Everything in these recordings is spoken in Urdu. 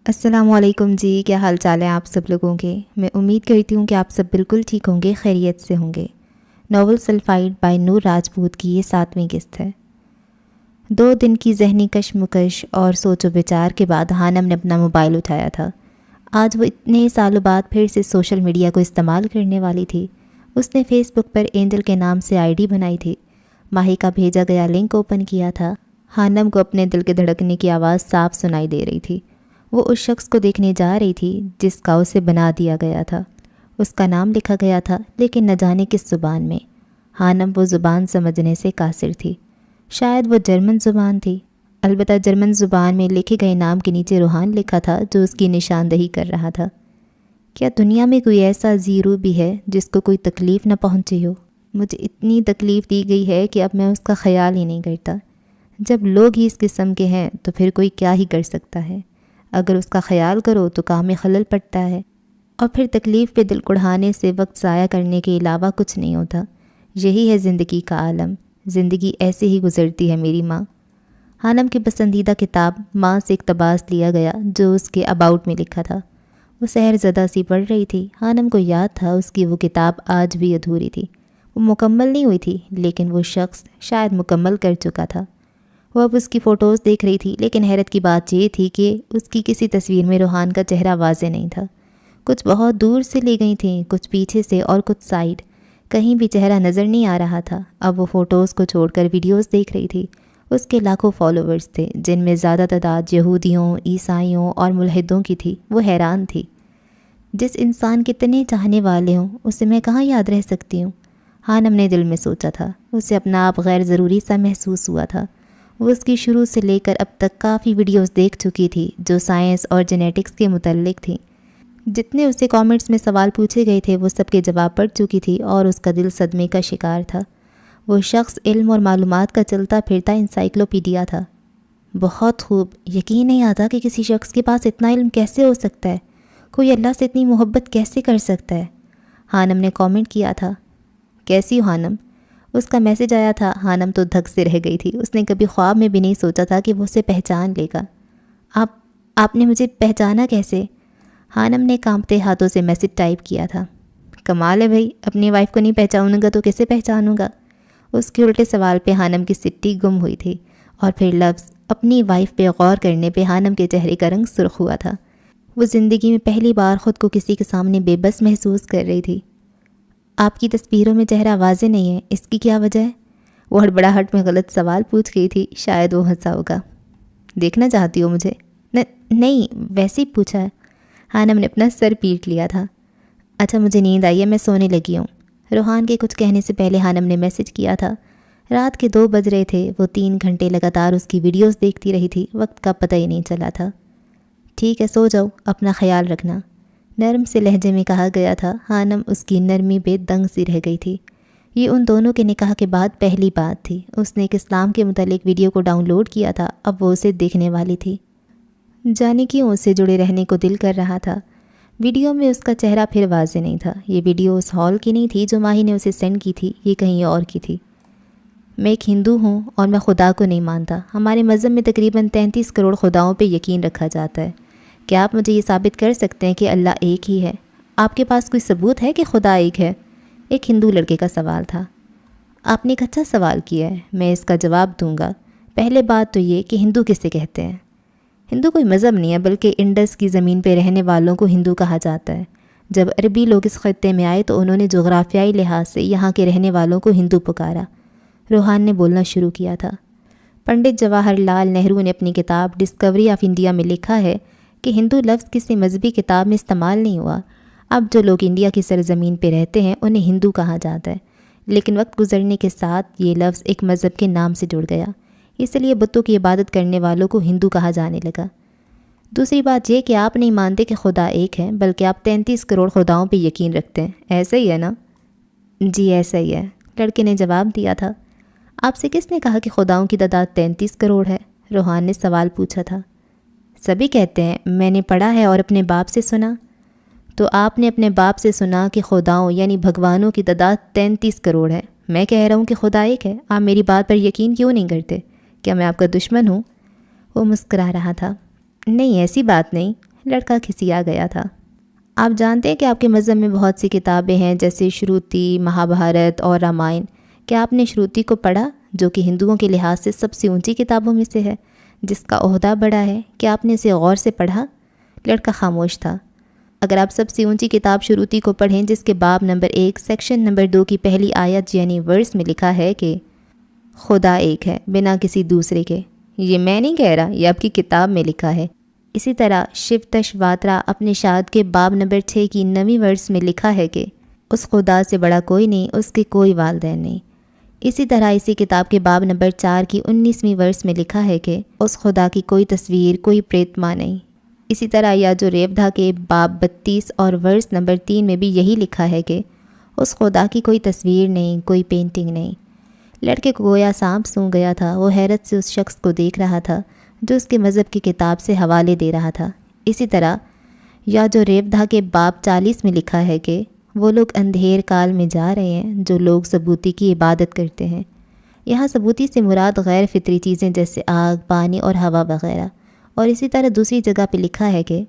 السلام علیکم جی، کیا حال چال ہے آپ سب لوگوں کے؟ میں امید کرتی ہوں کہ آپ سب بالکل ٹھیک ہوں گے، خیریت سے ہوں گے۔ ناول سلفائڈ بائی نور راجپوت کی یہ 7ویں قسط ہے۔ 2 دن کی ذہنی کشمکش اور سوچ و بچار کے بعد ہانم نے اپنا موبائل اٹھایا تھا۔ آج وہ اتنے سالوں بعد پھر سے سوشل میڈیا کو استعمال کرنے والی تھی۔ اس نے فیس بک پر اینجل کے نام سے آئی ڈی بنائی تھی۔ ماہی کا بھیجا گیا لنک اوپن کیا تھا۔ ہانم کو اپنے دل کے دھڑکنے کی آواز صاف سنائی دے رہی تھی۔ وہ اس شخص کو دیکھنے جا رہی تھی جس کا اسے بنا دیا گیا تھا۔ اس کا نام لکھا گیا تھا، لیکن نہ جانے کس زبان میں۔ ہانم وہ زبان سمجھنے سے قاصر تھی۔ شاید وہ جرمن زبان تھی۔ البتہ جرمن زبان میں لکھے گئے نام کے نیچے روحان لکھا تھا، جو اس کی نشاندہی کر رہا تھا۔ کیا دنیا میں کوئی ایسا زیرو بھی ہے جس کو کوئی تکلیف نہ پہنچی ہو؟ مجھے اتنی تکلیف دی گئی ہے کہ اب میں اس کا خیال ہی نہیں کرتا۔ جب لوگ ہی اس قسم کے ہیں تو پھر کوئی کیا ہی کر سکتا ہے؟ اگر اس کا خیال کرو تو کام میں خلل پڑتا ہے، اور پھر تکلیف پہ دل کڑھانے سے وقت ضائع کرنے کے علاوہ کچھ نہیں ہوتا۔ یہی ہے زندگی کا عالم۔ زندگی ایسے ہی گزرتی ہے میری ماں۔ ہانم کی پسندیدہ کتاب ماں سے اقتباس لیا گیا جو اس کے اباؤٹ میں لکھا تھا۔ وہ سحر زدہ سی پڑھ رہی تھی۔ ہانم کو یاد تھا اس کی وہ کتاب آج بھی ادھوری تھی۔ وہ مکمل نہیں ہوئی تھی، لیکن وہ شخص شاید مکمل کر چکا تھا۔ وہ اب اس کی فوٹوز دیکھ رہی تھی، لیکن حیرت کی بات یہ تھی کہ اس کی کسی تصویر میں روحان کا چہرہ واضح نہیں تھا۔ کچھ بہت دور سے لی گئی تھیں، کچھ پیچھے سے اور کچھ سائیڈ، کہیں بھی چہرہ نظر نہیں آ رہا تھا۔ اب وہ فوٹوز کو چھوڑ کر ویڈیوز دیکھ رہی تھی۔ اس کے لاکھوں فالوورز تھے، جن میں زیادہ تعداد یہودیوں، عیسائیوں اور ملحدوں کی تھی۔ وہ حیران تھی۔ جس انسان کے اتنے چاہنے والے ہوں، اسے میں کہاں یاد رہ سکتی ہوں؟ ہانم نے دل میں سوچا تھا۔ اسے اپنا آپ غیر ضروری سا محسوس ہوا تھا۔ وہ اس کی شروع سے لے کر اب تک کافی ویڈیوز دیکھ چکی تھی جو سائنس اور جینیٹکس کے متعلق تھیں۔ جتنے اسے کامنٹس میں سوال پوچھے گئے تھے وہ سب کے جواب پڑھ چکی تھی، اور اس کا دل صدمے کا شکار تھا۔ وہ شخص علم اور معلومات کا چلتا پھرتا انسائکلوپیڈیا تھا۔ بہت خوب۔ یقین نہیں آتا کہ کسی شخص کے پاس اتنا علم کیسے ہو سکتا ہے؟ کوئی اللہ سے اتنی محبت کیسے کر سکتا ہے؟ ہانم نے کامنٹ کیا تھا۔ کیسی ہو ہانم؟ اس کا میسج آیا تھا۔ ہانم تو دھک سے رہ گئی تھی۔ اس نے کبھی خواب میں بھی نہیں سوچا تھا کہ وہ اسے پہچان لے گا۔ آپ نے مجھے پہچانا کیسے؟ ہانم نے کانپتے ہاتھوں سے میسج ٹائپ کیا تھا۔ کمال ہے بھائی، اپنی وائف کو نہیں پہچانوں گا تو کیسے پہچانوں گا؟ اس کے الٹے سوال پہ ہانم کی سٹی گم ہوئی تھی، اور پھر لفظ اپنی وائف پہ غور کرنے پہ ہانم کے چہرے کا رنگ سرخ ہوا تھا۔ وہ زندگی میں پہلی بار خود کو کسی کے سامنے بے بس محسوس کر رہی تھی۔ آپ کی تصویروں میں چہرہ واضح نہیں ہے، اس کی کیا وجہ ہے؟ وہ ہڑبڑاہٹ میں غلط سوال پوچھ گئی تھی۔ شاید وہ ہنسا ہوگا۔ دیکھنا چاہتی ہو مجھے؟ نہیں، ویسے ہی پوچھا ہے۔ ہانم نے اپنا سر پیٹ لیا تھا۔ اچھا، مجھے نیند آئی ہے، میں سونے لگی ہوں۔ روحان کے کچھ کہنے سے پہلے ہانم نے میسج کیا تھا۔ رات کے 2 بج رہے تھے۔ وہ 3 گھنٹے لگاتار اس کی ویڈیوز دیکھتی رہی تھی۔ وقت کا پتہ ہی نہیں چلا تھا۔ ٹھیک ہے، سو جاؤ، اپنا خیال رکھنا، نرم سے لہجے میں کہا گیا تھا۔ ہانم اس کی نرمی پہ دنگ سی رہ گئی تھی۔ یہ ان دونوں کے نکاح کے بعد پہلی بات تھی۔ اس نے ایک اسلام کے متعلق ویڈیو کو ڈاؤن لوڈ کیا تھا، اب وہ اسے دیکھنے والی تھی۔ جانے کیوں اس سے جڑے رہنے کو دل کر رہا تھا۔ ویڈیو میں اس کا چہرہ پھر واضح نہیں تھا۔ یہ ویڈیو اس ہال کی نہیں تھی جو ماہی نے اسے سینڈ کی تھی، یہ کہیں اور کی تھی۔ میں ایک ہندو ہوں اور میں خدا کو نہیں مانتا۔ ہمارے مذہب میں تقریباً 33 کروڑ خداؤں پہ یقین رکھا جاتا ہے۔ کیا آپ مجھے یہ ثابت کر سکتے ہیں کہ اللہ ایک ہی ہے؟ آپ کے پاس کوئی ثبوت ہے کہ خدا ایک ہے؟ ایک ہندو لڑکے کا سوال تھا۔ آپ نے ایک اچھا سوال کیا ہے، میں اس کا جواب دوں گا۔ پہلے بات تو یہ کہ ہندو کسے کہتے ہیں؟ ہندو کوئی مذہب نہیں ہے، بلکہ انڈس کی زمین پہ رہنے والوں کو ہندو کہا جاتا ہے۔ جب عربی لوگ اس خطے میں آئے تو انہوں نے جغرافیائی لحاظ سے یہاں کے رہنے والوں کو ہندو پکارا۔ روحان نے بولنا شروع کیا تھا۔ پنڈت جواہر لال نہرو نے اپنی کتاب ڈسکوری آف انڈیا میں لکھا ہے کہ ہندو لفظ کسی مذہبی کتاب میں استعمال نہیں ہوا۔ اب جو لوگ انڈیا کی سرزمین پہ رہتے ہیں انہیں ہندو کہا جاتا ہے، لیکن وقت گزرنے کے ساتھ یہ لفظ ایک مذہب کے نام سے جڑ گیا، اس لیے بتوں کی عبادت کرنے والوں کو ہندو کہا جانے لگا۔ دوسری بات یہ کہ آپ نہیں مانتے کہ خدا ایک ہے، بلکہ آپ 33 کروڑ خداؤں پہ یقین رکھتے ہیں، ایسا ہی ہے نا؟ جی ایسا ہی ہے، لڑکے نے جواب دیا تھا۔ آپ سے کس نے کہا کہ خداؤں کی تعداد 33 کروڑ ہے؟ روحان نے سوال پوچھا تھا۔ سبھی کہتے ہیں، میں نے پڑھا ہے اور اپنے باپ سے سنا۔ تو آپ نے اپنے باپ سے سنا کہ خداؤں یعنی بھگوانوں کی تعداد 33 کروڑ ہے۔ میں کہہ رہا ہوں کہ خدا ایک ہے، آپ میری بات پر یقین کیوں نہیں کرتے؟ کیا میں آپ کا دشمن ہوں؟ وہ مسکرا رہا تھا۔ نہیں، ایسی بات نہیں، لڑکا کھسیا گیا تھا۔ آپ جانتے ہیں کہ آپ کے مذہب میں بہت سی کتابیں ہیں جیسے شروتی، مہابھارت اور رامائن۔ کیا آپ نے شروتی کو پڑھا، جو کہ ہندوؤں کے لحاظ سے سب سے اونچی کتابوں میں سے ہے، جس کا عہدہ بڑا ہے؟ کیا آپ نے اسے غور سے پڑھا؟ لڑکا خاموش تھا۔ اگر آپ سب سے اونچی کتاب شروتی کو پڑھیں، جس کے باب نمبر 1 سیکشن نمبر 2 کی پہلی آیت یعنی ورس میں لکھا ہے کہ خدا ایک ہے بنا کسی دوسرے کے، یہ میں نہیں کہہ رہا، یہ آپ کی کتاب میں لکھا ہے۔ اسی طرح شیو تش واترا اپنے شاد کے باب نمبر 6 کی 9ویں ورس میں لکھا ہے کہ اس خدا سے بڑا کوئی نہیں، اس کے کوئی والدین نہیں۔ اسی طرح اسی کتاب کے باب نمبر 4 کی 19ویں ورس میں لکھا ہے کہ اس خدا کی کوئی تصویر، کوئی پریتما نہیں۔ اسی طرح یا جو ریودھا کے باب 32 اور ورس نمبر 3 میں بھی یہی لکھا ہے کہ اس خدا کی کوئی تصویر نہیں، کوئی پینٹنگ نہیں۔ لڑکے کو گویا سانپ سونگھ گیا تھا۔ وہ حیرت سے اس شخص کو دیکھ رہا تھا جو اس کے مذہب کی کتاب سے حوالے دے رہا تھا۔ اسی طرح یا جو ریودھا کے باب 40 میں لکھا ہے کہ وہ لوگ اندھیر کال میں جا رہے ہیں جو لوگ ثبوتی کی عبادت کرتے ہیں۔ یہاں ثبوتی سے مراد غیر فطری چیزیں جیسے آگ، پانی اور ہوا وغیرہ۔ اور اسی طرح دوسری جگہ پہ لکھا ہے کہ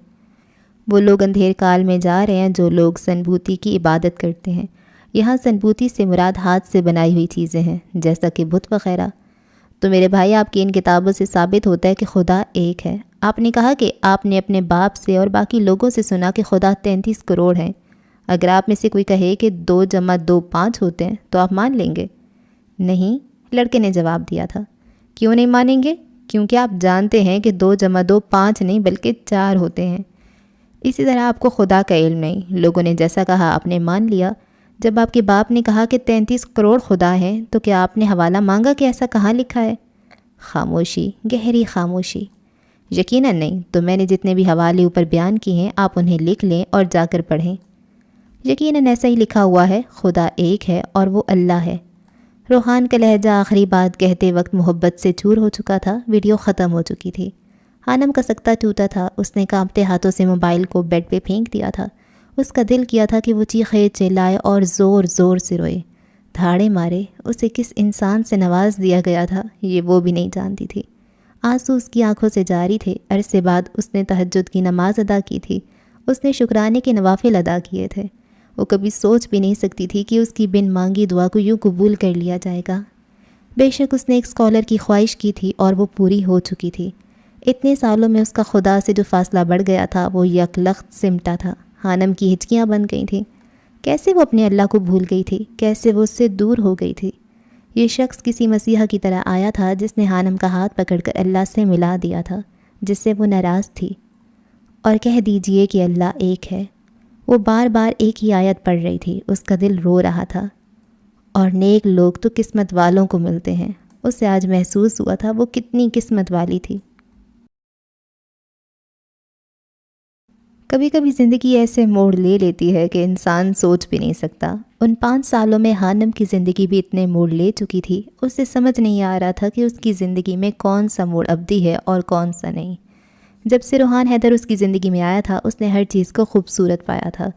وہ لوگ اندھیر کال میں جا رہے ہیں جو لوگ سنبھوتی کی عبادت کرتے ہیں۔ یہاں سنبھوتی سے مراد ہاتھ سے بنائی ہوئی چیزیں ہیں جیسا کہ بت وغیرہ۔ تو میرے بھائی، آپ کی ان کتابوں سے ثابت ہوتا ہے کہ خدا ایک ہے۔ آپ نے کہا کہ آپ نے اپنے باپ سے اور باقی لوگوں سے سنا کہ خدا 33 کروڑ ہیں۔ اگر آپ میں سے کوئی کہے کہ 2 + 2 5 ہوتے ہیں تو آپ مان لیں گے؟ نہیں، لڑکے نے جواب دیا تھا۔ کیوں نہیں مانیں گے؟ کیونکہ آپ جانتے ہیں کہ 2 + 2 5 نہیں بلکہ 4 ہوتے ہیں۔ اسی طرح آپ کو خدا کا علم نہیں۔ لوگوں نے جیسا کہا آپ نے مان لیا۔ جب آپ کے باپ نے کہا کہ 33 کروڑ خدا ہیں تو کیا آپ نے حوالہ مانگا کہ ایسا کہاں لکھا ہے؟ خاموشی، گہری خاموشی۔ یقیناً نہیں، تو میں نے جتنے بھی حوالے اوپر بیان کیے ہیں آپ انہیں لکھ لیں اور جا کر پڑھیں۔ یقیناً ایسا ہی لکھا ہوا ہے، خدا ایک ہے اور وہ اللہ ہے۔ روحان کا لہجہ آخری بات کہتے وقت محبت سے چور ہو چکا تھا۔ ویڈیو ختم ہو چکی تھی۔ خانم کا سکتہ ٹوٹا تھا۔ اس نے کانپتے ہاتھوں سے موبائل کو بیڈ پہ پھینک دیا تھا۔ اس کا دل کیا تھا کہ وہ چیخے، چلائے اور زور زور سے روئے، دھاڑے مارے۔ اسے کس انسان سے نواز دیا گیا تھا یہ وہ بھی نہیں جانتی تھی۔ آنسو اس کی آنکھوں سے جاری تھے۔ عرصے بعد اس نے تہجد کی نماز ادا کی تھی۔ اس نے شکرانے کے نوافل ادا کیے تھے۔ وہ کبھی سوچ بھی نہیں سکتی تھی کہ اس کی بن مانگی دعا کو یوں قبول کر لیا جائے گا۔ بے شک اس نے ایک اسکالر کی خواہش کی تھی اور وہ پوری ہو چکی تھی۔ اتنے سالوں میں اس کا خدا سے جو فاصلہ بڑھ گیا تھا وہ یک لخت سمٹا تھا۔ خانم کی ہچکیاں بن گئی تھیں۔ کیسے وہ اپنے اللہ کو بھول گئی تھی؟ کیسے وہ اس سے دور ہو گئی تھی؟ یہ شخص کسی مسیحا کی طرح آیا تھا جس نے خانم کا ہاتھ پکڑ کر اللہ سے ملا دیا تھا، جس سے وہ ناراض تھی۔ اور کہہ دیجئے کہ اللہ ایک ہے۔ وہ بار بار ایک ہی آیت پڑھ رہی تھی۔ اس کا دل رو رہا تھا۔ اور نیک لوگ تو قسمت والوں کو ملتے ہیں۔ اسے آج محسوس ہوا تھا وہ کتنی قسمت والی تھی۔ کبھی کبھی زندگی ایسے موڑ لے لیتی ہے کہ انسان سوچ بھی نہیں سکتا۔ ان 5 سالوں میں خانم کی زندگی بھی اتنے موڑ لے چکی تھی، اسے سمجھ نہیں آ رہا تھا کہ اس کی زندگی میں کون سا موڑ ابدی ہے اور کون سا نہیں۔ جب سے روحان حیدر اس کی زندگی میں آیا تھا اس نے ہر چیز کو خوبصورت پایا تھا۔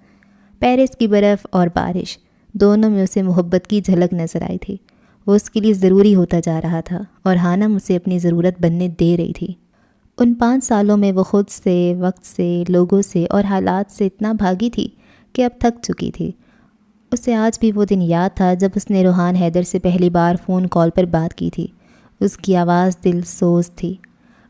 پیرس کی برف اور بارش، دونوں میں اسے محبت کی جھلک نظر آئی تھی۔ وہ اس کے لیے ضروری ہوتا جا رہا تھا اور خانم اسے اپنی ضرورت بننے دے رہی تھی۔ ان 5 سالوں میں وہ خود سے، وقت سے، لوگوں سے اور حالات سے اتنا بھاگی تھی کہ اب تھک چکی تھی۔ اسے آج بھی وہ دن یاد تھا جب اس نے روحان حیدر سے پہلی بار فون کال پر بات کی تھی۔ اس کی آواز دل سوز تھی۔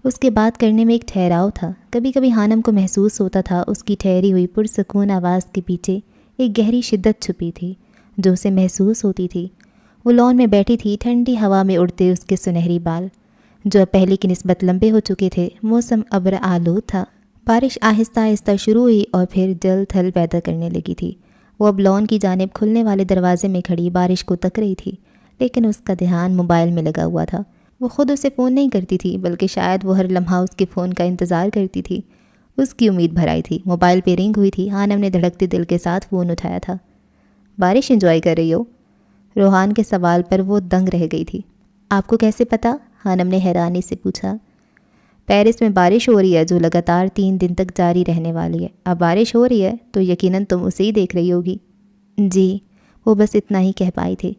اس کے بات کرنے میں ایک ٹھہراؤ تھا۔ کبھی کبھی خانم کو محسوس ہوتا تھا اس کی ٹھہری ہوئی پرسکون آواز کے پیچھے ایک گہری شدت چھپی تھی جو اسے محسوس ہوتی تھی۔ وہ لان میں بیٹھی تھی، ٹھنڈی ہوا میں اڑتے اس کے سنہری بال جو اب پہلے کی نسبت لمبے ہو چکے تھے۔ موسم ابر آلود تھا۔ بارش آہستہ آہستہ شروع ہوئی اور پھر جل تھل پیدا کرنے لگی تھی۔ وہ اب لان کی جانب کھلنے والے دروازے میں کھڑی بارش کو تک رہی تھی، لیکن اس کا دھیان موبائل میں لگا ہوا تھا۔ وہ خود اسے فون نہیں کرتی تھی بلکہ شاید وہ ہر لمحہ اس کے فون کا انتظار کرتی تھی۔ اس کی امید بھر آئی تھی۔ موبائل پہ رنگ ہوئی تھی۔ خانم نے دھڑکتے دل کے ساتھ فون اٹھایا تھا۔ بارش انجوائے کر رہی ہو؟ روحان کے سوال پر وہ دنگ رہ گئی تھی۔ آپ کو کیسے پتہ؟ خانم نے حیرانی سے پوچھا۔ پیرس میں بارش ہو رہی ہے جو لگاتار 3 دن تک جاری رہنے والی ہے۔ اب بارش ہو رہی ہے تو یقیناً تم اسے ہی دیکھ رہی ہوگی۔ جی، وہ بس اتنا ہی کہہ پائی تھی۔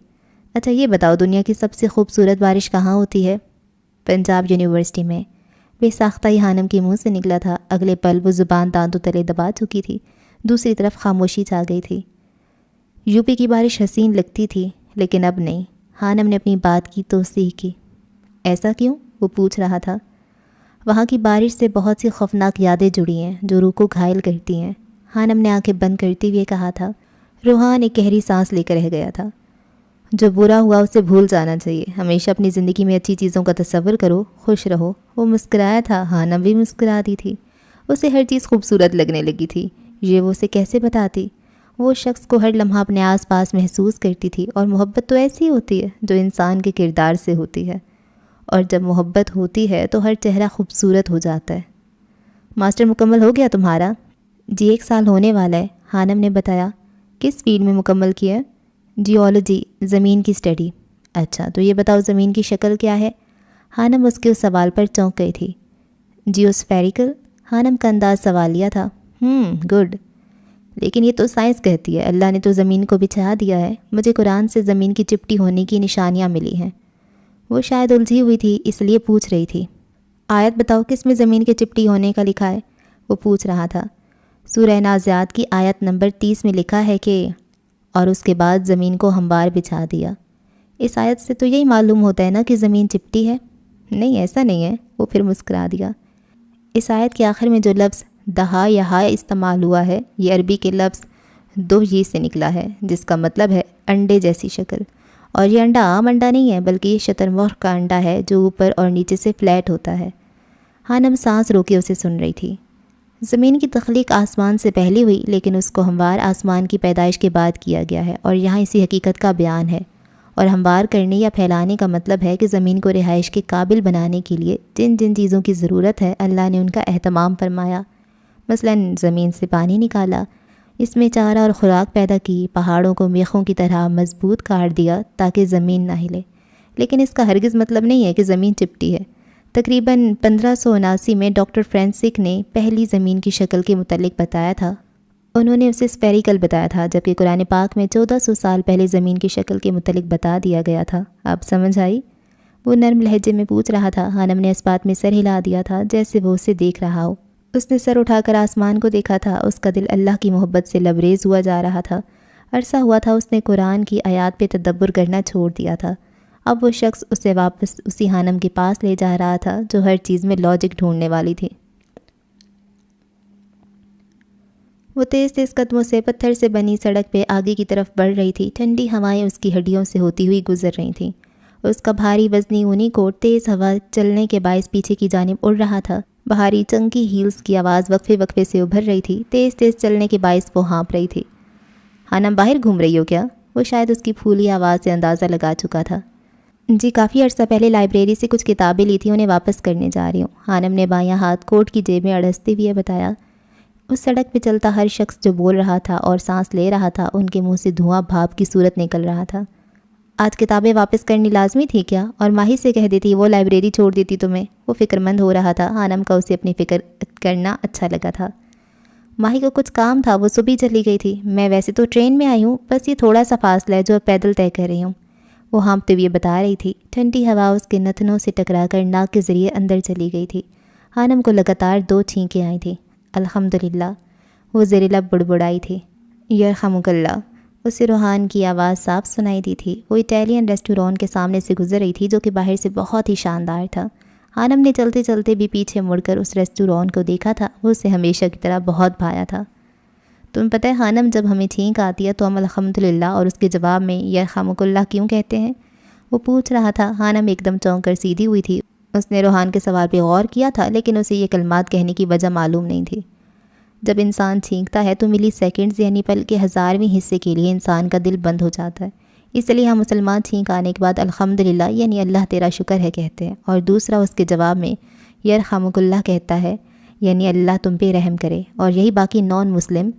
اچھا یہ بتاؤ دنیا کی سب سے خوبصورت بارش کہاں ہوتی ہے؟ پنجاب یونیورسٹی میں۔ بے ساختہ ہی حانم کے منہ سے نکلا تھا۔ اگلے پل وہ زبان دانتوں تلے دبا چکی تھی، دوسری طرف خاموشی چھا گئی تھی۔ یوپی کی بارش حسین لگتی تھی لیکن اب نہیں۔ حانم نے اپنی بات کی توسیع کی۔ ایسا کیوں؟ وہ پوچھ رہا تھا۔ وہاں کی بارش سے بہت سی خوفناک یادیں جڑی ہیں جو روح کو گھائل کرتی ہیں، حانم نے آنکھیں بند کرتے ہوئے کہا تھا۔ روحان ایک گہری سانس لے کر رہ گیا تھا۔ جو برا ہوا اسے بھول جانا چاہیے، ہمیشہ اپنی زندگی میں اچھی چیزوں کا تصور کرو، خوش رہو۔ وہ مسکرایا تھا، حانم بھی مسکراتی تھی۔ اسے ہر چیز خوبصورت لگنے لگی تھی۔ یہ وہ اسے کیسے بتاتی؟ وہ شخص کو ہر لمحہ اپنے آس پاس محسوس کرتی تھی، اور محبت تو ایسی ہوتی ہے جو انسان کے کردار سے ہوتی ہے، اور جب محبت ہوتی ہے تو ہر چہرہ خوبصورت ہو جاتا ہے۔ ماسٹر مکمل ہو گیا تمہارا؟ جی 1 سال ہونے والا ہے، حانم نے بتایا۔ کس فیلڈ میں مکمل کیا ہے؟ جیولوجی، زمین کی اسٹڈی۔ اچھا، تو یہ بتاؤ زمین کی شکل کیا ہے؟ حانم اس کے اس سوال پر چونک گئی تھی۔ جیوسفیریکل، حانم کا انداز سوالیہ تھا۔ گڈ، لیکن یہ تو سائنس کہتی ہے، اللہ نے تو زمین کو بچھا دیا ہے۔ مجھے قرآن سے زمین کی چپٹی ہونے کی نشانیاں ملی ہیں۔ وہ شاید الجھی ہوئی تھی اس لیے پوچھ رہی تھی۔ آیت بتاؤ کس میں زمین کے چپٹی ہونے کا لکھا ہے؟ وہ پوچھ رہا تھا۔ سورہ نازعات کی آیت نمبر 30 میں لکھا ہے کہ اور اس کے بعد زمین کو ہموار بچھا دیا۔ اس آیت سے تو یہی معلوم ہوتا ہے نا کہ زمین چپٹی ہے۔ نہیں، ایسا نہیں ہے، وہ پھر مسکرا دیا۔ اس آیت کے آخر میں جو لفظ دہا یا ہا استعمال ہوا ہے، یہ عربی کے لفظ دوہی سے نکلا ہے، جس کا مطلب ہے انڈے جیسی شکل۔ اور یہ انڈا عام انڈا نہیں ہے، بلکہ یہ شتر مرغ کا انڈا ہے جو اوپر اور نیچے سے فلیٹ ہوتا ہے۔ حانم سانس روکے اسے سن رہی تھی۔ زمین کی تخلیق آسمان سے پہلے ہوئی، لیکن اس کو ہموار آسمان کی پیدائش کے بعد کیا گیا ہے، اور یہاں اسی حقیقت کا بیان ہے۔ اور ہموار کرنے یا پھیلانے کا مطلب ہے کہ زمین کو رہائش کے قابل بنانے کے لیے جن جن چیزوں کی ضرورت ہے اللہ نے ان کا اہتمام فرمایا۔ مثلا زمین سے پانی نکالا، اس میں چارہ اور خوراک پیدا کی، پہاڑوں کو میخوں کی طرح مضبوط کاٹ دیا تاکہ زمین نہ ہلے۔ لیکن اس کا ہرگز مطلب نہیں ہے کہ زمین چپٹی ہے۔ تقریباً 1579 میں ڈاکٹر فرینسک نے پہلی زمین کی شکل کے متعلق بتایا تھا۔ انہوں نے اسے اسپیریکل بتایا تھا، جبکہ قرآن پاک میں 1400 سال پہلے زمین کی شکل کے متعلق بتا دیا گیا تھا۔ اب سمجھ آئی؟ وہ نرم لہجے میں پوچھ رہا تھا۔ حانم نے اس بات میں سر ہلا دیا تھا جیسے وہ اسے دیکھ رہا ہو۔ اس نے سر اٹھا کر آسمان کو دیکھا تھا۔ اس کا دل اللہ کی محبت سے لبریز ہوا جا رہا تھا۔ عرصہ ہوا تھا اس نے قرآن کی آیات پہ تدبر کرنا چھوڑ دیا تھا۔ اب وہ شخص اسے واپس اسی حانم کے پاس لے جا رہا تھا جو ہر چیز میں لاجک ڈھونڈنے والی تھی۔ وہ تیز تیز قدموں سے پتھر سے بنی سڑک پہ آگے کی طرف بڑھ رہی تھی۔ ٹھنڈی ہوائیں اس کی ہڈیوں سے ہوتی ہوئی گزر رہی تھیں۔ اس کا بھاری وزنی اونی کوٹ تیز ہوا چلنے کے باعث پیچھے کی جانب اڑ رہا تھا۔ بھاری چنکی ہیلز کی آواز وقفے وقفے سے ابھر رہی تھی۔ تیز تیز چلنے کے باعث وہ ہانپ رہی تھی۔ حانم باہر گھوم رہی ہو کیا؟ وہ شاید اس کی پھولی آواز سے اندازہ لگا چکا تھا۔ جی، کافی عرصہ پہلے لائبریری سے کچھ کتابیں لی تھیں، انہیں واپس کرنے جا رہی ہوں، حانم نے بایاں ہاتھ کوٹ کی جیب میں اڑستے ہوئے بتایا۔ اس سڑک پہ چلتا ہر شخص جو بول رہا تھا اور سانس لے رہا تھا، ان کے منہ سے دھواں بھاپ کی صورت نکل رہا تھا۔ آج کتابیں واپس کرنی لازمی تھی کیا؟ اور ماہی سے کہہ دیتی وہ لائبریری چھوڑ دیتی تمہیں۔ وہ فکر مند ہو رہا تھا۔ حانم کا اسے اپنی فکر کرنا اچھا لگا تھا۔ ماہی کو کچھ کام تھا، وہ صبح چلی گئی تھی۔ میں ویسے تو ٹرین میں آئی ہوں، بس یہ تھوڑا سا فاصلہ ہے جو پیدل طے کر رہی ہوں، وہ ہانپتے ہوئے بتا رہی تھی۔ ٹھنڈی ہوا اس کے نتنوں سے ٹکرا کر ناک کے ذریعے اندر چلی گئی تھی۔ حانم کو لگاتار 2 چھینکیں آئی تھیں۔ الحمدللہ، وہ زیر لب بڑبڑائی تھی۔ یرحمک اللہ، اسے روحان کی آواز صاف سنائی دی تھی۔ وہ اٹیلین ریسٹورانٹ کے سامنے سے گزر رہی تھی جو کہ باہر سے بہت ہی شاندار تھا۔ حانم نے چلتے چلتے بھی پیچھے مڑ کر اس ریسٹورانٹ کو دیکھا تھا۔ وہ اسے ہمیشہ کی طرح بہت بھایا تھا۔ تم پتہ ہے حانم، جب ہمیں چھینک آتی ہے تو ہم الحمدللہ اور اس کے جواب میں یرحمک اللہ کیوں کہتے ہیں؟ وہ پوچھ رہا تھا۔ حانم ایک دم چونک کر سیدھی ہوئی تھی۔ اس نے روحان کے سوال پہ غور کیا تھا، لیکن اسے یہ کلمات کہنے کی وجہ معلوم نہیں تھی۔ جب انسان چھینکتا ہے تو ملی سیکنڈز یعنی پل کے 1000ویں حصے کے لیے انسان کا دل بند ہو جاتا ہے۔ اس لیے ہم مسلمان چھینک آنے کے بعد الحمدللہ یعنی اللہ تیرا شکر ہے کہتے ہیں، اور دوسرا اس کے جواب میں یرحمک اللہ کہتا ہے یعنی اللہ تم پہ رحم کرے، اور یہی باقی نان مسلم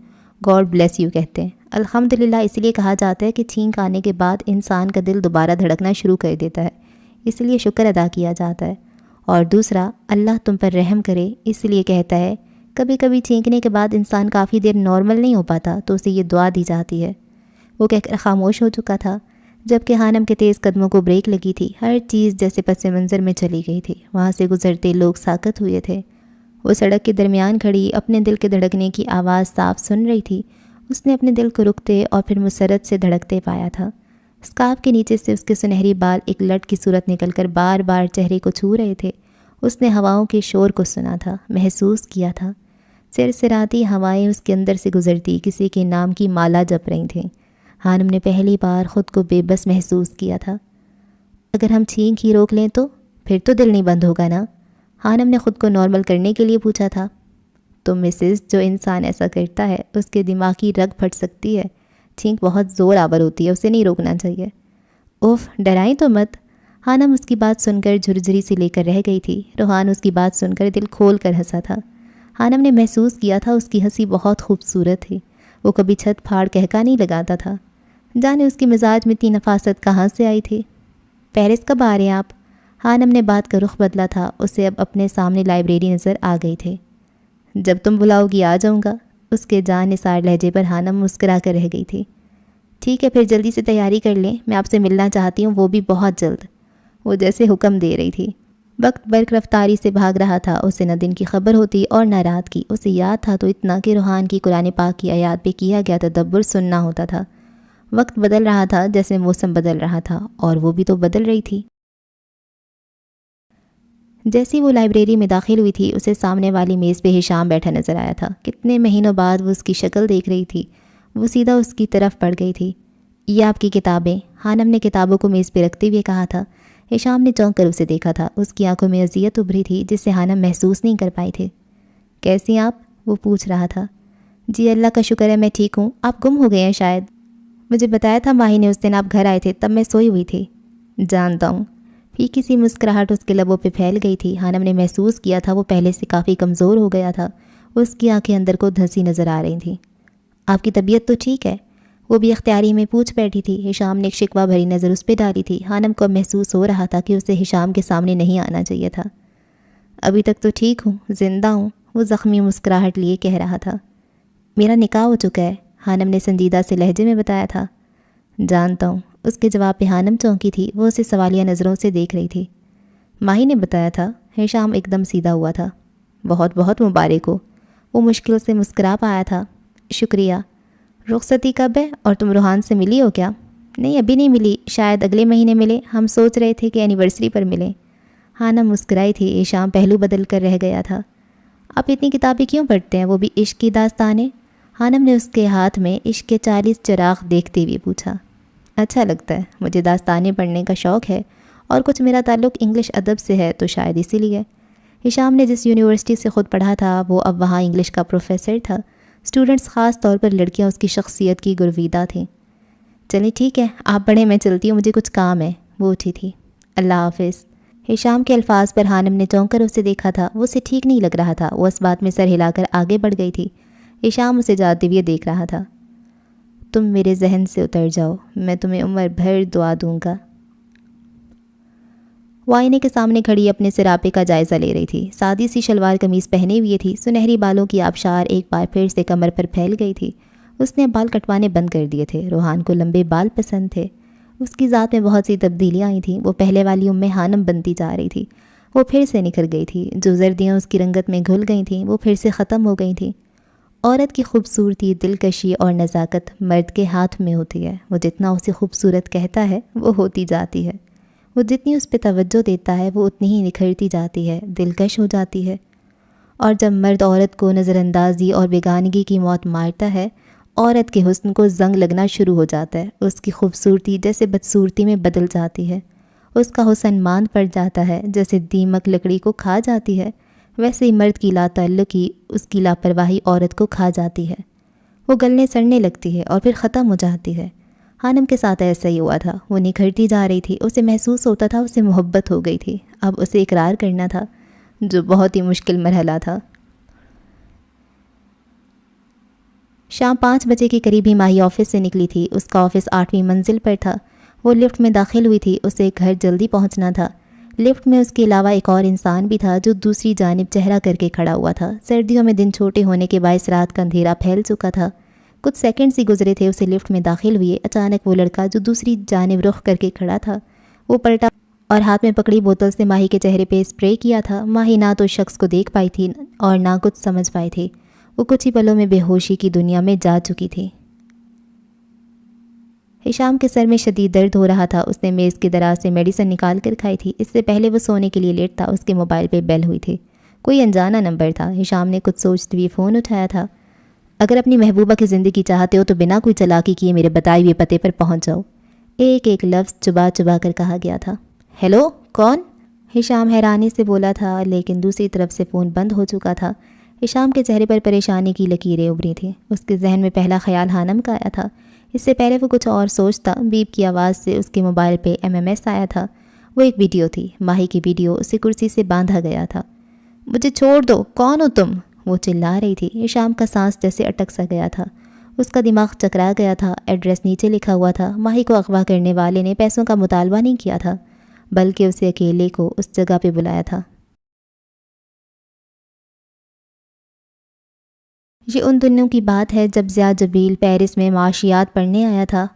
گاڈ بلیس یو کہتے ہیں۔ الحمدللہ اس لیے کہا جاتا ہے کہ چھینک آنے کے بعد انسان کا دل دوبارہ دھڑکنا شروع کر دیتا ہے، اس لیے شکر ادا کیا جاتا ہے۔ اور دوسرا اللہ تم پر رحم کرے اس لیے کہتا ہے۔ کبھی کبھی چھینکنے کے بعد انسان کافی دیر نارمل نہیں ہو پاتا تو اسے یہ دعا دی جاتی ہے۔ وہ کہہ کر خاموش ہو چکا تھا۔ جبکہ خانم کے تیز قدموں کو بریک لگی تھی۔ ہر چیز جیسے پس منظر میں چلی گئی تھی۔ وہاں سے گزرتے لوگ ساکت ہوئے تھے۔ وہ سڑک کے درمیان کھڑی اپنے دل کے دھڑکنے کی آواز صاف سن رہی تھی۔ اس نے اپنے دل کو رکتے اور پھر مسرت سے دھڑکتے پایا تھا۔ اسکارف کے نیچے سے اس کے سنہری بال ایک لٹ کی صورت نکل کر بار بار چہرے کو چھو رہے تھے۔ اس نے ہواؤں کے شور کو سنا تھا، محسوس کیا تھا۔ سرسراتی ہوائیں اس کے اندر سے گزرتی کسی کے نام کی مالا جپ رہی تھیں۔ خانم نے پہلی بار خود کو بے بس محسوس کیا تھا۔ اگر ہم چھینک ہی روک لیں تو پھر تو دل نہیں بند ہوگا نا؟ خانم نے خود کو نارمل کرنے کے لیے پوچھا تھا۔ تو مسز، جو انسان ایسا کرتا ہے اس کے دماغ کی رگ پھٹ سکتی ہے۔ چھینک بہت زور آور ہوتی ہے، اسے نہیں روکنا چاہیے۔ اوف، ڈرائیں تو مت۔ خانم اس کی بات سن کر جھرجھری سے لے کر رہ گئی تھی۔ روحان اس کی بات سن کر دل کھول کر ہنسا تھا۔ خانم نے محسوس کیا تھا اس کی ہنسی بہت خوبصورت تھی۔ وہ کبھی چھت پھاڑ کہکا نہیں لگاتا تھا۔ جانے اس کے مزاج میں اتنی نفاست کہاں سے آئی تھی۔ پیرس کب آ رہے ہیں آپ؟ خانم نے بات کا رخ بدلا تھا۔ اسے اب اپنے سامنے لائبریری نظر آ گئی تھی۔ جب تم بلاؤ گی آ جاؤں گا۔ اس کے جان نثار لہجے پر خانم مسکرا کر رہ گئی تھی۔ ٹھیک ہے، پھر جلدی سے تیاری کر لیں، میں آپ سے ملنا چاہتی ہوں، وہ بھی بہت جلد۔ وہ جیسے حکم دے رہی تھی۔ وقت برق رفتاری سے بھاگ رہا تھا۔ اسے نہ دن کی خبر ہوتی اور نہ رات کی۔ اسے یاد تھا تو اتنا کہ روحان کی قرآن پاک کی آیات پہ کیا گیا تدبر سننا ہوتا تھا۔ وقت بدل رہا تھا جیسے موسم بدل رہا تھا، اور وہ بھی تو بدل رہی تھی۔ جیسی وہ لائبریری میں داخل ہوئی تھی، اسے سامنے والی میز پہ ہشام بیٹھا نظر آیا تھا۔ کتنے مہینوں بعد وہ اس کی شکل دیکھ رہی تھی۔ وہ سیدھا اس کی طرف بڑھ گئی تھی۔ یہ آپ کی کتابیں؟ خانم نے کتابوں کو میز پہ رکھتے ہوئے کہا تھا۔ ہشام نے چونک کر اسے دیکھا تھا۔ اس کی آنکھوں میں اذیت ابھری تھی جسے خانم محسوس نہیں کر پائی تھی۔ کیسی آپ؟ وہ پوچھ رہا تھا۔ جی اللہ کا شکر ہے میں ٹھیک ہوں۔ آپ گم ہو گئے ہیں شاید۔ مجھے بتایا تھا ماہی نے اس دن آپ گھر آئے تھے، تب میں سوئی ہوئی تھی۔ جانتا ہوں۔ پھیکی سی مسکراہٹ اس کے لبوں پہ پھیل گئی تھی۔ خانم نے محسوس کیا تھا وہ پہلے سے کافی کمزور ہو گیا تھا۔ اس کی آنکھیں اندر کو دھنسی نظر آ رہی تھیں۔ آپ کی طبیعت تو ٹھیک ہے؟ وہ بھی اختیاری میں پوچھ بیٹھی تھی۔ ہشام نے ایک شکوہ بھری نظر اس پہ ڈالی تھی۔ خانم کو محسوس ہو رہا تھا کہ اسے ہشام کے سامنے نہیں آنا چاہیے تھا۔ ابھی تک تو ٹھیک ہوں، زندہ ہوں، وہ زخمی مسکراہٹ لیے کہہ رہا تھا۔ میرا نکاح ہو چکا ہے، خانم نے سنجیدہ سے لہجے میں بتایا تھا۔ جانتا ہوں۔ اس کے جواب پہ خانم چونکی تھی۔ وہ اسے سوالیہ نظروں سے دیکھ رہی تھی۔ ماہی نے بتایا تھا؟ ہشام ایک دم سیدھا ہوا تھا۔ بہت بہت مبارک ہو۔ وہ مشکل سے مسکرا پایا تھا۔ شکریہ۔ رخصتی کب ہے اور تم روحان سے ملی ہو کیا؟ نہیں، ابھی نہیں ملی، شاید اگلے مہینے ملے، ہم سوچ رہے تھے کہ اینیورسری پر ملیں۔ خانم مسکرائی تھی۔ ہشام پہلو بدل کر رہ گیا تھا۔ آپ اتنی کتابیں کیوں پڑھتے ہیں، وہ بھی عشق کی داستانیں؟ خانم نے اس کے ہاتھ میں عشق کے 40 چراغ دیکھتے ہوئے پوچھا۔ اچھا لگتا ہے، مجھے داستانیں پڑھنے کا شوق ہے، اور کچھ میرا تعلق انگلش ادب سے ہے تو شاید اسی لیے۔ ہشام نے جس یونیورسٹی سے خود پڑھا تھا وہ اب وہاں انگلش کا پروفیسر تھا۔ اسٹوڈنٹس، خاص طور پر لڑکیاں، اس کی شخصیت کی گرویدہ تھیں۔ چلیں ٹھیک ہے، آپ پڑھیں، میں چلتی ہوں، مجھے کچھ کام ہے۔ وہ اٹھی تھی۔ اللہ حافظ۔ ہشام کے الفاظ پر خانم نے چونک کر اسے دیکھا تھا۔ وہ اسے ٹھیک نہیں لگ رہا تھا۔ وہ اس بات میں سر ہلا کر آگے بڑھ گئی تھی۔ ہشام اسے جاتے ہوئے دیکھ رہا تھا۔ تم میرے ذہن سے اتر جاؤ، میں تمہیں عمر بھر دعا دوں گا۔ وہ آئینے کے سامنے کھڑی اپنے سراپے کا جائزہ لے رہی تھی۔ سادی سی شلوار قمیض پہنے ہوئی تھی۔ سنہری بالوں کی آبشار ایک بار پھر سے کمر پر پھیل گئی تھی۔ اس نے بال کٹوانے بند کر دیے تھے۔ روحان کو لمبے بال پسند تھے۔ اس کی ذات میں بہت سی تبدیلیاں آئی تھیں۔ وہ پہلے والی خانم بنتی جا رہی تھی۔ وہ پھر سے نکھر گئی تھی۔ جو زردیاں اس کی رنگت میں گھل گئی تھیں وہ پھر سے ختم ہو گئی تھیں۔ عورت کی خوبصورتی، دلکشی اور نزاکت مرد کے ہاتھ میں ہوتی ہے۔ وہ جتنا اسے خوبصورت کہتا ہے وہ ہوتی جاتی ہے۔ وہ جتنی اس پہ توجہ دیتا ہے وہ اتنی ہی نکھرتی جاتی ہے، دلکش ہو جاتی ہے۔ اور جب مرد عورت کو نظر اندازی اور بیگانگی کی موت مارتا ہے، عورت کے حسن کو زنگ لگنا شروع ہو جاتا ہے۔ اس کی خوبصورتی جیسے بدصورتی میں بدل جاتی ہے۔ اس کا حسن ماند پڑ جاتا ہے، جیسے دیمک لکڑی کو کھا جاتی ہے، ویسے ہی مرد کی لا تعلقی، اس کی لاپرواہی عورت کو کھا جاتی ہے۔ وہ گلنے سڑنے لگتی ہے اور پھر ختم ہو جاتی ہے۔ خانم کے ساتھ ایسا ہی ہوا تھا۔ وہ نکھرتی جا رہی تھی۔ اسے محسوس ہوتا تھا اسے محبت ہو گئی تھی۔ اب اسے اقرار کرنا تھا، جو بہت ہی مشکل مرحلہ تھا۔ شام 5 بجے کے قریب ہی ماہی آفس سے نکلی تھی۔ اس کا آفس 8ویں منزل پر تھا۔ وہ لفٹ میں داخل ہوئی تھی۔ اسے گھر جلدی پہنچنا تھا۔ لفٹ میں اس کے علاوہ ایک اور انسان بھی تھا جو دوسری جانب چہرہ کر کے کھڑا ہوا تھا۔ سردیوں میں دن چھوٹے ہونے کے باعث رات کا اندھیرا پھیل چکا تھا۔ کچھ سیکنڈز ہی گزرے تھے اسے لفٹ میں داخل ہوئے، اچانک وہ لڑکا جو دوسری جانب رخ کر کے کھڑا تھا وہ پلٹا اور ہاتھ میں پکڑی بوتل سے ماہی کے چہرے پہ اسپرے کیا تھا۔ ماہی نہ تو اس شخص کو دیکھ پائی تھی اور نہ کچھ سمجھ پائی تھی، وہ کچھ ہی پلوں میں بے ہوشی کی دنیا میں جا چکی تھی۔ ہشام کے سر میں شدید درد ہو رہا تھا، اس نے میز کے دراز سے میڈیسن نکال کر کھائی تھی۔ اس سے پہلے وہ سونے کے لیے لیٹ تھا، اس کے موبائل پہ بیل ہوئی تھی، کوئی انجانا نمبر تھا۔ ہشام نے کچھ سوچتے ہوئے فون اٹھایا تھا۔ اگر اپنی محبوبہ کی زندگی چاہتے ہو تو بنا کوئی چلاکی کیے میرے بتائے ہوئے پتے پر پہنچ جاؤ، ایک ایک لفظ چبا چبا کر کہا گیا تھا۔ ہیلو، کون؟ ہشام حیرانی سے بولا تھا، لیکن دوسری طرف سے فون بند ہو چکا تھا۔ ہشام کے چہرے پر پریشانی کی لکیریں ابھری تھیں۔ اس کے ذہن میں پہلا خیال حانم کا آیا تھا۔ اس سے پہلے وہ کچھ اور سوچتا، بیپ کی آواز سے اس کے موبائل پہ MMS آیا تھا۔ وہ ایک ویڈیو تھی، ماہی کی ویڈیو، اسے کرسی سے باندھا گیا تھا۔ مجھے چھوڑ دو، کون ہو تم؟ وہ چلا رہی تھی۔ ہشام کا سانس جیسے اٹک سا گیا تھا، اس کا دماغ چکرا گیا تھا۔ ایڈریس نیچے لکھا ہوا تھا۔ ماہی کو اغوا کرنے والے نے پیسوں کا مطالبہ نہیں کیا تھا، بلکہ اسے اکیلے کو اس جگہ پہ بلایا تھا۔ یہ ان دنوں کی بات ہے جب ضیاء جبیل پیرس میں معاشیات پڑھنے آیا تھا،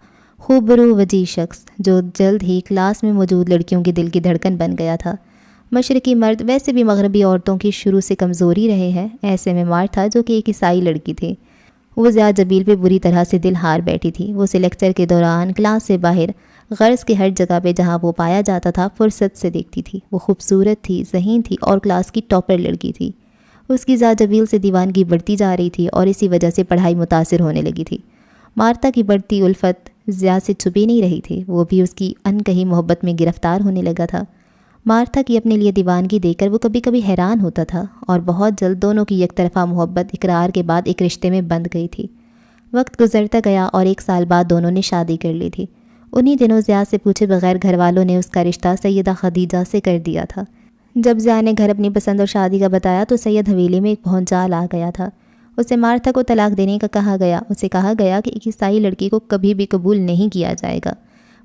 خوبرو وجیح شخص جو جلد ہی کلاس میں موجود لڑکیوں کے دل کی دھڑکن بن گیا تھا۔ مشرقی مرد ویسے بھی مغربی عورتوں کی شروع سے کمزوری رہے ہیں، ایسے میں مارتھا جو کہ ایک عیسائی لڑکی تھی، وہ ضیاء جبیل پہ بری طرح سے دل ہار بیٹھی تھی۔ وہ اسے لیکچر کے دوران، کلاس سے باہر، غرض کے ہر جگہ پہ جہاں وہ پایا جاتا تھا فرصت سے دیکھتی تھی۔ وہ خوبصورت تھی، ذہین تھی اور کلاس کی ٹاپر لڑکی تھی۔ اس کی ضیاء جبیل سے دیوانگی بڑھتی جا رہی تھی اور اسی وجہ سے پڑھائی متاثر ہونے لگی تھی۔ مارتھا کی بڑھتی الفت ضیاء سے چھپی نہیں رہی تھی، وہ بھی اس کی انکہی محبت میں گرفتار ہونے لگا تھا۔ مارتھا کی اپنے لیے دیوانگی دیکھ کر وہ کبھی کبھی حیران ہوتا تھا، اور بہت جلد دونوں کی یک طرفہ محبت اقرار کے بعد ایک رشتے میں بندھ گئی تھی۔ وقت گزرتا گیا اور 1 سال بعد دونوں نے شادی کر لی تھی۔ انہی دنوں ضیاء سے پوچھے بغیر گھر والوں نے اس کا رشتہ سیدہ خدیجہ سے کر دیا تھا۔ جب ضیاء نے گھر اپنی پسند اور شادی کا بتایا تو سید حویلی میں ایک بھونچال آ گیا تھا۔ اسے مارتھا کو طلاق دینے کا کہا گیا۔ اسے کہا گیا کہ ایک عیسائی لڑکی کو کبھی بھی قبول نہیں کیا جائے گا۔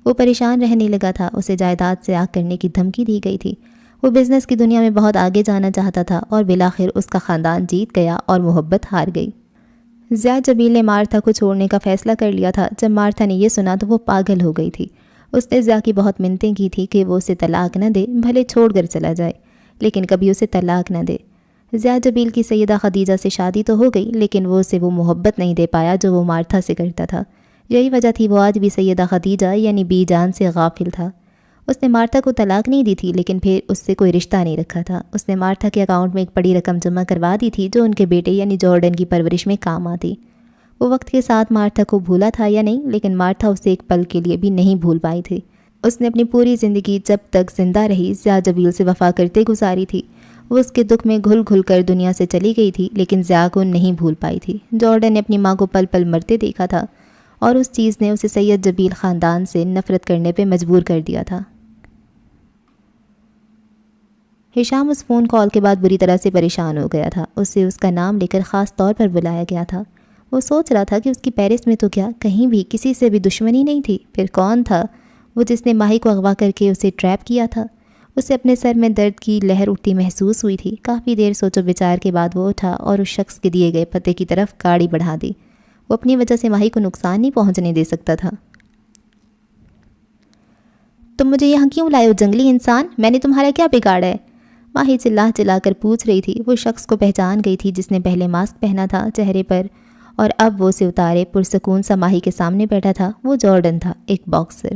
وہ پریشان رہنے لگا تھا، اسے جائیداد سے آگ کرنے کی دھمکی دی گئی تھی۔ وہ بزنس کی دنیا میں بہت آگے جانا چاہتا تھا اور بالآخر اس کا خاندان جیت گیا اور محبت ہار گئی۔ ضیاء جبیل نے مارتھا کو چھوڑنے کا فیصلہ کر لیا تھا۔ جب مارتھا نے یہ سنا تو وہ پاگل ہو گئی تھی۔ اس نے ضیاء کی بہت منتیں کی تھی کہ وہ اسے طلاق نہ دے، بھلے چھوڑ کر چلا جائے، لیکن کبھی اسے طلاق نہ دے۔ ضیاء جبیل کی سیدہ خدیجہ سے شادی تو ہو گئی، لیکن وہ اسے وہ محبت نہیں دے پایا جو وہ مارتھا سے کرتا تھا۔ یہی وجہ تھی وہ آج بھی سیدہ خدیجہ یعنی بی جان سے غافل تھا۔ اس نے مارتھا کو طلاق نہیں دی تھی، لیکن پھر اس سے کوئی رشتہ نہیں رکھا تھا۔ اس نے مارتھا کے اکاؤنٹ میں ایک بڑی رقم جمع کروا دی تھی جو ان کے بیٹے یعنی جارڈن کی پرورش میں کام آتی۔ وہ وقت کے ساتھ مارتھا کو بھولا تھا یا نہیں، لیکن مارتھا اسے ایک پل کے لیے بھی نہیں بھول پائی تھی۔ اس نے اپنی پوری زندگی جب تک زندہ رہی ضیاء جبیل سے وفا کرتے گزاری تھی۔ وہ اس کے دکھ میں گھل گھل کر دنیا سے چلی گئی تھی، لیکن ضیاء کو نہیں بھول پائی تھی۔ جارڈن نے اپنی ماں کو پل پل مرتے دیکھا تھا اور اس چیز نے اسے سید جبیل خاندان سے نفرت کرنے پہ مجبور کر دیا تھا۔ ہشام اس فون کال کے بعد بری طرح سے پریشان ہو گیا تھا۔ اسے اس کا نام لے کر خاص طور پر بلایا گیا تھا۔ وہ سوچ رہا تھا کہ اس کی پیرس میں تو کیا کہیں بھی کسی سے بھی دشمنی نہیں تھی، پھر کون تھا وہ جس نے ماہی کو اغوا کر کے اسے ٹریپ کیا تھا؟ اسے اپنے سر میں درد کی لہر اٹھتی محسوس ہوئی تھی۔ کافی دیر سوچ و بچار کے بعد وہ اٹھا اور اس شخص کے دیے گئے پتے کی طرف گاڑی بڑھا دی۔ وہ اپنی وجہ سے ماہی کو نقصان نہیں پہنچنے دے سکتا تھا۔ تم مجھے یہاں کیوں لائے ہو جنگلی انسان؟ میں نے تمہارا کیا بگاڑا ہے؟ ماہی چلا چلا کر پوچھ رہی تھی۔ وہ شخص کو پہچان گئی تھی جس نے پہلے ماسک پہنا تھا چہرے پر اور اب وہ اسے اتارے پرسکون سا ماہی کے سامنے بیٹھا تھا۔ وہ جارڈن تھا، ایک باکسر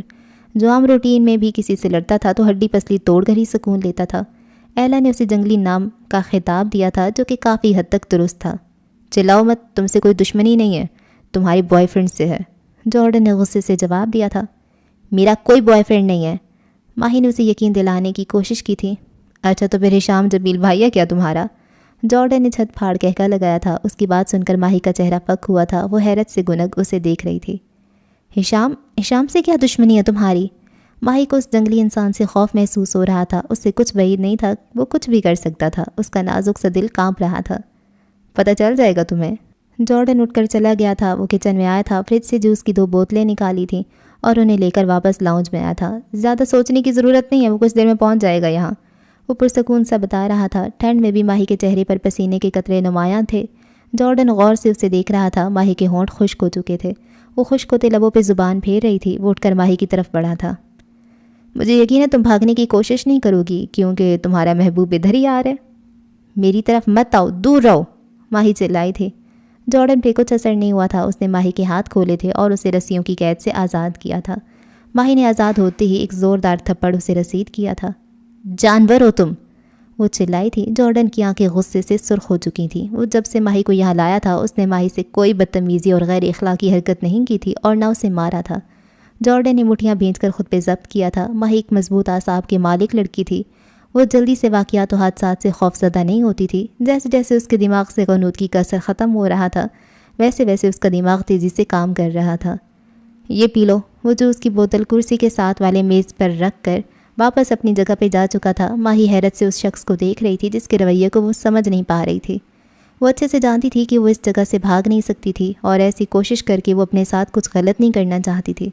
جو عام روٹین میں بھی کسی سے لڑتا تھا تو ہڈی پسلی توڑ کر ہی سکون لیتا تھا۔ ایلا نے اسے جنگلی نام کا خطاب دیا تھا جو کہ کافی حد تک درست تھا۔ چلاؤ مت، تم سے کوئی دشمنی نہیں ہے، تمہاری بوائے فرینڈ سے ہے، جارڈن نے غصے سے جواب دیا تھا۔ میرا کوئی بوائے فرینڈ نہیں ہے، ماہی نے اسے یقین دلانے کی کوشش کی تھی۔ اچھا تو پھر ہشام جبیل بھائی ہے کیا تمہارا؟ جارڈن نے چھت پھاڑ کہکا لگایا تھا۔ اس کی بات سن کر ماہی کا چہرہ پک ہوا تھا۔ وہ حیرت سے گنگ اسے دیکھ رہی تھی۔ ہشام سے کیا دشمنی ہے تمہاری؟ ماہی کو اس جنگلی انسان سے خوف محسوس ہو رہا تھا۔ اس سے کچھ بعید نہیں تھا، وہ کچھ بھی کر سکتا تھا۔ اس کا نازک سا دل کانپ رہا تھا۔ پتہ چل جائے گا تمہیں۔ جارڈن اٹھ کر چلا گیا تھا۔ وہ کچن میں آیا تھا، فریج سے جوس کی 2 بوتلیں نکالی تھیں اور انہیں لے کر واپس لاؤنج میں آیا تھا۔ زیادہ سوچنے کی ضرورت نہیں ہے، وہ کچھ دیر میں پہنچ جائے گا یہاں، وہ پرسکون سا بتا رہا تھا۔ ٹھنڈ میں بھی ماہی کے چہرے پر پسینے کے قطرے نمایاں تھے۔ جارڈن غور سے اسے دیکھ رہا تھا۔ ماہی کے ہونٹ خشک ہو چکے تھے، وہ خشک ہوتے لبوں پہ زبان پھیر رہی تھی۔ وہ اٹھ کر ماہی کی طرف بڑھا تھا۔ مجھے یقین ہے تم بھاگنے کی کوشش نہیں کرو گی کیونکہ تمہارا محبوب ادھر ہی آ رہا ہے۔ میری طرف مت آؤ، دور رہو، ماہی چلائی تھی۔ جارڈن پہ کچھ اثر نہیں ہوا تھا۔ اس نے ماہی کے ہاتھ کھولے تھے اور اسے رسیوں کی قید سے آزاد کیا تھا۔ ماہی نے آزاد ہوتے ہی ایک زوردار تھپڑ اسے رسید کیا تھا۔ جانور ہو تم، وہ چلائی تھی۔ جارڈن کی آنکھیں غصے سے سرخ ہو چکی تھیں۔ وہ جب سے ماہی کو یہاں لایا تھا اس نے ماہی سے کوئی بدتمیزی اور غیر اخلاقی حرکت نہیں کی تھی اور نہ اسے مارا تھا۔ جارڈن نے مٹھیاں بھینج کر خود پہ ضبط کیا تھا۔ ماہی ایک مضبوط اعصاب کے مالک لڑکی تھی۔ وہ جلدی سے واقعات و حادثات سے خوفزدہ نہیں ہوتی تھی۔ جیسے جیسے اس کے دماغ سے غنودگی کا اثر ختم ہو رہا تھا ویسے ویسے اس کا دماغ تیزی سے کام کر رہا تھا۔ یہ پی لو، وہ جو اس کی بوتل کرسی کے ساتھ والے میز پر رکھ کر واپس اپنی جگہ پہ جا چکا تھا۔ ماہی حیرت سے اس شخص کو دیکھ رہی تھی جس کے رویے کو وہ سمجھ نہیں پا رہی تھی۔ وہ اچھے سے جانتی تھی کہ وہ اس جگہ سے بھاگ نہیں سکتی تھی اور ایسی کوشش کر کے وہ اپنے ساتھ کچھ غلط نہیں کرنا چاہتی تھی۔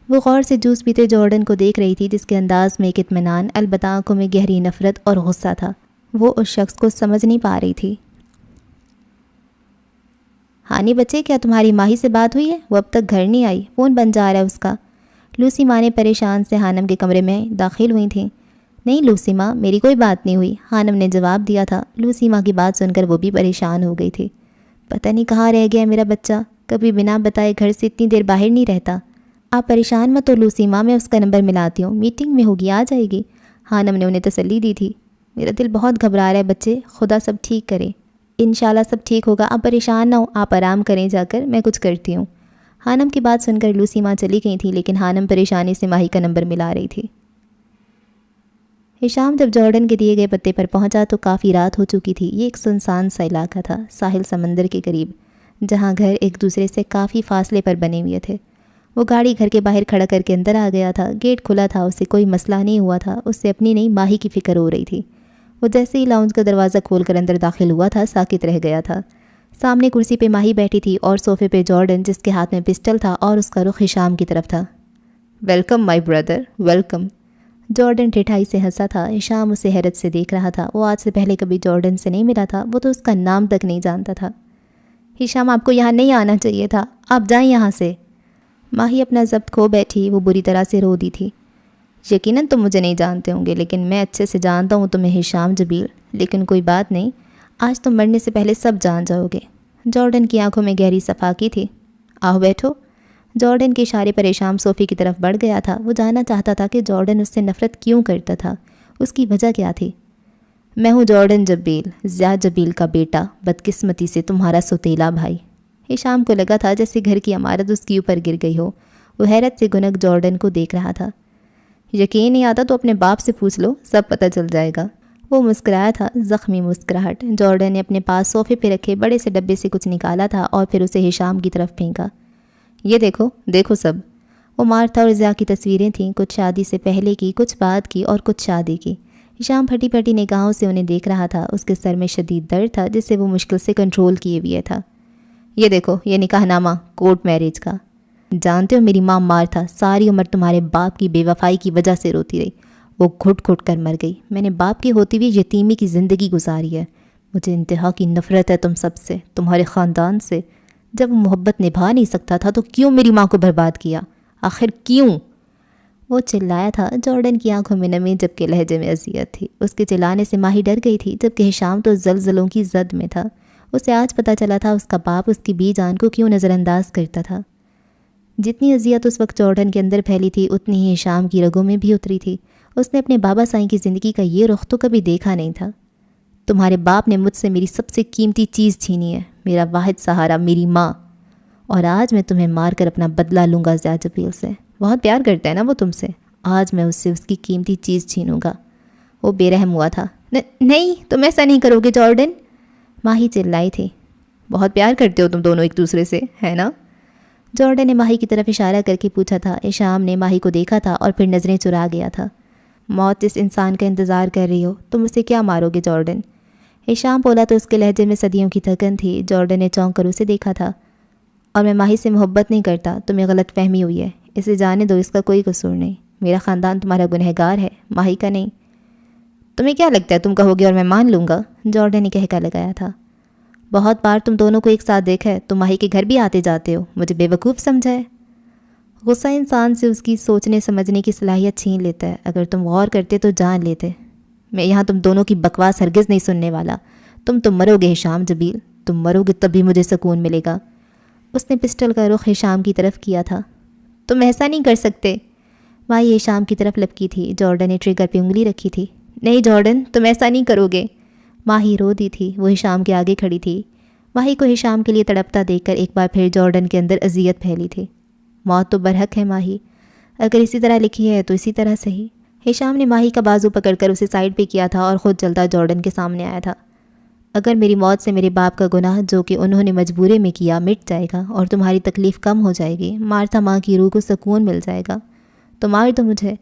وہ غور سے جوس پیتے جارڈن کو دیکھ رہی تھی جس کے انداز میں ایک اطمینان، البتہ آنکھوں میں گہری نفرت اور غصہ تھا۔ وہ اس شخص کو سمجھ نہیں پا رہی تھی۔ ہانی بچے، کیا تمہاری ماہی سے بات ہوئی ہے؟ وہ اب تک گھر نہیں آئی، فون بن جا رہا ہے اس کا۔ لوسی ماں نے پریشان سے ہانم کے کمرے میں داخل ہوئی تھیں۔ نہیں لوسی ماں، میری کوئی بات نہیں ہوئی، ہانم نے جواب دیا تھا۔ لوسی ماں کی بات سن کر وہ بھی پریشان ہو گئی تھی۔ پتہ نہیں کہاں رہ گیا میرا بچہ، کبھی بنا بتائے گھر سے اتنی دیر باہر نہیں رہتا۔ آپ پریشان مت ہو لوسی ماں، میں اس کا نمبر ملاتی ہوں، میٹنگ میں ہوگی، آ جائے گی، ہانم نے انہیں تسلی دی تھی۔ میرا دل بہت گھبرا رہا ہے بچے، خدا سب ٹھیک کرے، انشاءاللہ سب ٹھیک ہوگا، آپ پریشان نہ ہو، آپ آرام کریں جا کر، میں کچھ کرتی ہوں۔ ہانم کی بات سن کر لوسی ماں چلی گئی تھی لیکن ہانم پریشانی سے ماہی کا نمبر ملا رہی تھی۔ ہشام جب جارڈن کے دیے گئے پتے پر پہنچا تو کافی رات ہو چکی تھی۔ یہ ایک سنسان سا علاقہ تھا، ساحل سمندر کے قریب، جہاں گھر ایک دوسرے سے کافی فاصلے پر بنے ہوئے تھے۔ وہ گاڑی گھر کے باہر کھڑا کر کے اندر آ گیا تھا۔ گیٹ کھلا تھا، اسے کوئی مسئلہ نہیں ہوا تھا، اس سے اپنی نہیں ماہی کی فکر ہو رہی تھی۔ وہ جیسے ہی لاؤنج کا دروازہ کھول کر اندر داخل ہوا تھا ساکت رہ گیا تھا۔ سامنے کرسی پہ ماہی بیٹھی تھی اور صوفے پہ جارڈن جس کے ہاتھ میں پسٹل تھا اور اس کا رخ ہشام کی طرف تھا۔ Welcome my brother, welcome. Jordan ٹھٹھائی سے ہنسا تھا۔ ہشام اسے حیرت سے دیکھ رہا تھا۔ وہ آج سے پہلے کبھی جارڈن سے نہیں ملا تھا، وہ تو اس کا نام تک نہیں جانتا تھا۔ ہشام، آپ کو یہاں نہیں آنا چاہیے تھا، آپ جائیں یہاں سے۔ ماہی اپنا ضبط کھو بیٹھی، وہ بری طرح سے رو دی تھی۔ یقیناً تم مجھے نہیں جانتے ہوں گے لیکن میں اچھے سے جانتا ہوں تمہیں ہشام جبیل، لیکن کوئی بات نہیں، آج تم مرنے سے پہلے سب جان جاؤ گے۔ جارڈن کی آنکھوں میں گہری صفاقی تھی۔ آؤ بیٹھو۔ جارڈن کے اشارے پر ہشام صوفے کی طرف بڑھ گیا تھا۔ وہ جاننا چاہتا تھا کہ جارڈن اس سے نفرت کیوں کرتا تھا، اس کی وجہ کیا تھی۔ میں ہوں جارڈن جبیل، زیاد جبیل کا بیٹا، بدقسمتی سے تمہارا سوتیلا بھائی۔ ہشام کو لگا تھا جیسے گھر کی عمارت اس کے اوپر گر گئی ہو۔ وہ حیرت سے گنگ جارڈن کو دیکھ رہا تھا۔ یقین نہیں آتا تو اپنے باپ سے پوچھ لو، سب پتہ چل جائے گا۔ وہ مسکرایا تھا، زخمی مسکراہٹ۔ جارڈن نے اپنے پاس صوفے پہ رکھے بڑے سے ڈبے سے کچھ نکالا تھا اور پھر اسے ہشام کی طرف پھینکا۔ یہ دیکھو، دیکھو سب۔ وہ مارتھا اور زیا کی تصویریں تھیں، کچھ شادی سے پہلے کی، کچھ بعد کی اور کچھ شادی کی۔ ہشام پھٹی پھٹی نگاہوں سے انہیں دیکھ رہا تھا۔ اس کے سر میں شدید درد تھا جسے وہ مشکل سے کنٹرول کیے ہوئے تھا۔ یہ دیکھو، یہ نکاح نامہ کورٹ میرج کا۔ جانتے ہو میری ماں مارتھا ساری عمر تمہارے باپ کی بے وفائی کی وجہ سے روتی رہی، وہ گھٹ گھٹ کر مر گئی۔ میں نے باپ کی ہوتی ہوئی یتیمی کی زندگی گزاری ہے۔ مجھے انتہا کی نفرت ہے تم سب سے، تمہارے خاندان سے۔ جب وہ محبت نبھا نہیں سکتا تھا تو کیوں میری ماں کو برباد کیا، آخر کیوں؟ وہ چلایا تھا۔ جارڈن کی آنکھوں میں نمی جبکہ لہجے میں اذیت تھی۔ اس کے چلانے سے ماہی ڈر گئی تھی جبکہ ہشام تو زلزلوں کی زد میں تھا۔ اسے آج پتہ چلا تھا اس کا باپ اس کی بی جان کو کیوں نظر انداز کرتا تھا۔ جتنی اذیت اس وقت جارڈن کے اندر پھیلی تھی اتنی ہی ہشام کی رگوں میں بھی اتری تھی۔ اس نے اپنے بابا سائیں کی زندگی کا یہ رخ تو کبھی دیکھا نہیں تھا۔ تمہارے باپ نے مجھ سے میری سب سے قیمتی چیز چھینی ہے، میرا واحد سہارا، میری ماں، اور آج میں تمہیں مار کر اپنا بدلہ لوں گا زیاد جبیل سے۔ بہت پیار کرتا ہے نا وہ تم سے، آج میں اس سے اس کی قیمتی چیز چھینوں گا۔ وہ بے رحم ہوا تھا۔ نہیں، تم ایسا نہیں کرو گے جارڈن، ماہی چلائی تھی۔ بہت پیار کرتے ہو تم دونوں ایک دوسرے سے، ہے نا؟ جارڈن نے ماہی کی طرف اشارہ کر کے پوچھا تھا۔ ہشام نے ماہی کو دیکھا تھا اور پھر نظریں چرا گیا تھا۔ موت جس انسان کا انتظار کر رہی ہو، تم اسے کیا مارو گے جارڈن؟ ہشام بولا تو اس کے لہجے میں صدیوں کی تھکن تھی۔ جارڈن نے چونک کر اسے دیکھا تھا۔ اور میں ماہی سے محبت نہیں کرتا، تمہیں غلط فہمی ہوئی ہے، اسے جانے دو، اس کا کوئی قصور نہیں۔ میرا خاندان تمہارا گنہگار ہے، ماہی کا نہیں۔ تمہیں کیا لگتا ہے تم کہو گے اور میں مان لوں گا؟ جارڈن نے کہکا لگایا تھا۔ بہت بار تم دونوں کو ایک ساتھ دیکھا ہے، تم ماہی کے گھر بھی آتے جاتے ہو، مجھے بے وقوف سمجھا ہے؟ غصہ انسان سے اس کی سوچنے سمجھنے کی صلاحیت چھین لیتا ہے، اگر تم غور کرتے تو جان لیتے۔ میں یہاں تم دونوں کی بکواس ہرگز نہیں سننے والا، تم مرو گے ہشام جبیل، تم مرو گے تب بھی مجھے سکون ملے گا۔ اس نے پسٹل کا رخ ہشام کی طرف کیا تھا۔ تم ایسا نہیں کر سکتے۔ ماہی ہشام کی طرف لپکی تھی، جارڈن نے ٹریگر پہ انگلی رکھی تھی۔ نہیں جارڈن، تم ایسا نہیں کرو گے۔ ماہی رو دی تھی، وہ ہشام کے آگے کھڑی تھی۔ ماہی کو ہشام کے لیے تڑپتا دیکھ کر ایک بار پھر جارڈن کے اندر اذیت پھیلی تھی۔ موت تو برحق ہے ماہی، اگر اسی طرح لکھی ہے تو اسی طرح صحیح۔ ہشام نے ماہی کا بازو پکڑ کر اسے سائڈ پہ کیا تھا اور خود چلتا جارڈن کے سامنے آیا تھا۔ اگر میری موت سے میرے باپ کا گناہ جو کہ انہوں نے مجبوری میں کیا مٹ جائے گا اور تمہاری تکلیف کم ہو جائے گی، مارتھا ماں کی روح کو سکون مل جائے گا، تو مار دو مجھے۔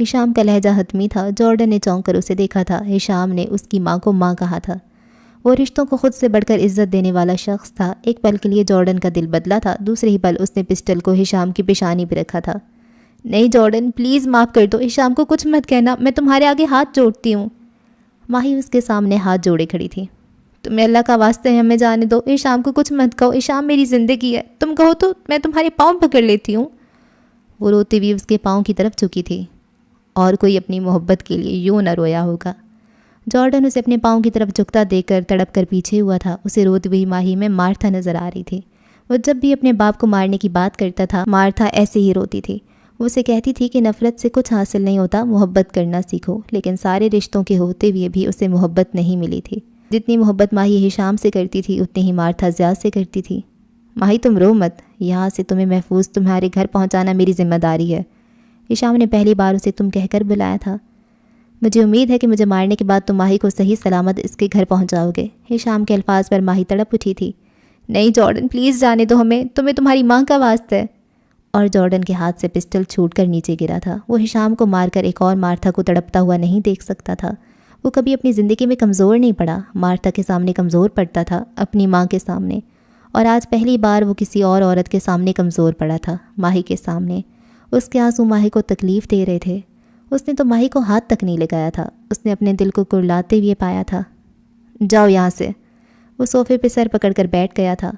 ہشام کا لہجہ حتمی تھا۔ جارڈن نے چونک کر اسے دیکھا تھا۔ ہشام نے اس کی ماں کو ماں کہا تھا۔ وہ رشتوں کو خود سے بڑھ کر عزت دینے والا شخص تھا۔ ایک پل کے لیے جارڈن کا دل بدلا تھا، دوسرے ہی پل اس نے پسٹل کو ہشام کی پیشانی پہ رکھا تھا۔ نہیں جارڈن، پلیز معاف کر دو، ہشام کو کچھ مت کہنا، میں تمہارے آگے ہاتھ جوڑتی ہوں۔ ماہی اس کے سامنے ہاتھ جوڑے کھڑی تھی۔ تمہیں اللہ کا واسطہ ہے ہمیں جانے دو، ہشام کو کچھ مت کہو، ہشام میری زندگی ہے، تم کہو تو میں تمہارے پاؤں پکڑ لیتی ہوں۔ وہ روتی ہوئی اس کے پاؤں کی طرف جھکی تھی۔ اور کوئی اپنی محبت کے لیے یوں نہ رویا ہوگا۔ جارڈن اسے اپنے پاؤں کی طرف جھکتا دیکھ کر تڑپ کر پیچھے ہوا تھا۔ اسے روتی ہوئی ماہی میں مارتھا نظر آ رہی تھی۔ وہ جب بھی اپنے باپ کو مارنے کی بات کرتا تھا، مارتھا ایسے ہی روتی تھی۔ وہ اسے کہتی تھی کہ نفرت سے کچھ حاصل نہیں ہوتا، محبت کرنا سیکھو، لیکن سارے رشتوں کے ہوتے ہوئے بھی اسے محبت نہیں ملی تھی۔ جتنی محبت ماہی ہشام سے کرتی تھی اتنی ہی مارتھا زیاد سے کرتی تھی۔ ماہی تم رو مت، یہاں سے تمہیں محفوظ تمہارے گھر پہنچانا میری ذمہ داری ہے۔ ہشام نے پہلی بار اسے تم کہہ کر بلایا تھا۔ مجھے امید ہے کہ مجھے مارنے کے بعد تم ماہی کو صحیح سلامت اس کے گھر پہنچاؤ گے۔ ہشام کے الفاظ پر ماہی تڑپ اٹھی تھی۔ نہیں جارڈن، پلیز جانے دو ہمیں، تمہیں تمہاری ماں کا واسطہ ہے۔ اور جارڈن کے ہاتھ سے پسٹل چھوٹ کر نیچے گرا تھا۔ وہ ہشام کو مار کر ایک اور مارتھا کو تڑپتا ہوا نہیں دیکھ سکتا تھا۔ وہ کبھی اپنی زندگی میں کمزور نہیں پڑا، مارتھا کے سامنے کمزور پڑتا تھا، اپنی ماں کے سامنے، اور آج پہلی بار وہ کسی اور عورت کے سامنے کمزور پڑا تھا، ماہی کے سامنے۔ اس کے آنسو ماہی کو تکلیف دے رہے تھے۔ اس نے تو ماہی کو ہاتھ تک نہیں لگایا تھا، اس نے اپنے دل کو کرلاتے ہوئے پایا تھا۔ جاؤ یہاں سے۔ وہ صوفے پہ سر پکڑ کر بیٹھ گیا تھا۔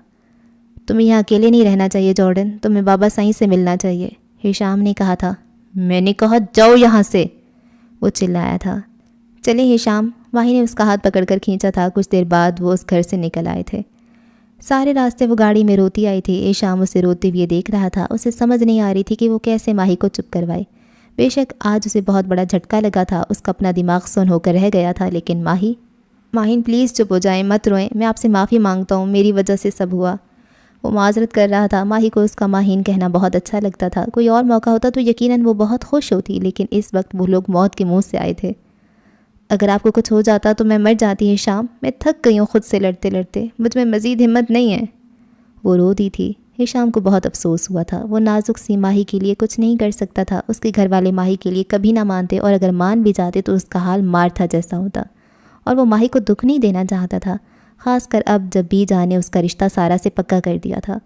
تمہیں یہاں اکیلے نہیں رہنا چاہیے جارڈن، تمہیں بابا سائیں سے ملنا چاہیے، ہشام نے کہا تھا۔ میں نے کہا جاؤ یہاں سے، وہ چلایا تھا۔ چلے ہشام، ماہی نے اس کا ہاتھ پکڑ کر کھینچا تھا۔ کچھ دیر بعد وہ اس گھر سے نکل آئے تھے۔ سارے راستے وہ گاڑی میں روتی آئی تھی۔ ہشام اسے روتے ہوئے دیکھ رہا تھا۔ اسے سمجھ نہیں آ رہی تھی کہ وہ کیسے ماہی کو چپ کروائے۔ بے شک آج اسے بہت بڑا جھٹکا لگا تھا، اس کا اپنا دماغ سن ہو کر رہ گیا تھا، لیکن ماہین پلیز چپ ہو جائیں، مت روئیں، میں آپ سے معافی مانگتا ہوں، میری وجہ سے سب ہوا۔ وہ معذرت کر رہا تھا۔ ماہی کو اس کا ماہین کہنا بہت اچھا لگتا تھا۔ کوئی اور موقع ہوتا تو یقیناً وہ بہت خوش ہوتی، لیکن اس وقت وہ لوگ موت کے منہ سے آئے تھے۔ اگر آپ کو کچھ ہو جاتا تو میں مر جاتی ہشام، میں تھک گئی ہوں خود سے لڑتے لڑتے، مجھ میں مزید ہمت نہیں ہے۔ وہ رو دی تھی۔ ہشام کو بہت افسوس ہوا تھا۔ وہ نازک سی ماہی کے لیے کچھ نہیں کر سکتا تھا۔ اس کے گھر والے ماہی کے لیے کبھی نہ مانتے، اور اگر مان بھی جاتے تو اس کا حال مارتھا جیسا ہوتا، اور وہ ماہی کو دکھ نہیں دینا چاہتا تھا، خاص کر اب جب بی جان نے اس کا رشتہ سارا سے پکا کر دیا تھا۔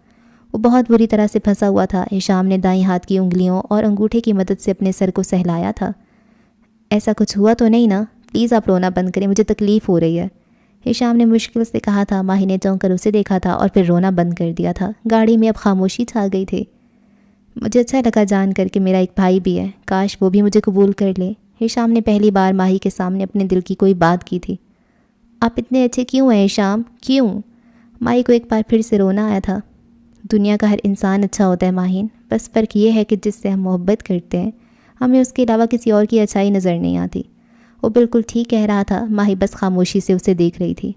وہ بہت بری طرح سے پھنسا ہوا تھا۔ ہشام نے دائیں ہاتھ کی انگلیوں اور انگوٹھے کی مدد سے اپنے سر کو سہلایا تھا۔ ایسا کچھ ہوا تو نہیں نا؟ پلیز آپ رونا بند کریں، مجھے تکلیف ہو رہی ہے، ہشام نے مشکل سے کہا تھا۔ ماہی نے چونک کر اسے دیکھا تھا اور پھر رونا بند کر دیا تھا۔ گاڑی میں اب خاموشی چھا گئی تھی۔ مجھے اچھا لگا جان کر کہ میرا ایک بھائی بھی ہے، کاش وہ بھی مجھے قبول کر لے۔ ہشام نے پہلی بار ماہی کے سامنے اپنے دل کی کوئی بات کی تھی۔ آپ اتنے اچھے کیوں ہیں ہشام، کیوں؟ ماہی کو ایک بار پھر سے رونا آیا تھا۔ دنیا کا ہر انسان اچھا ہوتا ہے ماہین، بس فرق یہ ہے کہ جس سے ہم محبت کرتے ہیں ہمیں اس کے علاوہ کسی اور کی اچھائی نظر نہیں آتی۔ وہ بالکل ٹھیک کہہ رہا تھا۔ ماہی بس خاموشی سے اسے دیکھ رہی تھی۔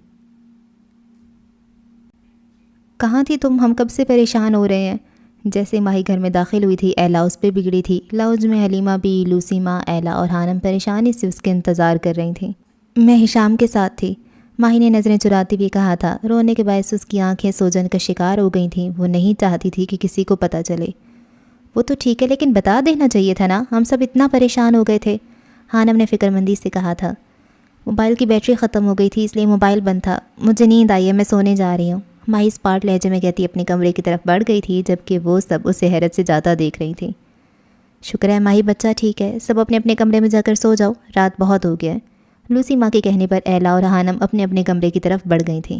کہاں تھی تم؟ ہم کب سے پریشان ہو رہے ہیں۔ جیسے ماہی گھر میں داخل ہوئی تھی ایلا اس پہ بگڑی تھی۔ لاؤنج میں حلیمہ بھی، لوسی ماں، ایلا اور ہانم پریشانی سے اس کے انتظار کر رہی تھیں۔ میں ہشام کے ساتھ تھی، ماہی نے نظریں چراتے ہوئے کہا تھا۔ رونے کے باعث اس کی آنکھیں سوجن کا شکار ہو گئی تھیں۔ وہ نہیں چاہتی تھی کہ کسی کو پتہ چلے۔ وہ تو ٹھیک ہے لیکن بتا دینا چاہیے تھا نا، ہم سب اتنا پریشان ہو گئے تھے، ہانم نے فکر مندی سے کہا تھا۔ موبائل کی بیٹری ختم ہو گئی تھی اس لیے موبائل بند تھا، مجھے نیند آئی ہے، میں سونے جا رہی ہوں، ماہی اسپاٹ لہجے میں کہتی اپنے کمرے کی طرف بڑھ گئی تھی، جبکہ وہ سب اسے حیرت سے جاتا دیکھ رہی تھیں۔ شکر ہے ماہی بچہ ٹھیک ہے، سب اپنے اپنے کمرے میں جا کر سو جاؤ، رات بہت ہو گیا ہے۔ لوسی ماں کے کہنے پر ایلا اور ہانم اپنے اپنے کمرے کی طرف بڑھ گئی تھیں۔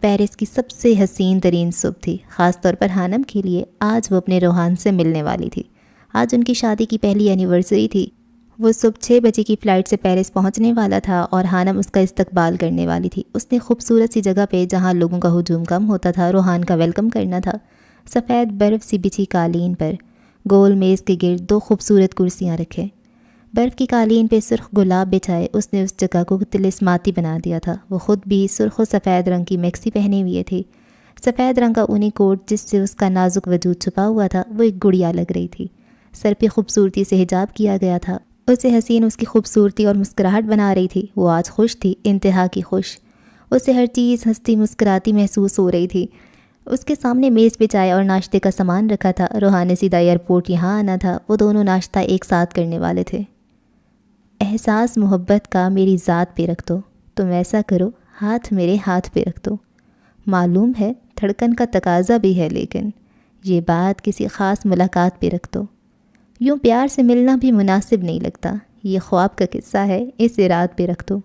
پیرس کی سب سے حسین ترین صبح تھی، خاص طور پر ہانم کے لیے۔ آج وہ اپنے روحان سے ملنے والی تھی۔ آج ان کی شادی کی پہلی اینیورسری تھی۔ وہ صبح 6 بجے کی فلائٹ سے پیرس پہنچنے والا تھا اور ہانم اس کا استقبال کرنے والی تھی۔ اس نے خوبصورت سی جگہ پہ، جہاں لوگوں کا ہجوم کم ہوتا تھا، روحان کا ویلکم کرنا تھا۔ سفید برف سی بچھی قالین پر گول میز کے گرد 2 خوبصورت کرسیاں رکھے، برف کی قالین پہ سرخ گلاب بچھائے۔ اس نے اس جگہ کو طلسماتی بنا دیا تھا۔ وہ خود بھی سرخ و سفید رنگ کی میکسی پہنے ہوئے تھی۔ سفید رنگ کا اونی کوٹ جس سے اس کا نازک وجود چھپا ہوا تھا، وہ ایک گڑیا لگ رہی تھی۔ سر پہ خوبصورتی سے حجاب کیا گیا تھا۔ اسے حسین اس کی خوبصورتی اور مسکراہٹ بنا رہی تھی۔ وہ آج خوش تھی، انتہا کی خوش۔ اسے ہر چیز ہنستی مسکراتی محسوس ہو رہی تھی۔ اس کے سامنے میز پہ چائے اور ناشتے کا سامان رکھا تھا۔ روحان نے سیدھا ایئرپورٹ یہاں آنا تھا۔ وہ دونوں ناشتہ ایک ساتھ کرنے والے تھے۔ احساس محبت کا میری ذات پہ رکھ دو، تم ایسا کرو، ہاتھ میرے ہاتھ پہ رکھ دو۔ معلوم ہے دھڑکن کا تقاضا بھی ہے، لیکن یہ بات کسی خاص ملاقات پہ رکھ دو۔ یوں پیار سے ملنا بھی مناسب نہیں لگتا۔ یہ خواب کا قصہ ہے، اسے رات پہ رکھ دو۔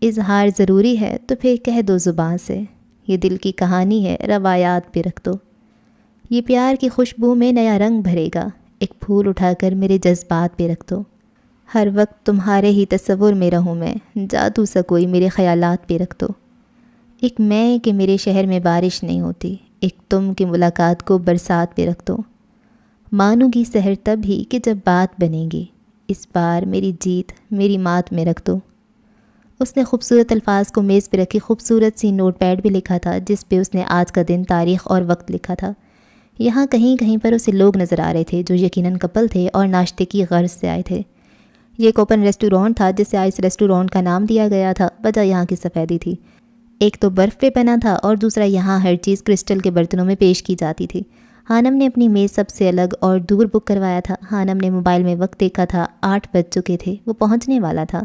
اظہار ضروری ہے تو پھر کہہ دو زبان سے۔ یہ دل کی کہانی ہے، روایات پہ رکھ دو۔ یہ پیار کی خوشبو میں نیا رنگ بھرے گا۔ ایک پھول اٹھا کر میرے جذبات پہ رکھ دو۔ ہر وقت تمہارے ہی تصور میں رہوں میں، جادو سا کوئی میرے خیالات پہ رکھ دو۔ ایک میں کہ میرے شہر میں بارش نہیں ہوتی، ایک تم کی ملاقات کو برسات پہ رکھ دو۔ مانوں گی سحر تب ہی کہ جب بات بنے گی، اس بار میری جیت میری مات میں رکھ دو۔ اس نے خوبصورت الفاظ کو میز پہ رکھی خوبصورت سی نوٹ پیڈ بھی لکھا تھا، جس پہ اس نے آج کا دن، تاریخ اور وقت لکھا تھا۔ یہاں کہیں کہیں پر اسے لوگ نظر آ رہے تھے جو یقیناً کپل تھے اور ناشتے کی غرض سے آئے تھے۔ یہ ایک اوپن ریسٹورانٹ تھا جسے آئس ریسٹورانٹ کا نام دیا گیا تھا۔ وجہ یہاں کی سفیدی تھی۔ ایک تو برف پہ بنا تھا اور دوسرا یہاں ہر چیز کرسٹل کے برتنوں میں پیش کی جاتی تھی۔ ہانم نے اپنی میز سب سے الگ اور دور بک کروایا تھا۔ ہانم نے موبائل میں وقت دیکھا تھا، 8 بج چکے تھے، وہ پہنچنے والا تھا۔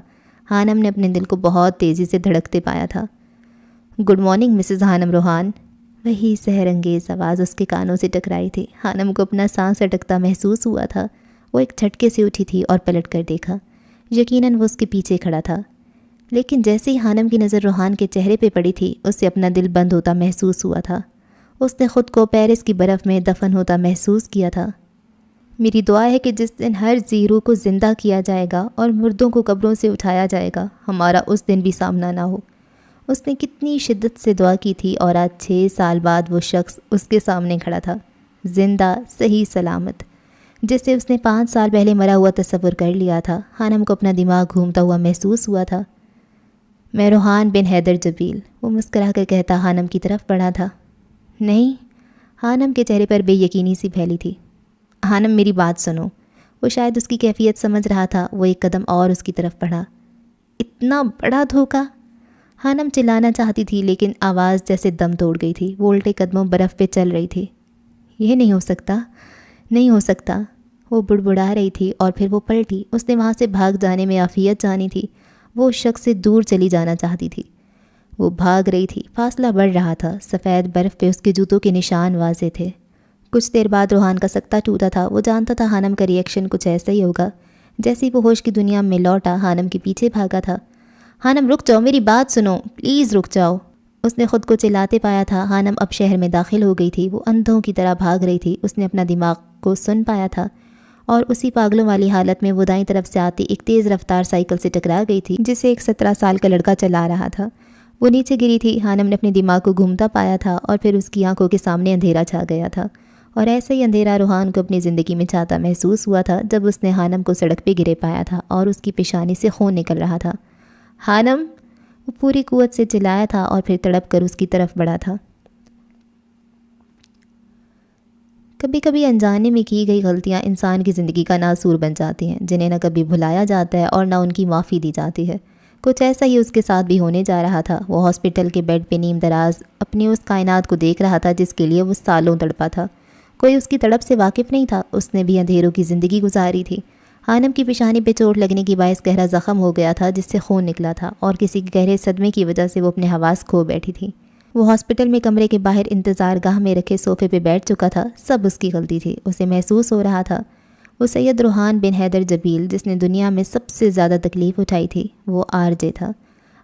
ہانم نے اپنے دل کو بہت تیزی سے دھڑکتے پایا تھا۔ Good morning Mrs Hanim Rohan. وہی سحر انگیز آواز اس کے کانوں سے ٹکرائی تھی۔ ہانم کو اپنا سانس اٹکتا محسوس ہوا تھا۔ وہ ایک جھٹکے سے اٹھی تھی اور پلٹ کر دیکھا۔ یقیناً وہ اس کے پیچھے کھڑا تھا، لیکن جیسے ہی ہانم کی نظر روحان کے چہرے پہ پڑی تھی، اسے اپنا دل بند ہوتا محسوس ہوا تھا۔ اس نے خود کو پیرس کی برف میں دفن ہوتا محسوس کیا تھا۔ میری دعا ہے کہ جس دن ہر ذی روح کو زندہ کیا جائے گا اور مردوں کو قبروں سے اٹھایا جائے گا، ہمارا اس دن بھی سامنا نہ ہو۔ اس نے کتنی شدت سے دعا کی تھی اور آج 6 سال بعد وہ شخص اس کے سامنے کھڑا تھا، زندہ، صحیح سلامت، جسے اس نے 5 سال پہلے مرا ہوا تصور کر لیا تھا۔ ہانم کو اپنا دماغ گھومتا ہوا محسوس ہوا تھا۔ میں روحان بن حیدر جبیل، وہ مسکرا کر کہتا ہانم کی طرف بڑھا تھا۔ نہیں، ہانم کے چہرے پر بے یقینی سی پھیلی تھی۔ ہانم میری بات سنو۔ وہ شاید اس کی کیفیت سمجھ رہا تھا۔ وہ ایک قدم اور اس کی طرف بڑھا۔ اتنا بڑا دھوکہ! ہانم چلانا چاہتی تھی لیکن آواز جیسے دم توڑ گئی تھی۔ وہ الٹے قدموں برف پہ چل رہی تھی۔ یہ نہیں ہو سکتا، نہیں ہو سکتا، وہ بڑبڑا رہی تھی اور پھر وہ پلٹی۔ اس نے وہاں سے بھاگ جانے میں عافیت جانی تھی۔ وہ اس شخص سے دور چلی جانا چاہتی تھی۔ وہ بھاگ رہی تھی، فاصلہ بڑھ رہا تھا۔ سفید برف پہ اس کے جوتوں کے نشان واضح تھے۔ کچھ دیر بعد روحان کا سکتہ ٹوٹا تھا۔ وہ جانتا تھا ہانم کا ریئیکشن کچھ ایسا ہی ہوگا۔ جیسے ہی وہ ہوش کی دنیا میں لوٹا، ہانم کے پیچھے بھاگا تھا۔ ہانم رک جاؤ، میری بات سنو، پلیز رک جاؤ۔ اس نے خود کو چلاتے پایا تھا۔ ہانم اب شہر میں داخل ہو گئی تھی۔ وہ اندھوں کی طرح بھاگ رہی تھی۔ اس نے اپنا دماغ کو سن پایا تھا اور اسی پاگلوں والی حالت میں وہ دائیں طرف سے آتی ایک تیز رفتار سائیکل سے ٹکرا گئی تھی، جسے ایک 17 سال کا لڑکا چلا رہا تھا۔ وہ نیچے گری تھی۔ ہانم نے اپنے دماغ کو گھومتا پایا تھا اور پھر اس کی آنکھوں کے سامنے اندھیرا چھا گیا تھا، اور ایسا ہی اندھیرا روحان کو اپنی زندگی میں چھاتا محسوس ہوا تھا جب اس نے ہانم کو سڑک پہ گرے پایا تھا اور اس کی پیشانی سے خون نکل رہا تھا۔ ہانم! وہ پوری قوت سے چلایا تھا اور پھر تڑپ کر اس کی طرف بڑھا تھا۔ کبھی کبھی انجانے میں کی گئی غلطیاں انسان کی زندگی کا ناسور بن جاتی ہیں، جنہیں نہ کبھی بھلایا جاتا ہے اور نہ ان کی معافی دی جاتی ہے۔ کچھ ایسا ہی اس کے ساتھ بھی ہونے جا رہا تھا۔ وہ ہاسپٹل کے بیڈ پہ نیم دراز اپنی اس کائنات کو دیکھ رہا تھا جس کے لیے وہ سالوں تڑپا تھا۔ کوئی اس کی تڑپ سے واقف نہیں تھا۔ اس نے بھی اندھیروں کی زندگی گزاری تھی۔ ہانم کی پیشانی پہ چوٹ لگنے کی باعث گہرا زخم ہو گیا تھا جس سے خون نکلا تھا، اور کسی گہرے صدمے کی وجہ سے وہ اپنے حواس کھو بیٹھی تھی۔ وہ ہاسپٹل میں کمرے کے باہر انتظار گاہ میں رکھے صوفے پہ بیٹھ چکا تھا۔ سب اس کی غلطی تھی۔ اسے محسوس ہو رہا تھا وہ سید روحان بن حیدر جبیل، جس نے دنیا میں سب سے زیادہ تکلیف اٹھائی تھی، وہ آر جے تھا۔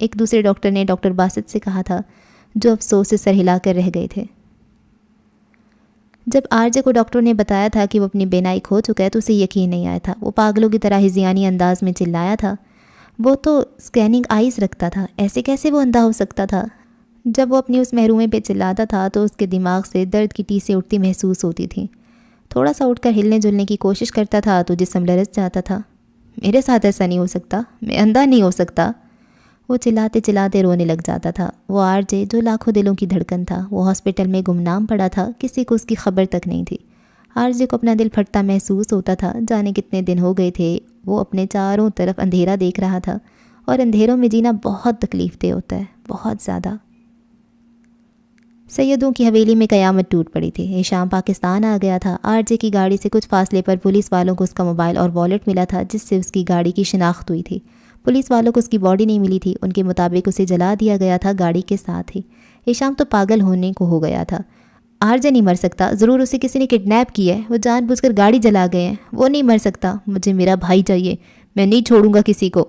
ایک دوسرے ڈاکٹر نے ڈاکٹر باسط سے کہا تھا، جو افسوس سے سر ہلا کر رہ گئے تھے۔ جب آرجے کو ڈاکٹر نے بتایا تھا کہ وہ اپنی بینائی کھو چکا ہے تو اسے یقین نہیں آیا تھا۔ وہ پاگلوں کی طرح ہذیانی انداز میں چلایا تھا، وہ تو اسکیننگ آئیز رکھتا تھا، ایسے کیسے وہ اندھا ہو سکتا تھا؟ جب وہ اپنی اس محرومے پہ چلاتا تھا تو اس کے دماغ سے درد کی ٹیسیں اٹھتی محسوس ہوتی تھیں۔ تھوڑا سا اٹھ کر ہلنے جلنے کی کوشش کرتا تھا تو جسم لرز جاتا تھا۔ میرے ساتھ ایسا نہیں ہو سکتا، میں اندھا نہیں ہو سکتا۔ وہ چلاتے چلاتے رونے لگ جاتا تھا۔ وہ آرجے جو لاکھوں دلوں کی دھڑکن تھا، وہ ہاسپٹل میں گمنام پڑا تھا، کسی کو اس کی خبر تک نہیں تھی۔ آرجے کو اپنا دل پھٹتا محسوس ہوتا تھا، جانے کتنے دن ہو گئے تھے وہ اپنے چاروں طرف اندھیرا دیکھ رہا تھا، اور اندھیروں میں جینا بہت تکلیف دہ ہوتا ہے، بہت زیادہ۔ سیدوں کی حویلی میں قیامت ٹوٹ پڑی تھی۔ ہشام پاکستان آ گیا تھا۔ آرجے کی گاڑی سے کچھ فاصلے پر پولیس والوں کو اس کا موبائل اور والیٹ ملا تھا، جس سے اس کی گاڑی کی شناخت ہوئی تھی۔ پولیس والوں کو اس کی باڈی نہیں ملی تھی، ان کے مطابق اسے جلا دیا گیا تھا گاڑی کے ساتھ ہی۔ ہشام تو پاگل ہونے کو ہو گیا تھا۔ آرجے نہیں مر سکتا، ضرور اسے کسی نے کڈنیپ کیا ہے، وہ جان بوجھ کر گاڑی جلا گئے ہیں، وہ نہیں مر سکتا، مجھے میرا بھائی چاہیے، میں نہیں چھوڑوں گا کسی کو۔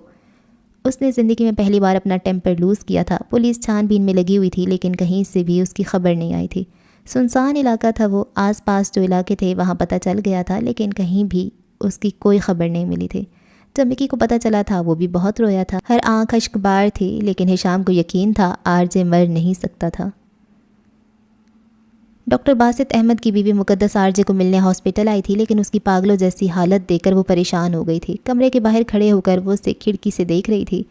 اس نے زندگی میں پہلی بار اپنا ٹیمپر لوز کیا تھا۔ پولیس چھان بین میں لگی ہوئی تھی، لیکن کہیں سے بھی اس کی خبر نہیں آئی تھی۔ سنسان علاقہ تھا وہ، آس پاس جو علاقے تھے وہاں پتہ چل گیا تھا، لیکن کہیں بھی اس کی کوئی خبر نہیں ملی تھی۔ جب مکی کو پتہ چلا تھا وہ بھی بہت رویا تھا، ہر آنکھ اشک بار تھی، لیکن ہشام کو یقین تھا آرجے مر نہیں سکتا تھا۔ ڈاکٹر باسط احمد کی بیوی مقدس آرجے کو ملنے ہاسپٹل آئی تھی، لیکن اس کی پاگلوں جیسی حالت دیکھ کر وہ پریشان ہو گئی تھی۔ کمرے کے باہر کھڑے ہو کر وہ اسے کھڑکی سے دیکھ رہی تھی،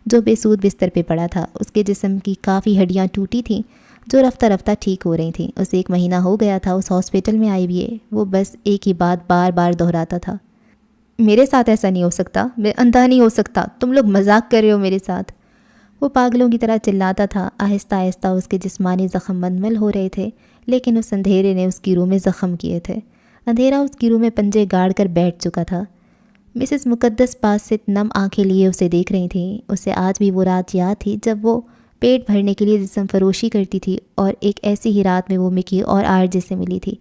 جو بے سود بستر پہ پڑا تھا۔ اس کے جسم کی کافی ہڈیاں ٹوٹی تھیں، جو رفتہ رفتہ ٹھیک ہو رہی تھیں۔ اسے 1 مہینہ ہو گیا تھا اس ہاسپٹل میں آئے ہوئے۔ وہ بس ایک ہی بات بار بار دہراتا تھا، میرے ساتھ ایسا نہیں ہو سکتا، میں اندھا نہیں ہو سکتا، تم لوگ مذاق کر رہے ہو میرے ساتھ۔ وہ پاگلوں کی طرح چلاتا تھا۔ آہستہ آہستہ اس کے جسمانی زخم منمل ہو رہے تھے، لیکن اس اندھیرے نے اس کی روح میں زخم کیے تھے۔ اندھیرا اس کی روح میں پنجے گاڑ کر بیٹھ چکا تھا۔ مسز مقدس باسط نم آنکھیں لیے اسے دیکھ رہی تھیں۔ اسے آج بھی وہ رات یاد تھی جب وہ پیٹ بھرنے کے لیے جسم فروشی کرتی تھی، اور ایک ایسی ہی رات میں وہ مکی اور آرجے سے ملی تھی۔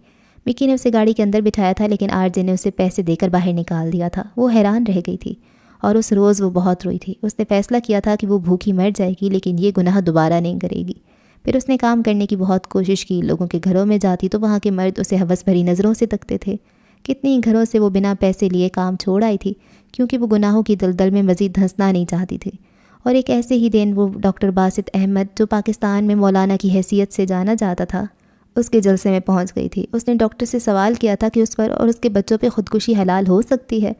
مکی نے اسے گاڑی کے اندر بٹھایا تھا، لیکن آرجے نے اسے پیسے دے کر باہر نکال دیا تھا۔ وہ حیران رہ گئی تھی، اور اس روز وہ بہت روئی تھی۔ اس نے فیصلہ کیا تھا کہ وہ بھوکی مر جائے گی، لیکن یہ گناہ دوبارہ نہیں کرے گی۔ پھر اس نے کام کرنے کی بہت کوشش کی۔ لوگوں کے گھروں میں جاتی تو وہاں کے مرد اسے ہوس بھری نظروں سے تکتے تھے۔ کتنی گھروں سے وہ بنا پیسے لیے کام چھوڑ آئی تھی، کیونکہ وہ گناہوں کی دلدل میں مزید دھنسنا نہیں چاہتی تھی۔ اور ایک ایسے ہی دن وہ ڈاکٹر باسط احمد، جو پاکستان میں مولانا کی حیثیت سے جانا جاتا تھا، اس کے جلسے میں پہنچ گئی تھی۔ اس نے ڈاکٹر سے سوال کیا تھا کہ اس پر اور اس کے بچوں پہ خودکشی حلال ہو سکتی ہے۔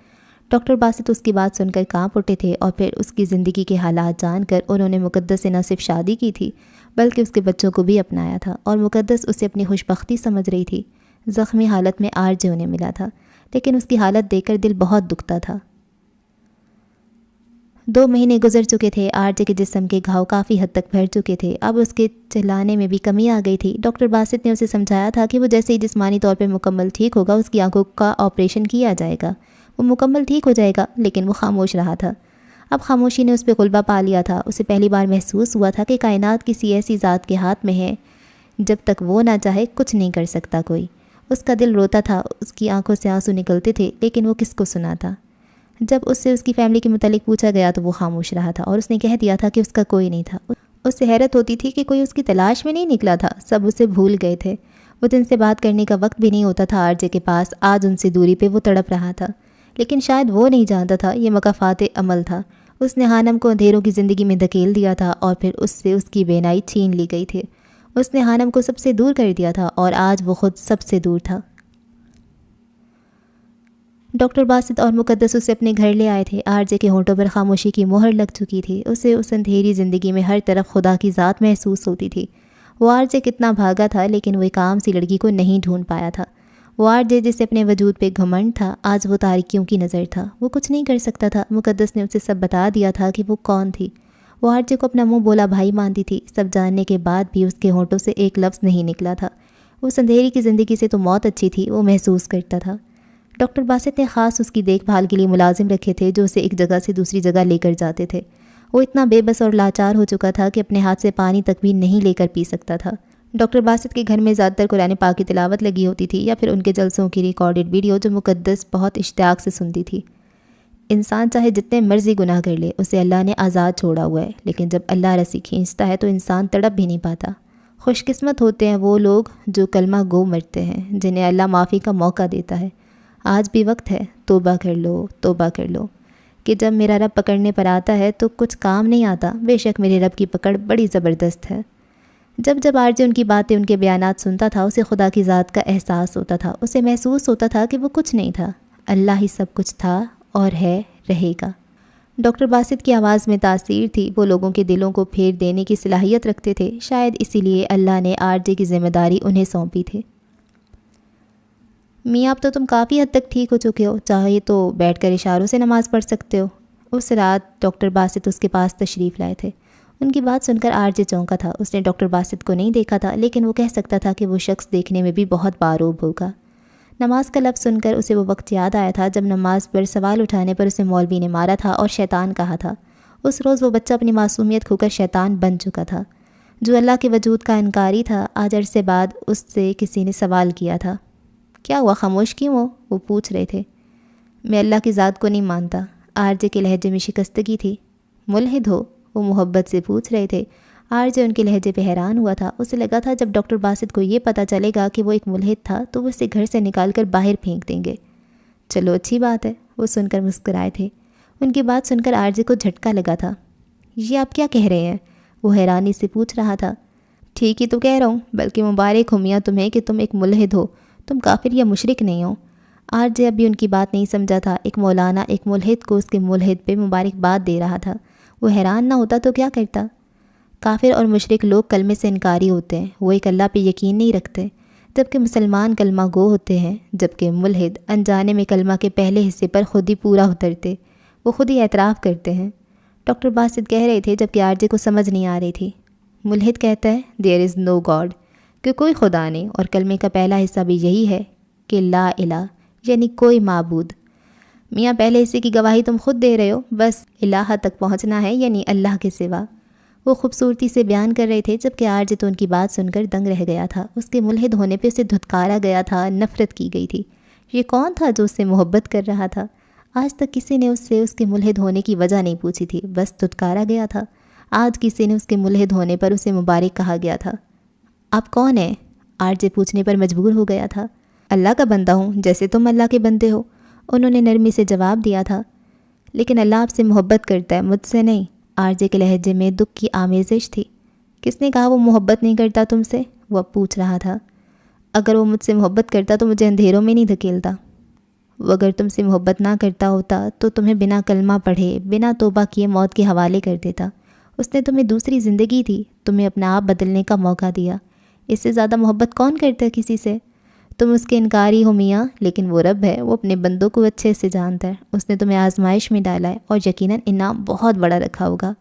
ڈاکٹر باسط اس کی بات سن کر کانپ اٹھے تھے، اور پھر اس کی زندگی کے حالات جان کر انہوں نے مقدس سے نہ صرف شادی کی تھی بلکہ اس کے بچوں کو بھی اپنایا تھا، اور مقدس اسے اپنی خوش بختی سمجھ رہی تھی۔ زخمی حالت میں آرجے انہیں ملا تھا، لیکن اس کی حالت دیکھ کر دل بہت دکھتا تھا۔ 2 مہینے گزر چکے تھے۔ آرجے کے جسم کے گھاؤ کافی حد تک بھر چکے تھے، اب اس کے چلانے میں بھی کمی آ گئی تھی۔ ڈاکٹر باسط نے اسے سمجھایا تھا کہ وہ جیسے ہی جسمانی طور پہ مکمل ٹھیک ہوگا اس کی آنکھوں کا آپریشن کیا جائے گا، وہ مکمل ٹھیک ہو جائے گا، لیکن وہ خاموش رہا تھا۔ اب خاموشی نے اس پہ غلبہ پا لیا تھا۔ اسے پہلی بار محسوس ہوا تھا کہ کائنات کسی ایسی ذات کے ہاتھ میں ہے، جب تک وہ نہ چاہے کچھ نہیں کر سکتا کوئی۔ اس کا دل روتا تھا، اس کی آنکھوں سے آنسو نکلتے تھے، لیکن وہ کس کو سناتا؟ جب اس سے اس کی فیملی کے متعلق پوچھا گیا تو وہ خاموش رہا تھا، اور اس نے کہہ دیا تھا کہ اس کا کوئی نہیں تھا۔ اس سے حیرت ہوتی تھی کہ کوئی اس کی تلاش میں نہیں نکلا تھا، سب اسے بھول گئے تھے۔ وہ جن سے بات کرنے کا وقت بھی نہیں ہوتا تھا آرجے کے پاس، آج ان سے دوری پہ وہ تڑپ رہا تھا، لیکن شاید وہ نہیں جانتا تھا یہ مکافات عمل تھا۔ اس نے ہانم کو اندھیروں کی زندگی میں دھکیل دیا تھا، اور پھر اس سے اس کی بینائی چھین لی گئی تھی۔ اس نے ہانم کو سب سے دور کر دیا تھا، اور آج وہ خود سب سے دور تھا۔ ڈاکٹر باسط اور مقدس اسے اپنے گھر لے آئے تھے۔ آرجے کے ہونٹوں پر خاموشی کی مہر لگ چکی تھی۔ اسے اس اندھیری زندگی میں ہر طرف خدا کی ذات محسوس ہوتی تھی۔ وہ آرجے کتنا بھاگا تھا، لیکن وہ ایک عام سی لڑکی کو نہیں ڈھونڈ پایا تھا۔ وہ آرجے جسے اپنے وجود پہ گھمنڈ تھا، آج وہ تاریکیوں کی نظر تھا۔ وہ کچھ نہیں کر سکتا تھا۔ مقدس نے اسے سب بتا دیا تھا کہ وہ کون تھی۔ وہ آرجے کو اپنا منہ بولا بھائی مانتی تھی۔ سب جاننے کے بعد بھی اس کے ہونٹوں سے ایک لفظ نہیں نکلا تھا۔ اس اندھیری کی زندگی سے تو موت اچھی تھی، وہ محسوس کرتا تھا۔ ڈاکٹر باسط نے خاص اس کی دیکھ بھال کے لیے ملازم رکھے تھے، جو اسے ایک جگہ سے دوسری جگہ لے کر جاتے تھے۔ وہ اتنا بے بس اور لاچار ہو چکا تھا کہ اپنے ہاتھ سے پانی تک بھی نہیں لے کر پی سکتا تھا۔ ڈاکٹر باسط کے گھر میں زیادہ تر قرآن پاک کی تلاوت لگی ہوتی تھی، یا پھر ان کے جلسوں کی ریکارڈڈ ویڈیو جو مقدس بہت اشتیاق سے سنتی تھی۔ انسان چاہے جتنے مرضی گناہ کر لے، اسے اللہ نے آزاد چھوڑا ہوا ہے، لیکن جب اللہ رسی کھینچتا ہے تو انسان تڑپ بھی نہیں پاتا۔ خوش قسمت ہوتے ہیں وہ لوگ جو کلمہ گو مرتے ہیں، جنہیں اللہ معافی کا موقع دیتا ہے۔ آج بھی وقت ہے، توبہ کر لو، توبہ کر لو، کہ جب میرا رب پکڑنے پر آتا ہے تو کچھ کام نہیں آتا۔ بے شک میرے رب کی پکڑ بڑی زبردست ہے۔ جب آرجے ان کی باتیں، ان کے بیانات سنتا تھا، اسے خدا کی ذات کا احساس ہوتا تھا۔ اسے محسوس ہوتا تھا کہ وہ کچھ نہیں تھا، اللہ ہی سب کچھ تھا اور ہے، رہے گا۔ ڈاکٹر باسط کی آواز میں تاثیر تھی، وہ لوگوں کے دلوں کو پھیر دینے کی صلاحیت رکھتے تھے، شاید اسی لیے اللہ نے آرجے کی ذمہ داری انہیں سونپی تھی۔ میاں اب تو تم کافی حد تک ٹھیک ہو چکے ہو، چاہے تو بیٹھ کر اشاروں سے نماز پڑھ سکتے ہو۔ اس رات ڈاکٹر باسط اس کے پاس تشریف لائے تھے۔ ان کی بات سن کر آرجے چونکا تھا۔ اس نے ڈاکٹر باسط کو نہیں دیکھا تھا، لیکن وہ کہہ سکتا تھا کہ وہ شخص دیکھنے میں بھی بہت باروب ہوگا۔ نماز کا لفظ سن کر اسے وہ وقت یاد آیا تھا جب نماز پر سوال اٹھانے پر اسے مولوی نے مارا تھا اور شیطان کہا تھا۔ اس روز وہ بچہ اپنی معصومیت کھو کر شیطان بن چکا تھا۔ جو اللہ کے وجود کا انکاری تھا، آج عرصے بعد اس سے کسی نے سوال کیا تھا۔ کیا ہوا، خاموش کیوں ہو؟ وہ پوچھ رہے تھے۔ میں اللہ کی ذات کو نہیں مانتا۔ آرجے کے لہجے میں شکستگی تھی۔ ملحد ہو؟ وہ محبت سے پوچھ رہے تھے۔ آرجے ان کے لہجے پہ حیران ہوا تھا۔ اسے لگا تھا جب ڈاکٹر باسط کو یہ پتہ چلے گا کہ وہ ایک ملحد تھا تو وہ اسے گھر سے نکال کر باہر پھینک دیں گے۔ چلو اچھی بات ہے، وہ سن کر مسکرائے تھے۔ ان کی بات سن کر آرجے کو جھٹکا لگا تھا۔ یہ آپ کیا کہہ رہے ہیں؟ وہ حیرانی سے پوچھ رہا تھا۔ ٹھیک ہی تو کہہ رہا ہوں، بلکہ مبارک ہو میاں تمہیں کہ تم ایک ملحد ہو، تم کافر یا مشرک نہیں ہو۔ آرجے ابھی ان کی بات نہیں سمجھا تھا۔ ایک مولانا ایک ملحد کو اس کے ملحد پہ مبارکباد دے رہا تھا۔ وہ حیران نہ ہوتا تو کیا کرتا؟ کافر اور مشرک لوگ کلمے سے انکاری ہوتے ہیں، وہ ایک اللہ پہ یقین نہیں رکھتے، جبکہ مسلمان کلمہ گو ہوتے ہیں، جبکہ ملحد انجانے میں کلمہ کے پہلے حصے پر خود ہی پورا اترتے، وہ خود ہی اعتراف کرتے ہیں۔ ڈاکٹر باسط کہہ رہے تھے جبکہ آرجے کو سمجھ نہیں آ رہی تھی۔ ملحد کہتا ہے دیر از نو گاڈ، کہ کوئی خدا نہیں، اور کلمے کا پہلا حصہ بھی یہی ہے کہ لا الہ، یعنی کوئی معبود۔ میاں پہلے حصے کی گواہی تم خود دے رہے ہو، بس الہ تک پہنچنا ہے، یعنی اللہ کے سوا۔ وہ خوبصورتی سے بیان کر رہے تھے، جبکہ آرجے تو ان کی بات سن کر دنگ رہ گیا تھا۔ اس کے ملحد ہونے پہ اسے دھتکارا گیا تھا، نفرت کی گئی تھی۔ یہ کون تھا جو اس سے محبت کر رہا تھا؟ آج تک کسی نے اس سے اس کے ملحد ہونے کی وجہ نہیں پوچھی تھی، بس دھتکارا گیا تھا۔ آج کسی نے اس کے ملحد ہونے پر اسے مبارک کہا گیا تھا۔ آپ کون ہیں؟ آرجے پوچھنے پر مجبور ہو گیا تھا۔ اللہ کا بندہ ہوں، جیسے تم اللہ کے بندے ہو، انہوں نے نرمی سے جواب دیا تھا۔ لیکن اللہ آپ سے محبت کرتا ہے، مجھ سے نہیں۔ آرجے کے لہجے میں دکھ کی آمیزش تھی۔ کس نے کہا وہ محبت نہیں کرتا تم سے؟ وہ اب پوچھ رہا تھا۔ اگر وہ مجھ سے محبت کرتا تو مجھے اندھیروں میں نہیں دھکیلتا۔ وہ اگر تم سے محبت نہ کرتا ہوتا تو تمہیں بنا کلمہ پڑھے، بنا توبہ کیے موت کے حوالے کر دیتا۔ اس نے تمہیں دوسری زندگی دی، تمہیں اپنا آپ بدلنے کا موقع دیا۔ اس سے زیادہ محبت کون کرتا ہے کسی سے؟ تم اس کے انکاری ہو میاں، لیکن وہ رب ہے، وہ اپنے بندوں کو اچھے سے جانتا ہے۔ اس نے تمہیں آزمائش میں ڈالا ہے اور یقیناً انعام بہت بڑا رکھا ہوگا۔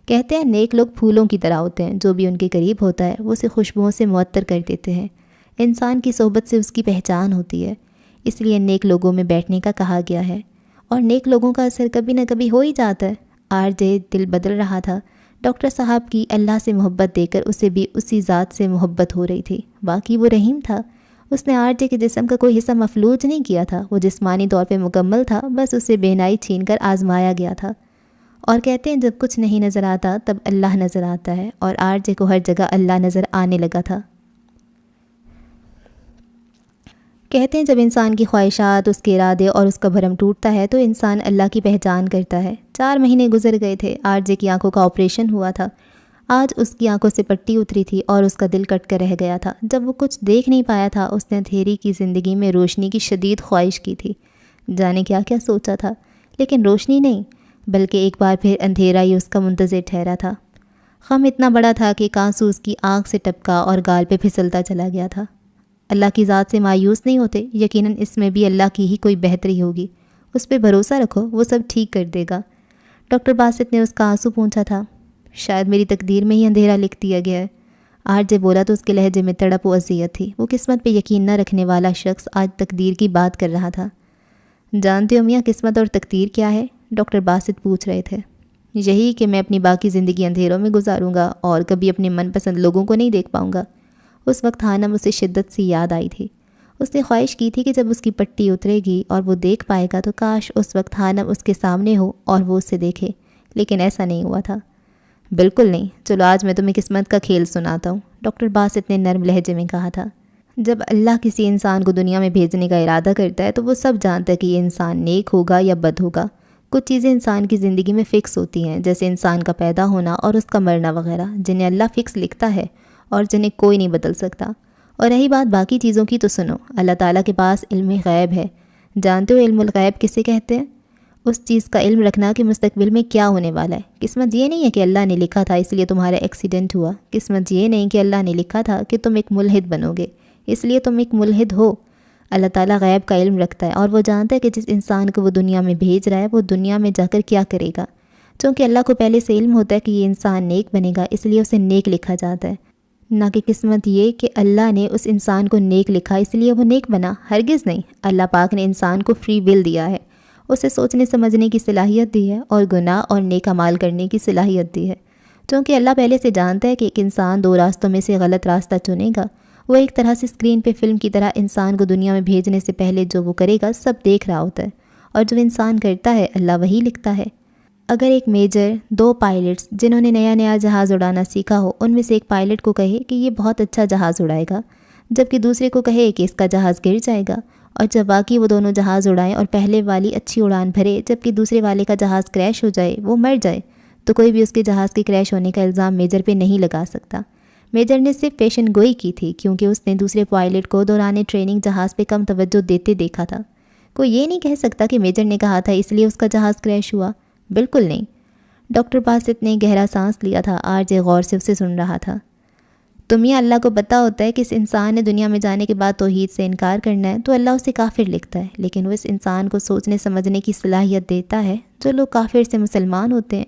کہتے ہیں نیک لوگ پھولوں کی طرح ہوتے ہیں، جو بھی ان کے قریب ہوتا ہے وہ اسے خوشبوؤں سے معطر کر دیتے ہیں۔ انسان کی صحبت سے اس کی پہچان ہوتی ہے، اس لیے نیک لوگوں میں بیٹھنے کا کہا گیا ہے، اور نیک لوگوں کا اثر کبھی نہ کبھی ہو ہی جاتا ہے۔ آرجے دل بدل رہا تھا۔ ڈاکٹر صاحب کی اللہ سے محبت دے کر اسے بھی اسی ذات سے محبت ہو رہی تھی۔ باقی وہ رحیم تھا۔ اس نے آرجے کے جسم کا کوئی حصہ مفلوج نہیں کیا تھا، وہ جسمانی طور پہ مکمل تھا، بس اسے بینائی چھین کر آزمایا گیا تھا۔ اور کہتے ہیں جب کچھ نہیں نظر آتا تب اللہ نظر آتا ہے، اور آرجے کو ہر جگہ اللہ نظر آنے لگا تھا۔ کہتے ہیں جب انسان کی خواہشات، اس کے ارادے اور اس کا بھرم ٹوٹتا ہے تو انسان اللہ کی پہچان کرتا ہے۔ 4 مہینے گزر گئے تھے۔ آرجے کی آنکھوں کا آپریشن ہوا تھا۔ آج اس کی آنکھوں سے پٹی اتری تھی اور اس کا دل کٹ کر رہ گیا تھا۔ جب وہ کچھ دیکھ نہیں پایا تھا، اس نے اندھیری کی زندگی میں روشنی کی شدید خواہش کی تھی۔ جانے کیا کیا سوچا تھا، لیکن روشنی نہیں، بلکہ ایک بار پھر اندھیرا ہی اس کا منتظر ٹھہرا تھا۔ غم اتنا بڑا تھا کہ ایک آنسو اس کی آنکھ سے ٹپکا اور گال پہ پھسلتا چلا گیا تھا۔ اللہ کی ذات سے مایوس نہیں ہوتے، یقیناً اس میں بھی اللہ کی ہی کوئی بہتری ہوگی۔ اس پہ بھروسہ رکھو، وہ سب ٹھیک کر دے گا۔ ڈاکٹر باسط نے اس کا آنسو پونچھا تھا۔ شاید میری تقدیر میں ہی اندھیرا لکھ دیا گیا ہے۔ آرجے بولا تو اس کے لہجے میں تڑپ و اذیت تھی۔ وہ قسمت پہ یقین نہ رکھنے والا شخص آج تقدیر کی بات کر رہا تھا۔ جانتے ہو میاں قسمت اور تقدیر کیا ہے؟ ڈاکٹر باسط پوچھ رہے تھے۔ یہی کہ میں اپنی باقی زندگی اندھیروں میں گزاروں گا اور کبھی اپنے من پسند لوگوں کو نہیں دیکھ پاؤں گا۔ اس وقت حانم اسے شدت سے یاد آئی تھی۔ اس نے خواہش کی تھی کہ جب اس کی پٹی اترے گی اور وہ دیکھ پائے گا تو کاش اس وقت حانم اس کے سامنے ہو اور وہ اسے دیکھے، لیکن ایسا نہیں ہوا تھا۔ بالکل نہیں، چلو آج میں تمہیں قسمت کا کھیل سناتا ہوں، ڈاکٹر باسط نے نرم لہجے میں کہا تھا۔ جب اللہ کسی انسان کو دنیا میں بھیجنے کا ارادہ کرتا ہے تو وہ سب جانتا ہے کہ یہ انسان نیک ہوگا یا بد ہوگا۔ کچھ چیزیں انسان کی زندگی میں فکس ہوتی ہیں، جیسے انسان کا پیدا ہونا اور اس کا مرنا وغیرہ، جنہیں اللہ فکس لکھتا ہے اور جنہیں کوئی نہیں بدل سکتا۔ اور رہی بات باقی چیزوں کی تو سنو، اللہ تعالیٰ کے پاس علم غیب ہے۔ جانتے ہو علم الغیب کسے کہتے ہیں؟ اس چیز کا علم رکھنا کہ مستقبل میں کیا ہونے والا ہے۔ قسمت یہ نہیں ہے کہ اللہ نے لکھا تھا اس لیے تمہارا ایکسیڈنٹ ہوا، قسمت یہ نہیں کہ اللہ نے لکھا تھا کہ تم ایک ملحد بنو گے اس لیے تم ایک ملحد ہو۔ اللہ تعالیٰ غیب کا علم رکھتا ہے اور وہ جانتا ہے کہ جس انسان کو وہ دنیا میں بھیج رہا ہے وہ دنیا میں جا کر کیا کرے گا۔ چونکہ اللہ کو پہلے سے علم ہوتا ہے کہ یہ انسان نیک بنے گا، اس لیے اسے نیک لکھا جاتا ہے، نہ کہ قسمت یہ کہ اللہ نے اس انسان کو نیک لکھا اس لیے وہ نیک بنا۔ ہرگز نہیں، اللہ پاک نے انسان کو فری ول دیا ہے، اسے سوچنے سمجھنے کی صلاحیت دی ہے اور گناہ اور نیک اعمال کرنے کی صلاحیت دی ہے۔ چونکہ اللہ پہلے سے جانتا ہے کہ ایک انسان دو راستوں میں سے غلط راستہ چنے گا، وہ ایک طرح سے اسکرین پہ فلم کی طرح انسان کو دنیا میں بھیجنے سے پہلے جو وہ کرے گا سب دیکھ رہا ہوتا ہے، اور جو انسان کرتا ہے اللہ وہی لکھتا ہے۔ اگر ایک میجر دو پائلٹس جنہوں نے نیا جہاز اڑانا سیکھا ہو، ان میں سے ایک پائلٹ کو کہے کہ یہ بہت اچھا جہاز اڑائے گا، جبکہ دوسرے کو کہے کہ اس کا جہاز گر جائے گا، اور جب باقی وہ دونوں جہاز اڑائیں اور پہلے والی اچھی اڑان بھرے جبکہ دوسرے والے کا جہاز کریش ہو جائے، وہ مر جائے، تو کوئی بھی اس کے جہاز کے کریش ہونے کا الزام میجر پہ نہیں لگا سکتا۔ میجر نے صرف پیشن گوئی کی تھی کیونکہ اس نے دوسرے پائلٹ کو دوران ٹریننگ جہاز پہ کم توجہ دیتے دیکھا تھا۔ کوئی یہ نہیں کہہ سکتا کہ میجر نے کہا تھا اس لیے اس کا جہاز کریش ہوا، بالکل نہیں۔ ڈاکٹر باسط نے گہرا سانس لیا تھا، آر جے غور سے اسے سن رہا تھا۔ تمہیں اللہ کو پتہ ہوتا ہے کہ اس انسان نے دنیا میں جانے کے بعد توحید سے انکار کرنا ہے تو اللہ اسے کافر لکھتا ہے، لیکن وہ اس انسان کو سوچنے سمجھنے کی صلاحیت دیتا ہے۔ جو لوگ کافر سے مسلمان ہوتے ہیں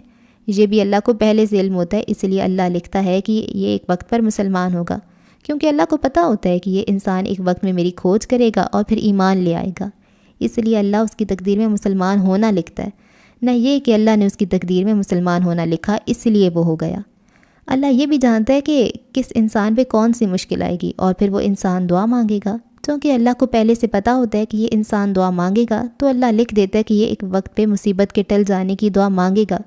یہ بھی اللہ کو پہلے سے علم ہوتا ہے، اس لیے اللہ لکھتا ہے کہ یہ ایک وقت پر مسلمان ہوگا، کیونکہ اللہ کو پتہ ہوتا ہے کہ یہ انسان ایک وقت میں میری کھوج کرے گا اور پھر ایمان لے آئے گا، اس لیے اللہ اس کی تقدیر میں مسلمان ہونا لکھتا ہے، نہ یہ کہ اللہ نے اس کی تقدیر میں مسلمان ہونا لکھا اس لیے وہ ہو گیا۔ اللہ یہ بھی جانتا ہے کہ کس انسان پہ کون سی مشکل آئے گی اور پھر وہ انسان دعا مانگے گا۔ چونکہ اللہ کو پہلے سے پتہ ہوتا ہے کہ یہ انسان دعا مانگے گا تو اللہ لکھ دیتا ہے کہ یہ ایک وقت پہ مصیبت کے ٹل جانے کی دعا مانگے گا،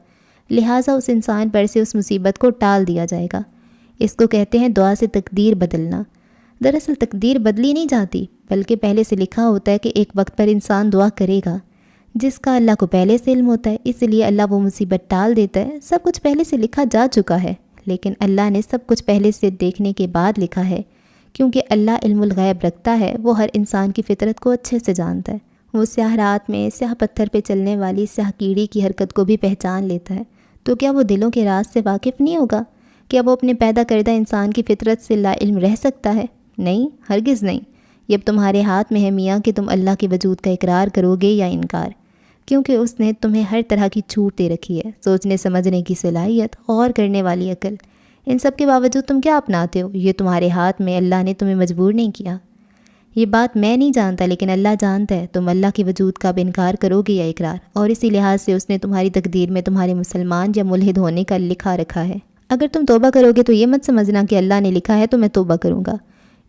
لہٰذا اس انسان پر سے اس مصیبت کو ٹال دیا جائے گا۔ اس کو کہتے ہیں دعا سے تقدیر بدلنا۔ دراصل تقدیر بدلی نہیں جاتی، بلکہ پہلے سے لکھا ہوتا ہے کہ ایک وقت پر انسان دعا کرے گا، جس کا اللہ کو پہلے سے علم ہوتا ہے، اس لیے اللہ وہ مصیبت ٹال دیتا ہے۔ سب کچھ پہلے سے لکھا جا چکا ہے، لیکن اللہ نے سب کچھ پہلے سے دیکھنے کے بعد لکھا ہے، کیونکہ اللہ علم الغیب رکھتا ہے، وہ ہر انسان کی فطرت کو اچھے سے جانتا ہے۔ وہ سیاہ رات میں سیاہ پتھر پہ چلنے والی سیاہ کیڑی کی حرکت کو بھی پہچان لیتا ہے، تو کیا وہ دلوں کے راز سے واقف نہیں ہوگا؟ کیا وہ اپنے پیدا کردہ انسان کی فطرت سے لا علم رہ سکتا ہے؟ نہیں، ہرگز نہیں۔ یہ اب تمہارے ہاتھ میں ہے میاں کہ تم اللہ کے وجود کا اقرار کرو گے یا انکار، کیونکہ اس نے تمہیں ہر طرح کی چھوٹ دے رکھی ہے، سوچنے سمجھنے کی صلاحیت، غور کرنے والی عقل۔ ان سب کے باوجود تم کیا اپناتے ہو؟ یہ تمہارے ہاتھ میں، اللہ نے تمہیں مجبور نہیں کیا۔ یہ بات میں نہیں جانتا لیکن اللہ جانتا ہے، تم اللہ کے وجود کا اب انکار کرو گے یا اقرار، اور اسی لحاظ سے اس نے تمہاری تقدیر میں تمہارے مسلمان یا ملحد ہونے کا لکھا رکھا ہے۔ اگر تم توبہ کرو گے تو یہ مت سمجھنا کہ اللہ نے لکھا ہے تو میں توبہ کروں گا،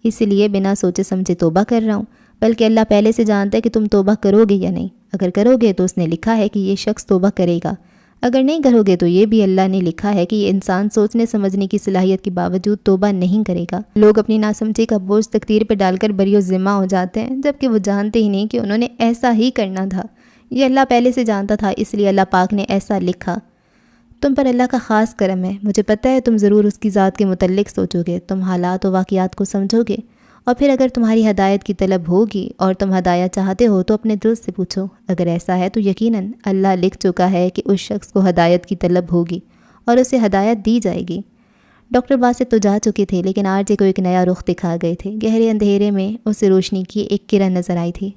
اس لیے بنا سوچے سمجھے توبہ کر رہا ہوں، بلکہ اللہ پہلے سے جانتا ہے کہ تم توبہ کرو گے یا نہیں۔ اگر کرو گے تو اس نے لکھا ہے کہ یہ شخص توبہ کرے گا، اگر نہیں کرو گے تو یہ بھی اللہ نے لکھا ہے کہ یہ انسان سوچنے سمجھنے کی صلاحیت کے باوجود توبہ نہیں کرے گا۔ لوگ اپنی ناسمجھی کا بوجھ تقدیر پہ ڈال کر بری و ذمہ ہو جاتے ہیں، جبکہ وہ جانتے ہی نہیں کہ انہوں نے ایسا ہی کرنا تھا۔ یہ اللہ پہلے سے جانتا تھا، اس لیے اللہ پاک نے ایسا لکھا۔ تم پر اللہ کا خاص کرم ہے، مجھے پتہ ہے تم ضرور اس کی ذات کے متعلق سوچو گے، تم حالات و واقعات کو سمجھو گے، اور پھر اگر تمہاری ہدایت کی طلب ہوگی اور تم ہدایت چاہتے ہو تو اپنے دل سے پوچھو۔ اگر ایسا ہے تو یقیناً اللہ لکھ چکا ہے کہ اس شخص کو ہدایت کی طلب ہوگی اور اسے ہدایت دی جائے گی۔ ڈاکٹر باسط تو جا چکے تھے، لیکن آر جے کو ایک نیا رخ دکھا گئے تھے۔ گہرے اندھیرے میں اسے روشنی کی ایک کرن نظر آئی تھی۔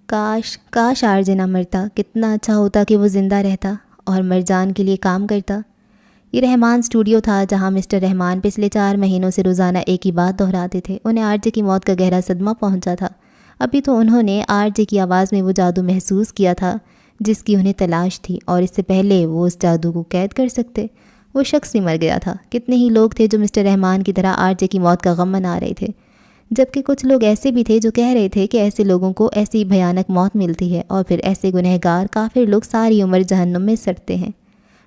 کاش آر جے نہ مرتا، کتنا اچھا ہوتا کہ وہ زندہ رہتا اور مرجان کے لیے کام کرتا۔ یہ رحمان اسٹوڈیو تھا جہاں مسٹر رحمان پچھلے 4 مہینوں سے روزانہ ایک ہی بات دہراتے تھے۔ انہیں آر جے کی موت کا گہرا صدمہ پہنچا تھا۔ ابھی تو انہوں نے آر جے کی آواز میں وہ جادو محسوس کیا تھا جس کی انہیں تلاش تھی، اور اس سے پہلے وہ اس جادو کو قید کر سکتے۔ وہ شخص ہی مر گیا تھا۔ کتنے ہی لوگ تھے جو مسٹر رحمان کی طرح آر جے کی موت کا غم منا رہے تھے، جبکہ کچھ لوگ ایسے بھی تھے جو کہہ رہے تھے کہ ایسے لوگوں کو ایسی بھیانک موت ملتی ہے اور پھر ایسے گنہگار کافر لوگ ساری عمر جہنم میں سڑتے ہیں۔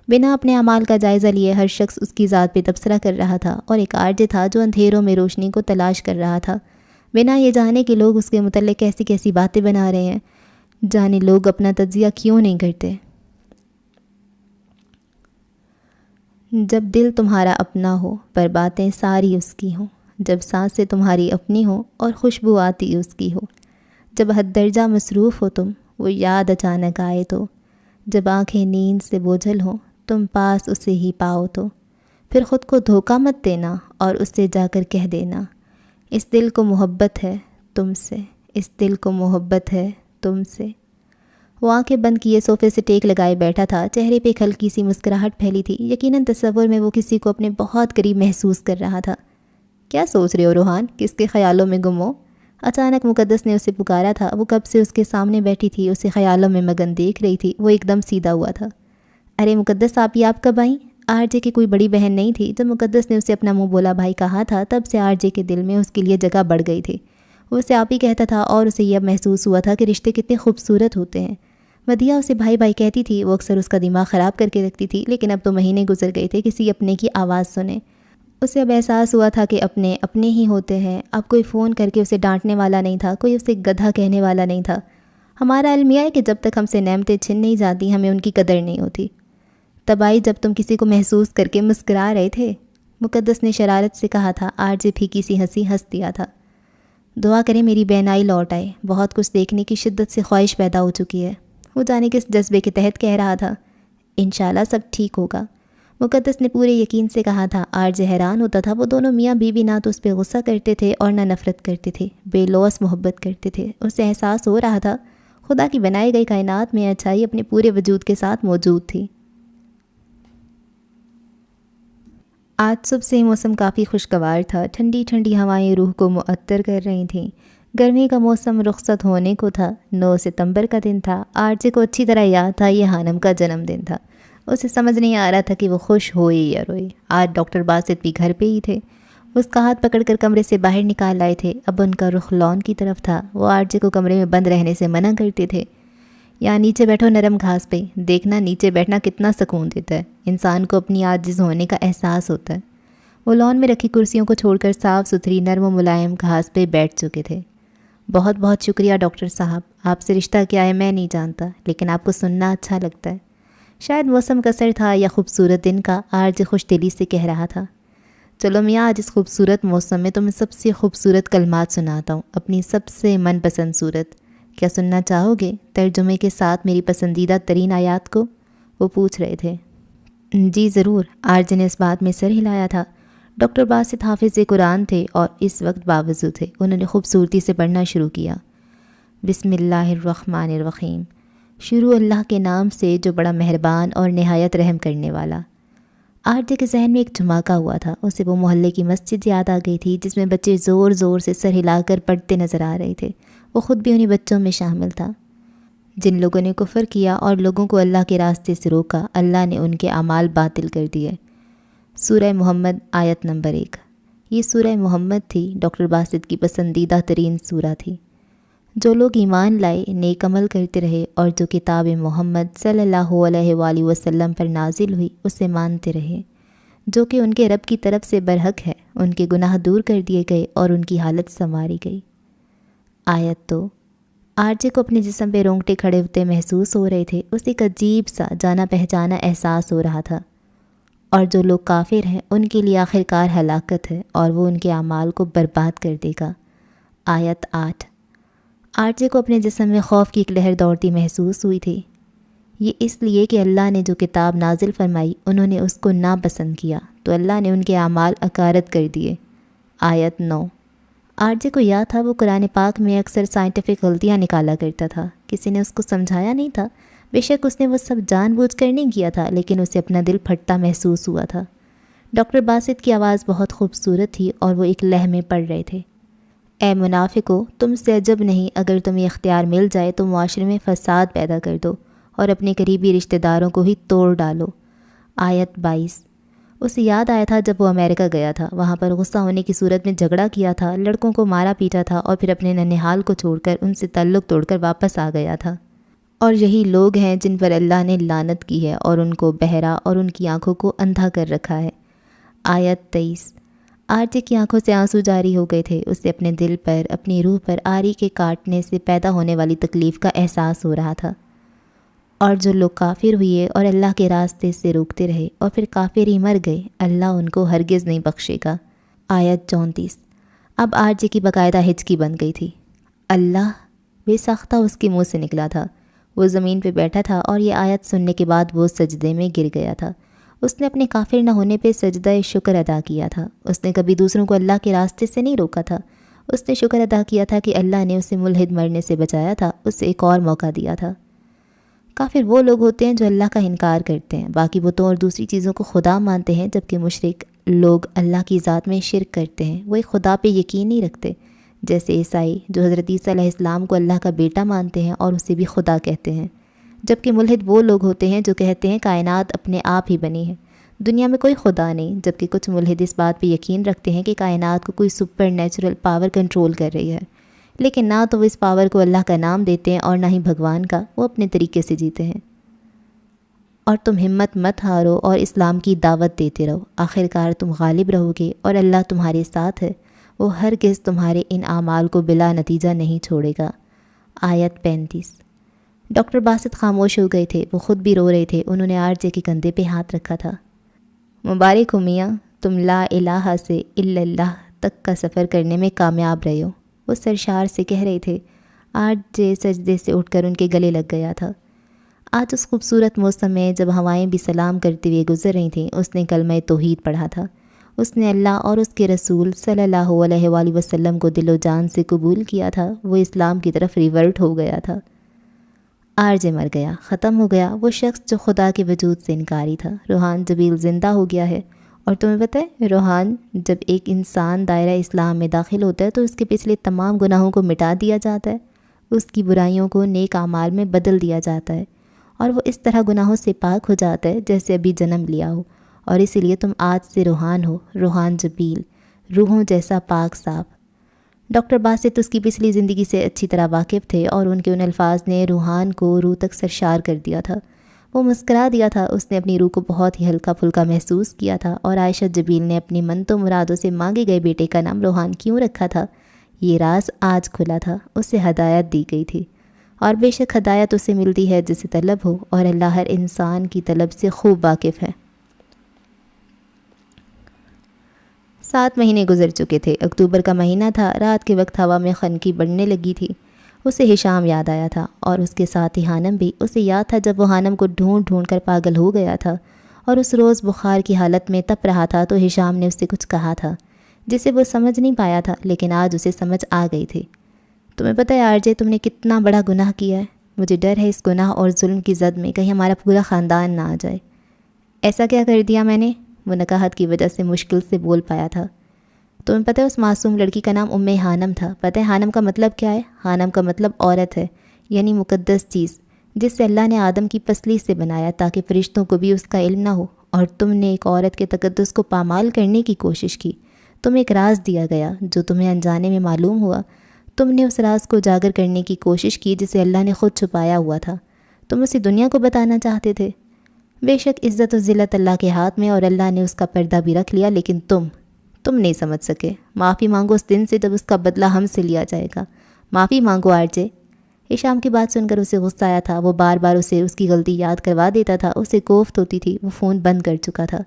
بنا اپنے اعمال کا جائزہ لیے ہر شخص اس کی ذات پہ تبصرہ کر رہا تھا، اور ایک آر جے تھا جو اندھیروں میں روشنی کو تلاش کر رہا تھا، بنا یہ جانے کہ لوگ اس کے متعلق کیسی کیسی باتیں بنا رہے ہیں۔ جانے لوگ اپنا تجزیہ کیوں نہیں کرتے۔ جب دل تمہارا اپنا ہو پر باتیں ساری اس کی ہوں، جب سانسیں تمہاری اپنی ہوں اور خوشبو آتی اس کی ہو، جب حد درجہ مصروف ہو تم وہ یاد اچانک آئے تو، جب آنکھیں نیند سے بوجھل ہوں تم پاس اسے ہی پاؤ تو، پھر خود کو دھوکہ مت دینا اور اس سے جا کر کہہ دینا اس دل کو محبت ہے تم سے، اس دل کو محبت ہے تم سے۔ وہ آنکھیں بند کیے صوفے سے ٹیک لگائے بیٹھا تھا، چہرے پہ ایک ہلکی سی مسکراہٹ پھیلی تھی، یقیناً تصور میں وہ کسی کو اپنے بہت قریب محسوس کر رہا تھا۔ کیا سوچ رہے ہو روحان، کس کے خیالوں میں گم ہو؟ اچانک مقدس نے اسے پکارا تھا۔ وہ کب سے اس کے سامنے بیٹھی تھی، اسے خیالوں میں مگن دیکھ رہی تھی۔ وہ ایک دم سیدھا ہوا تھا۔ ارے مقدس آپ کب آئیں؟ آر جے کی کوئی بڑی بہن نہیں تھی۔ جب مقدس نے اسے اپنا منہ بولا بھائی کہا تھا، تب سے آر جے کے دل میں اس کے لیے جگہ بڑھ گئی تھی۔ وہ اسے آپ ہی کہتا تھا اور اسے یہ محسوس ہوا تھا کہ رشتے کتنے خوبصورت ہوتے ہیں۔ مدیحہ اسے بھائی بھائی کہتی تھی، وہ اکثر اس کا دماغ خراب کر کے رکھتی تھی، لیکن اب تو مہینے گزر گئے تھے کسی اپنے کی آواز سنے۔ اسے اب احساس ہوا تھا کہ اپنے اپنے ہی ہوتے ہیں۔ اب کوئی فون کر کے اسے ڈانٹنے والا نہیں تھا، کوئی اسے گدھا کہنے والا نہیں تھا۔ ہمارا علم یہ ہے کہ جب تک ہم سے نعمتیں چھن نہیں جاتی ہمیں ان کی قدر نہیں ہوتی۔ تب آئی جب تم کسی کو محسوس کر کے مسکرا رہے تھے، مقدس نے شرارت سے کہا تھا۔ آر جے پھیکی سی ہنسی ہنس دیا تھا۔ دعا کریں میری بہنائی لوٹ آئے، بہت کچھ دیکھنے کی شدت سے خواہش پیدا ہو چکی ہے۔ وہ جانے کس جذبے کے تحت کہہ رہا تھا۔ انشاءاللہ سب ٹھیک ہوگا، مقدس نے پورے یقین سے کہا تھا۔ آر جے حیران ہوتا تھا، وہ دونوں میاں بیوی نہ تو اس پہ غصہ کرتے تھے اور نہ نفرت کرتے تھے، بے لوث محبت کرتے تھے۔ اسے احساس ہو رہا تھا خدا کی بنائی گئی کائنات میں اچھائی اپنے پورے وجود کے ساتھ موجود تھی۔ آج صبح سے موسم کافی خوشگوار تھا، ٹھنڈی ٹھنڈی ہوائیں روح کو معطر کر رہی تھیں۔ گرمی کا موسم رخصت ہونے کو تھا۔ 9 ستمبر کا دن تھا۔ آر جے کو اچھی طرح یاد تھا یہ ہانم کا جنم دن تھا۔ اسے سمجھ نہیں آ رہا تھا کہ وہ خوش ہوئے یا روئے۔ آج ڈاکٹر باسط بھی گھر پہ ہی تھے، اس کا ہاتھ پکڑ کر کمرے سے باہر نکال لائے تھے۔ اب ان کا رخ لان کی طرف تھا۔ وہ آر جے کو کمرے میں بند رہنے سے منع کرتے تھے۔ یہاں نیچے بیٹھو نرم گھاس پہ، دیکھنا نیچے بیٹھنا کتنا سکون دیتا ہے، انسان کو اپنی عاجز ہونے کا احساس ہوتا ہے۔ وہ لان میں رکھی کرسیوں کو چھوڑ کر صاف ستھری نرم و ملائم گھاس پہ بیٹھ چکے تھے۔ بہت بہت شکریہ ڈاکٹر صاحب، آپ سے رشتہ کیا ہے میں نہیں جانتا، لیکن آپ کو سننا اچھا لگتا ہے۔ شاید موسم کا اثر تھا یا خوبصورت دن کا، آر جے خوش دلی سے کہہ رہا تھا۔ چلو میاں، آج اس خوبصورت موسم میں تمہیں سب سے خوبصورت کلمات سناتا ہوں، اپنی سب سے من پسند صورت۔ کیا سننا چاہو گے ترجمے کے ساتھ میری پسندیدہ ترین آیات کو؟ وہ پوچھ رہے تھے۔ جی ضرور، آر جے نے اس بات میں سر ہلایا تھا۔ ڈاکٹر باسط حافظ قرآن تھے اور اس وقت باوضو تھے۔ انہوں نے خوبصورتی سے پڑھنا شروع کیا۔ بسم اللہ الرحمن الرحیم، شروع اللہ کے نام سے جو بڑا مہربان اور نہایت رحم کرنے والا۔ آر جے کے ذہن میں ایک دھماکہ ہوا تھا۔ اسے وہ محلے کی مسجد یاد آ گئی تھی جس میں بچے زور زور سے سر ہلا کر پڑھتے نظر آ رہے تھے۔ وہ خود بھی انہیں بچوں میں شامل تھا۔ جن لوگوں نے کفر کیا اور لوگوں کو اللہ کے راستے سے روکا، اللہ نے ان کے اعمال باطل کر دیے۔ سورہ محمد آیت نمبر 1۔ یہ سورہ محمد تھی، ڈاکٹر باسط کی پسندیدہ ترین سورہ تھی۔ جو لوگ ایمان لائے، نیک عمل کرتے رہے اور جو کتاب محمد صلی اللہ علیہ وآلہ وسلم پر نازل ہوئی اسے مانتے رہے، جو کہ ان کے رب کی طرف سے برحق ہے، ان کے گناہ دور کر دیے گئے اور ان کی حالت سنواری گئی۔ آیت 2۔ آر جے کو اپنے جسم پہ رونگٹے کھڑے ہوتے محسوس ہو رہے تھے۔ اسے ایک عجیب سا جانا پہچانا احساس ہو رہا تھا۔ اور جو لوگ کافر ہیں ان کے لیے آخرکار ہلاکت ہے اور وہ ان کے اعمال کو برباد کر دے گا۔ آیت 8۔ آر جے کو اپنے جسم میں خوف کی ایک لہر دوڑتی محسوس ہوئی تھی۔ یہ اس لیے کہ اللہ نے جو کتاب نازل فرمائی انہوں نے اس کو ناپسند کیا، تو اللہ نے ان کے اعمال اکارت کر دیے۔ آیت 9۔ آر جے کو یاد تھا وہ قرآن پاک میں اکثر سائنٹیفک غلطیاں نکالا کرتا تھا، کسی نے اس کو سمجھایا نہیں تھا۔ بے شک اس نے وہ سب جان بوجھ کر نہیں کیا تھا، لیکن اسے اپنا دل پھٹتا محسوس ہوا تھا۔ ڈاکٹر باسط کی آواز بہت خوبصورت تھی اور وہ ایک لہجے میں پڑھ رہے تھے۔ اے منافقو، تم سے عجب نہیں اگر تمہیں اختیار مل جائے تو معاشرے میں فساد پیدا کر دو اور اپنے قریبی رشتہ داروں کو ہی توڑ ڈالو۔ آیت 22۔ اسے یاد آیا تھا جب وہ امریکہ گیا تھا، وہاں پر غصہ ہونے کی صورت میں جھگڑا کیا تھا، لڑکوں کو مارا پیٹا تھا اور پھر اپنے ننھیال کو چھوڑ کر ان سے تعلق توڑ کر واپس آ گیا تھا۔ اور یہی لوگ ہیں جن پر اللہ نے لعنت کی ہے اور ان کو بہرا اور ان کی آنکھوں کو اندھا کر رکھا ہے۔ آیت 23۔ آرجے کی آنکھوں سے آنسو جاری ہو گئے تھے، اسے اپنے دل پر، اپنی روح پر آری کے کاٹنے سے پیدا ہونے والی تکلیف کا احساس ہو رہا تھا۔ اور جو لوگ کافر ہوئے اور اللہ کے راستے سے روکتے رہے اور پھر کافر ہی مر گئے، اللہ ان کو ہرگز نہیں بخشے گا۔ آیت 34۔ اب آرجے کی باقاعدہ ہچکی بن گئی تھی۔ اللہ بے ساختہ اس کے منہ سے نکلا تھا۔ وہ زمین پہ بیٹھا تھا اور یہ آیت سننے کے بعد وہ سجدے میں گر گیا تھا۔ اس نے اپنے کافر نہ ہونے پہ سجدہ شکر ادا کیا تھا۔ اس نے کبھی دوسروں کو اللہ کے راستے سے نہیں روکا تھا۔ اس نے شکر ادا کیا تھا کہ اللہ نے اسے ملحد مرنے سے بچایا تھا، اسے ایک اور موقع دیا تھا۔ کافر وہ لوگ ہوتے ہیں جو اللہ کا انکار کرتے ہیں، باقی بتوں اور دوسری چیزوں کو خدا مانتے ہیں، جبکہ مشرک لوگ اللہ کی ذات میں شرک کرتے ہیں، وہ ایک خدا پہ یقین نہیں رکھتے، جیسے عیسائی جو حضرت عیسیٰ علیہ السلام کو اللہ کا بیٹا مانتے ہیں اور اسے بھی خدا کہتے ہیں، جبکہ ملحد وہ لوگ ہوتے ہیں جو کہتے ہیں کائنات اپنے آپ ہی بنی ہے، دنیا میں کوئی خدا نہیں، جبکہ کچھ ملحد اس بات پہ یقین رکھتے ہیں کہ کائنات کو کوئی سپر نیچرل پاور کنٹرول کر رہی ہے، لیکن نہ تو وہ اس پاور کو اللہ کا نام دیتے ہیں اور نہ ہی بھگوان کا، وہ اپنے طریقے سے جیتے ہیں۔ اور تم ہمت مت ہارو اور اسلام کی دعوت دیتے رہو، آخرکار تم غالب رہو گے اور اللہ تمہارے ساتھ ہے، وہ ہرگز تمہارے ان اعمال کو بلا نتیجہ نہیں چھوڑے گا۔ آیت 35۔ ڈاکٹر باسط خاموش ہو گئے تھے، وہ خود بھی رو رہے تھے، انہوں نے آرجے کے کندھے پہ ہاتھ رکھا تھا۔ مبارک ہو میاں، تم لا الہ سے الا اللہ تک کا سفر کرنے میں کامیاب رہے ہو، وہ سرشار سے کہہ رہے تھے۔ آرجے سجدے سے اٹھ کر ان کے گلے لگ گیا تھا۔ آج اس خوبصورت موسم میں جب ہوائیں بھی سلام کرتے ہوئے گزر رہی تھیں، اس نے کلمہ توحید پڑھا تھا۔ اس نے اللہ اور اس کے رسول صلی اللہ علیہ وآلہ وسلم کو دل و جان سے قبول کیا تھا، وہ اسلام کی طرف ریورٹ ہو گیا تھا۔ آرجے مر گیا، ختم ہو گیا وہ شخص جو خدا کے وجود سے انکاری تھا۔ روحان جبیل زندہ ہو گیا ہے، اور تمہیں پتہ ہے روحان جب ایک انسان دائرہ اسلام میں داخل ہوتا ہے تو اس کے پچھلے تمام گناہوں کو مٹا دیا جاتا ہے، اس کی برائیوں کو نیک اعمال میں بدل دیا جاتا ہے، اور وہ اس طرح گناہوں سے پاک ہو جاتا ہے جیسے ابھی جنم لیا ہو، اور اسی لیے تم آج سے روحان ہو، روحان جبیل، روحوں جیسا پاک صاف۔ ڈاکٹر باسط اس کی پچھلی زندگی سے اچھی طرح واقف تھے، اور ان کے ان الفاظ نے روحان کو روح تک سرشار کر دیا تھا۔ وہ مسکرا دیا تھا، اس نے اپنی روح کو بہت ہی ہلکا پھلکا محسوس کیا تھا، اور عائشہ جبیل نے اپنی منتوں مرادوں سے مانگے گئے بیٹے کا نام روحان کیوں رکھا تھا، یہ راز آج کھلا تھا، اسے ہدایت دی گئی تھی، اور بے شک ہدایت اسے ملتی ہے جسے طلب ہو، اور اللہ ہر انسان کی طلب سے خوب واقف ہے۔ 7 مہینے گزر چکے تھے، اکتوبر کا مہینہ تھا، رات کے وقت ہوا میں خنکی بڑھنے لگی تھی۔ اسے ہشام یاد آیا تھا، اور اس کے ساتھ ہی حانم بھی۔ اسے یاد تھا جب وہ حانم کو ڈھونڈ ڈھونڈ کر پاگل ہو گیا تھا، اور اس روز بخار کی حالت میں تپ رہا تھا، تو ہشام نے اسے کچھ کہا تھا جسے وہ سمجھ نہیں پایا تھا، لیکن آج اسے سمجھ آ گئی تھی۔ تمہیں پتہ ہے آرجے، تم نے کتنا بڑا گناہ کیا ہے، مجھے ڈر ہے اس گناہ اور ظلم کی زد میں کہیں ہمارا پورا خاندان نہ آ جائے۔ ایسا کیا کر دیا میں نے؟ وہ نکاہت کی وجہ سے مشکل سے بول پایا تھا۔ تمہیں پتہ ہے اس معصوم لڑکی کا نام حانم تھا؟ پتہ ہے حانم کا مطلب کیا ہے؟ حانم کا مطلب عورت ہے، یعنی مقدس چیز، جس سے اللہ نے آدم کی پسلی سے بنایا تاکہ فرشتوں کو بھی اس کا علم نہ ہو، اور تم نے ایک عورت کے تقدس کو پامال کرنے کی کوشش کی۔ تمہیں ایک راز دیا گیا جو تمہیں انجانے میں معلوم ہوا، تم نے اس راز کو اجاگر کرنے کی کوشش کی جسے اللہ نے خود چھپایا ہوا تھا، تم اسے دنیا کو بتانا چاہتے تھے۔ بے شک عزت و ذلت اللہ کے ہاتھ میں، اور اللہ نے اس کا پردہ بھی رکھ لیا، لیکن تم نہیں سمجھ سکے۔ معافی مانگو اس دن سے جب اس کا بدلہ ہم سے لیا جائے گا، معافی مانگو آرجے۔ ہشام کی بات سن کر اسے غصہ آیا تھا، وہ بار بار اسے اس کی غلطی یاد کروا دیتا تھا، اسے کوفت ہوتی تھی، وہ فون بند کر چکا تھا،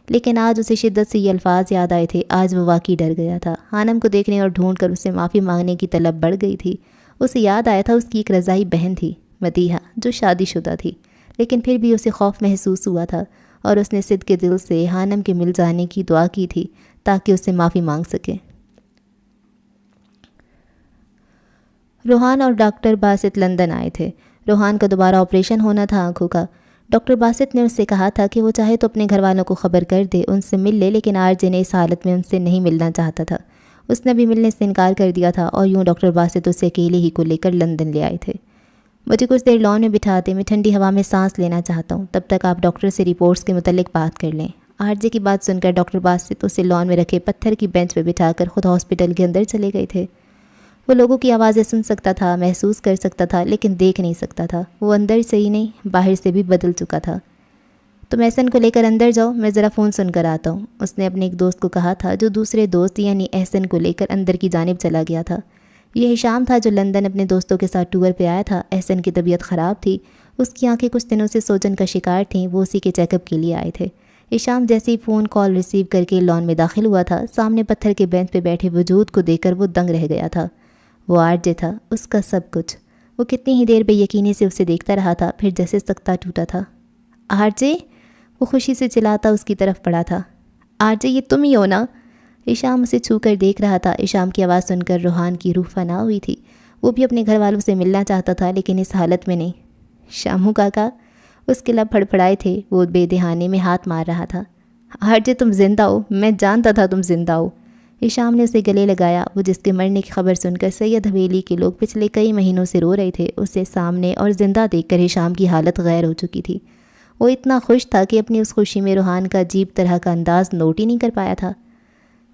لیکن آج اسے شدت سے یہ الفاظ یاد آئے تھے، آج وہ واقعی ڈر گیا تھا۔ حانم کو دیکھنے اور ڈھونڈ کر اسے معافی مانگنے کی طلب بڑھ گئی تھی۔ اسے یاد آیا تھا اس کی ایک رضائی بہن تھی، مدیحہ، جو شادی شدہ تھی، لیکن پھر بھی اسے خوف محسوس ہوا تھا، اور اس نے صدق کے دل سے حانم کے مل جانے کی دعا کی تھی تاکہ اسے معافی مانگ سکے۔ روحان اور ڈاکٹر باسط لندن آئے تھے۔ روحان کا دوبارہ آپریشن ہونا تھا آنکھوں کا۔ ڈاکٹر باسط نے اس سے کہا تھا کہ وہ چاہے تو اپنے گھر والوں کو خبر کر دے، ان سے مل لے، لیکن آرجے نے اس حالت میں ان سے نہیں ملنا چاہتا تھا۔ اس نے بھی ملنے سے انکار کر دیا تھا، اور یوں ڈاکٹر باسط اسے اکیلے ہی کو لے کر لندن لے آئے تھے۔ مجھے کچھ دیر لان میں بٹھا دیں، میں ٹھنڈی ہوا میں سانس لینا چاہتا ہوں، تب تک آپ ڈاکٹر سے رپورٹس کے متعلق بات کر لیں۔ آرجے کی بات سن کر ڈاکٹر باسط اسے لان میں رکھے پتھر کی بینچ پہ بٹھا کر خود ہاسپٹل کے اندر چلے گئے تھے۔ وہ لوگوں کی آوازیں سن سکتا تھا، محسوس کر سکتا تھا، لیکن دیکھ نہیں سکتا تھا۔ وہ اندر سے ہی نہیں، باہر سے بھی بدل چکا تھا۔ تم احسن کو لے کر اندر جاؤ، میں ذرا فون سن کر آتا ہوں، اس نے اپنے ایک دوست کو کہا تھا جو دوسرے دوست یعنی احسن کو لے کر اندر کی جانب چلا گیا تھا۔ یہ ہشام تھا جو لندن اپنے دوستوں کے ساتھ ٹور پہ آیا تھا۔ احسن کی طبیعت خراب تھی، اس کی آنکھیں کچھ دنوں سے سوجن کا شکار تھیں، وہ اسی کے چیک اپ کے لیے آئے تھے۔ ہشام جیسے ہی فون کال ریسیو کر کے لان میں داخل ہوا تھا، سامنے پتھر کے بینچ پہ بیٹھے وجود کو دیکھ کر وہ دنگ رہ گیا تھا۔ وہ آرجے تھا، اس کا سب کچھ۔ وہ کتنی ہی دیر بے یقینی سے اسے دیکھتا رہا تھا، پھر جیسے سکتا ٹوٹا تھا۔ آرجے، وہ خوشی سے چلاتا اس کی طرف پڑا تھا۔ آرجے، یہ تم ہی ہو نا؟ ہشام اسے چھو کر دیکھ رہا تھا۔ ہشام کی آواز سن کر روحان کی روح فنا ہوئی تھی۔ وہ بھی اپنے گھر والوں سے ملنا چاہتا تھا، لیکن اس حالت میں نہیں۔ شامو کاکا، اس کے لب پھڑپھڑائے تھے، وہ بے دہانے میں ہاتھ مار رہا تھا۔ آرجے، تم زندہ ہو، میں جانتا تھا تم زندہ ہو۔ ہشام نے اسے گلے لگایا۔ وہ جس کے مرنے کی خبر سن کر سید حویلی کے لوگ پچھلے کئی مہینوں سے رو رہے تھے، اسے سامنے اور زندہ دیکھ کر ہشام کی حالت غیر ہو چکی تھی۔ وہ اتنا خوش تھا کہ اپنی اس خوشی میں روحان کا عجیب طرح کا انداز نوٹ ہی نہیں کر پایا تھا۔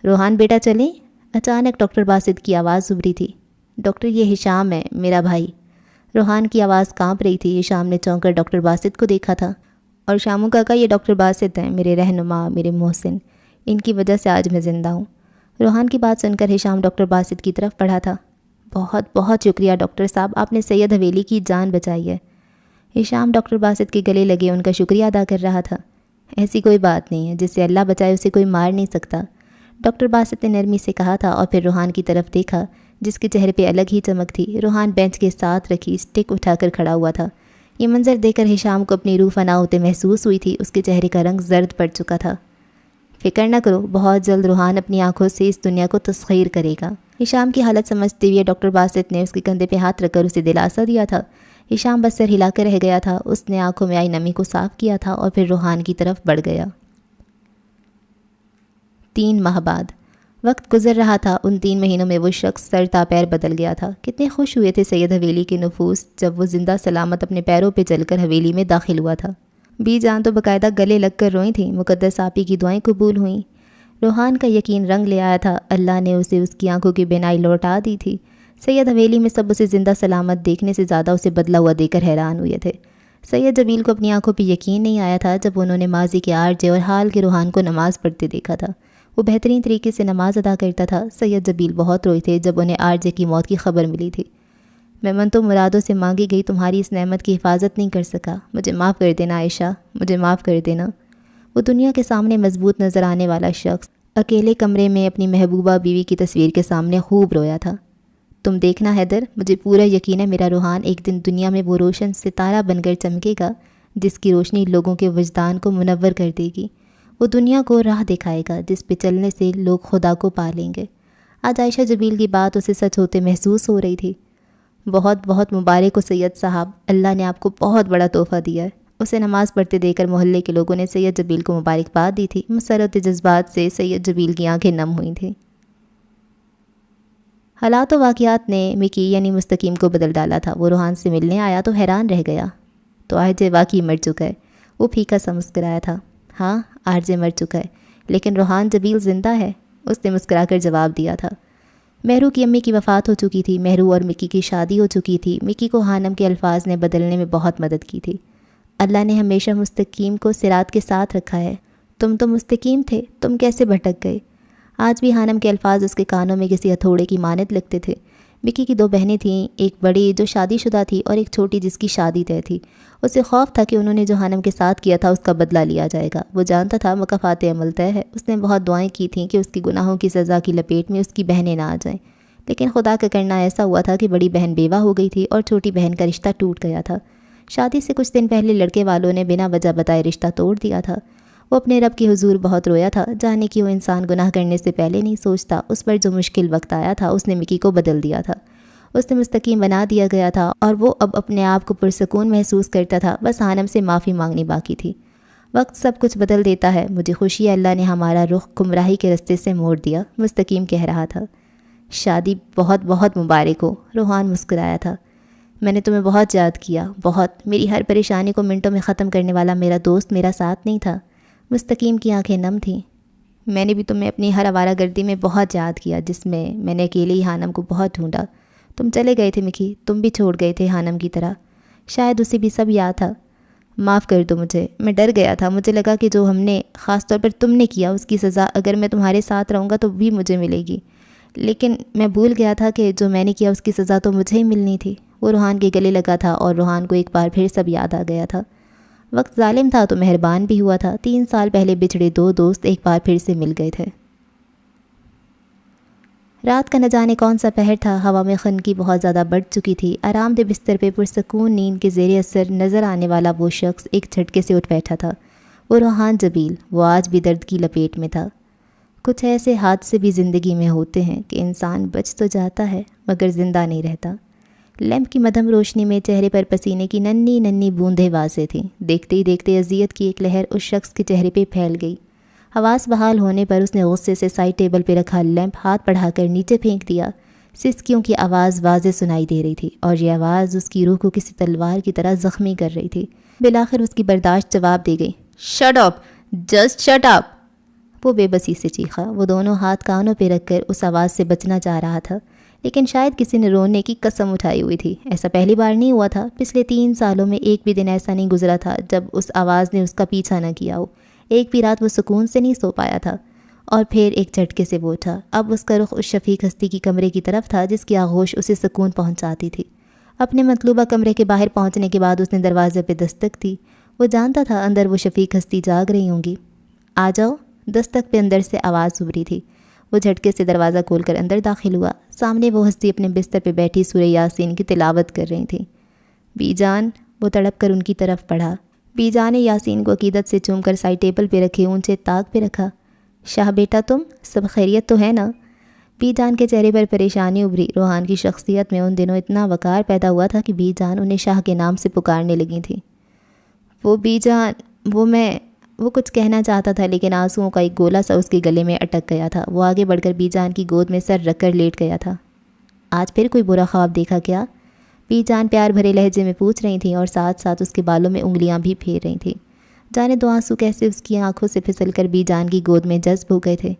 روحان بیٹا چلیں؟ اچانک ڈاکٹر باسط کی آواز ابھری تھی۔ ڈاکٹر، یہ ہشام ہے، میرا بھائی۔ روحان کی آواز کانپ رہی تھی۔ ہشام نے چونک کر ڈاکٹر باسط کو دیکھا تھا۔ اور شامو کاکا، یہ ڈاکٹر باسط ہیں، میرے رہنما، میرے محسن، ان کی وجہ سے آج میں زندہ ہوں۔ روحان کی بات سن کر ہشام ڈاکٹر باسط کی طرف پڑھا تھا۔ بہت بہت شکریہ ڈاکٹر صاحب، آپ نے سید حویلی کی جان بچائی ہے۔ ہشام ڈاکٹر باسط کے گلے لگے ان کا شکریہ ادا کر رہا تھا۔ ایسی کوئی بات نہیں ہے، جسے اللہ بچائے اسے کوئی مار نہیں سکتا، ڈاکٹر باسط نے نرمی سے کہا تھا، اور پھر روحان کی طرف دیکھا جس کے چہرے پہ الگ ہی چمک تھی۔ روحان بینچ کے ساتھ رکھی اسٹک اٹھا کر کھڑا ہوا تھا۔ یہ منظر دیکھ کر ہشام کو اپنی روح فنا ہوتے محسوس ہوئی تھی۔ اس کے چہرے کا رنگ زرد پڑ چکا تھا۔ فکر نہ کرو، بہت جلد روحان اپنی آنکھوں سے اس دنیا کو تسخیر کرے گا۔ ہشام کی حالت سمجھتے ہوئے ڈاکٹر باسط نے اس کے کندھے پہ ہاتھ رکھ کر اسے دلاسا دیا تھا۔ ہشام بس سر ہلا کر رہ گیا تھا۔ اس نے آنکھوں میں آئی نمی کو صاف کیا تھا اور پھر روحان کی طرف بڑھ گیا۔ 3 ماہ بعد وقت گزر رہا تھا۔ ان 3 مہینوں میں وہ شخص سر تا پیر بدل گیا تھا۔ کتنے خوش ہوئے تھے سید حویلی کے نفوس جب وہ زندہ سلامت اپنے پیروں پہ چل کر حویلی میں داخل ہوا تھا۔ بی جان تو باقاعدہ گلے لگ کر روئی تھیں۔ مقدس آپی کی دعائیں قبول ہوئیں۔ روحان کا یقین رنگ لے آیا تھا۔ اللہ نے اسے اس کی آنکھوں کی بینائی لوٹا دی تھی۔ سید حویلی میں سب اسے زندہ سلامت دیکھنے سے زیادہ اسے بدلا ہوا دیکھ کر حیران ہوئے تھے۔ سید جمیل کو اپنی آنکھوں پہ یقین نہیں آیا تھا جب انہوں نے ماضی کے آرجے اور حال کے روحان کو نماز پڑھتے دیکھا تھا۔ وہ بہترین طریقے سے نماز ادا کرتا تھا۔ سید جمیل بہت روئے تھے جب انہیں آرجے کی موت کی خبر ملی تھی۔ میں منتوں مرادوں سے مانگی گئی تمہاری اس نعمت کی حفاظت نہیں کر سکا، مجھے معاف کر دینا عائشہ، مجھے معاف کر دینا۔ وہ دنیا کے سامنے مضبوط نظر آنے والا شخص اکیلے کمرے میں اپنی محبوبہ بیوی کی تصویر کے سامنے خوب رویا تھا۔ تم دیکھنا حیدر، مجھے پورا یقین ہے میرا روحان ایک دن دنیا میں وہ روشن ستارہ بن کر چمکے گا جس کی روشنی لوگوں کے وجدان کو منور کر دے گی۔ وہ دنیا کو راہ دکھائے گا جس پہ چلنے سے لوگ خدا کو پا لیں گے۔ آج عائشہ جبیل کی بات اسے سچ ہوتے محسوس ہو رہی تھی۔ بہت بہت مبارک ہو سید صاحب، اللہ نے آپ کو بہت بڑا تحفہ دیا ہے۔ اسے نماز پڑھتے دیکھ کر محلے کے لوگوں نے سید جبیل کو مبارکباد دی تھی۔ مسرت جذبات سے سید جبیل کی آنکھیں نم ہوئی تھیں۔ حالات و واقعات نے مکی یعنی مستقیم کو بدل ڈالا تھا۔ وہ روحان سے ملنے آیا تو حیران رہ گیا۔ تو آرجے واقعی مر چکا ہے؟ وہ پھیکا سا مسکرایا تھا۔ ہاں، آرجے مر چکا ہے، لیکن روحان جبیل زندہ ہے، اس نے مسکرا کر جواب دیا تھا۔ مہرو کی امی کی وفات ہو چکی تھی۔ مہرو اور مکی کی شادی ہو چکی تھی۔ مکی کو حانم کے الفاظ نے بدلنے میں بہت مدد کی تھی۔ اللہ نے ہمیشہ مستقیم کو صراط کے ساتھ رکھا ہے۔ تم تو مستقیم تھے، تم کیسے بھٹک گئے؟ آج بھی حانم کے الفاظ اس کے کانوں میں کسی ہتھوڑے کی مانند لگتے تھے۔ مکی کی 2 بہنیں تھیں، ایک بڑی جو شادی شدہ تھی اور ایک چھوٹی جس کی شادی طے تھی۔ اسے خوف تھا کہ انہوں نے جو حانم کے ساتھ کیا تھا اس کا بدلہ لیا جائے گا۔ وہ جانتا تھا مکافات عمل طے ہے۔ اس نے بہت دعائیں کی تھیں کہ اس کی گناہوں کی سزا کی لپیٹ میں اس کی بہنیں نہ آ جائیں، لیکن خدا کا کرنا ایسا ہوا تھا کہ بڑی بہن بیوہ ہو گئی تھی اور چھوٹی بہن کا رشتہ ٹوٹ گیا تھا۔ شادی سے کچھ دن پہلے لڑکے والوں نے بنا وجہ بتائے رشتہ توڑ دیا تھا۔ وہ اپنے رب کی حضور بہت رویا تھا، جانے کہ وہ انسان گناہ کرنے سے پہلے نہیں سوچتا۔ اس پر جو مشکل وقت آیا تھا اس نے مکی کو بدل دیا تھا، اس نے مستقیم بنا دیا گیا تھا، اور وہ اب اپنے آپ کو پرسکون محسوس کرتا تھا۔ بس حانم سے معافی مانگنی باقی تھی۔ وقت سب کچھ بدل دیتا ہے، مجھے خوشی ہے اللہ نے ہمارا رخ گمراہی کے رستے سے موڑ دیا، مستقیم کہہ رہا تھا۔ شادی بہت بہت مبارک ہو، روحان مسکرایا تھا۔ میں نے تمہیں بہت یاد کیا، بہت۔ میری ہر پریشانی کو منٹوں میں ختم کرنے والا میرا دوست میرا ساتھ نہیں تھا، مستقیم کی آنکھیں نم تھیں۔ میں نے بھی تمہیں اپنی ہر آوارہ گردی میں بہت یاد کیا، جس میں میں نے اکیلے ہی حانم کو بہت ڈھونڈا۔ تم چلے گئے تھے مکھی، تم بھی چھوڑ گئے تھے حانم کی طرح۔ شاید اسے بھی سب یاد تھا۔ معاف کر دو مجھے، میں ڈر گیا تھا۔ مجھے لگا کہ جو ہم نے، خاص طور پر تم نے کیا، اس کی سزا اگر میں تمہارے ساتھ رہوں گا تو بھی مجھے ملے گی۔ لیکن میں بھول گیا تھا کہ جو میں نے کیا اس کی سزا تو مجھے ہی ملنی تھی۔ وہ روحان کے گلے لگا تھا اور روحان کو ایک بار پھر سب یاد آ گیا تھا۔ وقت ظالم تھا تو مہربان بھی ہوا تھا۔ 3 سال پہلے بچھڑے 2 دوست ایک بار پھر سے مل گئے تھے۔ رات کا نہ جانے کون سا پہر تھا، ہوا میں خنکی بہت زیادہ بڑھ چکی تھی۔ آرام دہ بستر پہ پرسکون نیند کے زیر اثر نظر آنے والا وہ شخص ایک جھٹکے سے اٹھ بیٹھا تھا۔ وہ روحان جبیل، وہ آج بھی درد کی لپیٹ میں تھا۔ کچھ ایسے حادثے بھی زندگی میں ہوتے ہیں کہ انسان بچ تو جاتا ہے مگر زندہ نہیں رہتا۔ لیمپ کی مدھم روشنی میں چہرے پر پسینے کی ننھی ننھی بوندیں واضح تھیں۔ دیکھتے ہی دیکھتے اذیت کی ایک لہر اس شخص کے چہرے پہ پھیل گئی۔ حواس بحال ہونے پر اس نے غصے سے سائڈ ٹیبل پہ رکھا لیمپ ہاتھ بڑھا کر نیچے پھینک دیا۔ سسکیوں کی آواز واضح سنائی دے رہی تھی اور یہ آواز اس کی روح کو کسی تلوار کی طرح زخمی کر رہی تھی۔ بالآخر اس کی برداشت جواب دے گئی۔ Shut up, just shut up. وہ بے بسی سے چیخا۔ وہ دونوں ہاتھ کانوں پہ رکھ کر اس آواز سے بچنا چاہ رہا تھا، لیکن شاید کسی نے رونے کی قسم اٹھائی ہوئی تھی۔ ایسا پہلی بار نہیں ہوا تھا۔ پچھلے 3 سالوں میں ایک بھی دن ایسا نہیں گزرا تھا جب اس آواز نے اس کا پیچھا نہ کیا ہو۔ ایک بھی رات وہ سکون سے نہیں سو پایا تھا۔ اور پھر ایک جھٹکے سے وہ اٹھا۔ اب اس کا رخ اس شفیق ہستی کی کمرے کی طرف تھا جس کی آغوش اسے سکون پہنچاتی تھی۔ اپنے مطلوبہ کمرے کے باہر پہنچنے کے بعد اس نے دروازے پہ دستک دی۔ وہ جانتا تھا اندر وہ شفیق ہستی جاگ رہی ہوں گی۔ آ جاؤ، دستک پہ اندر سے آواز ابھری تھی۔ وہ جھٹکے سے دروازہ کھول کر اندر داخل ہوا۔ سامنے وہ ہستی اپنے بستر پہ بیٹھی سورہ یاسین کی تلاوت کر رہی تھی۔ بی جان، وہ تڑپ کر ان کی طرف بڑھا۔ بی جان نے یاسین کو عقیدت سے چوم کر سائڈ ٹیبل پہ رکھے اونچے طاق پہ رکھا۔ شاہ بیٹا، تم سب خیریت تو ہے نا؟ بی جان کے چہرے پر پریشانی ابھری۔ روحان کی شخصیت میں ان دنوں اتنا وقار پیدا ہوا تھا کہ بی جان انہیں شاہ کے نام سے پکارنے لگی تھیں۔ وہ بی جان، وہ کچھ کہنا چاہتا تھا لیکن آنسوؤں کا ایک گولا سا اس کے گلے میں اٹک گیا تھا۔ وہ آگے بڑھ کر بی جان کی گود میں سر رکھ کر لیٹ گیا تھا۔ آج پھر کوئی برا خواب دیکھا کیا؟ بی جان پیار بھرے لہجے میں پوچھ رہی تھیں اور ساتھ ساتھ اس کے بالوں میں انگلیاں بھی پھیر رہی تھیں۔ جانے دو آنسو کیسے اس کی آنکھوں سے پھسل کر بی جان کی گود میں جذب ہو گئے تھے۔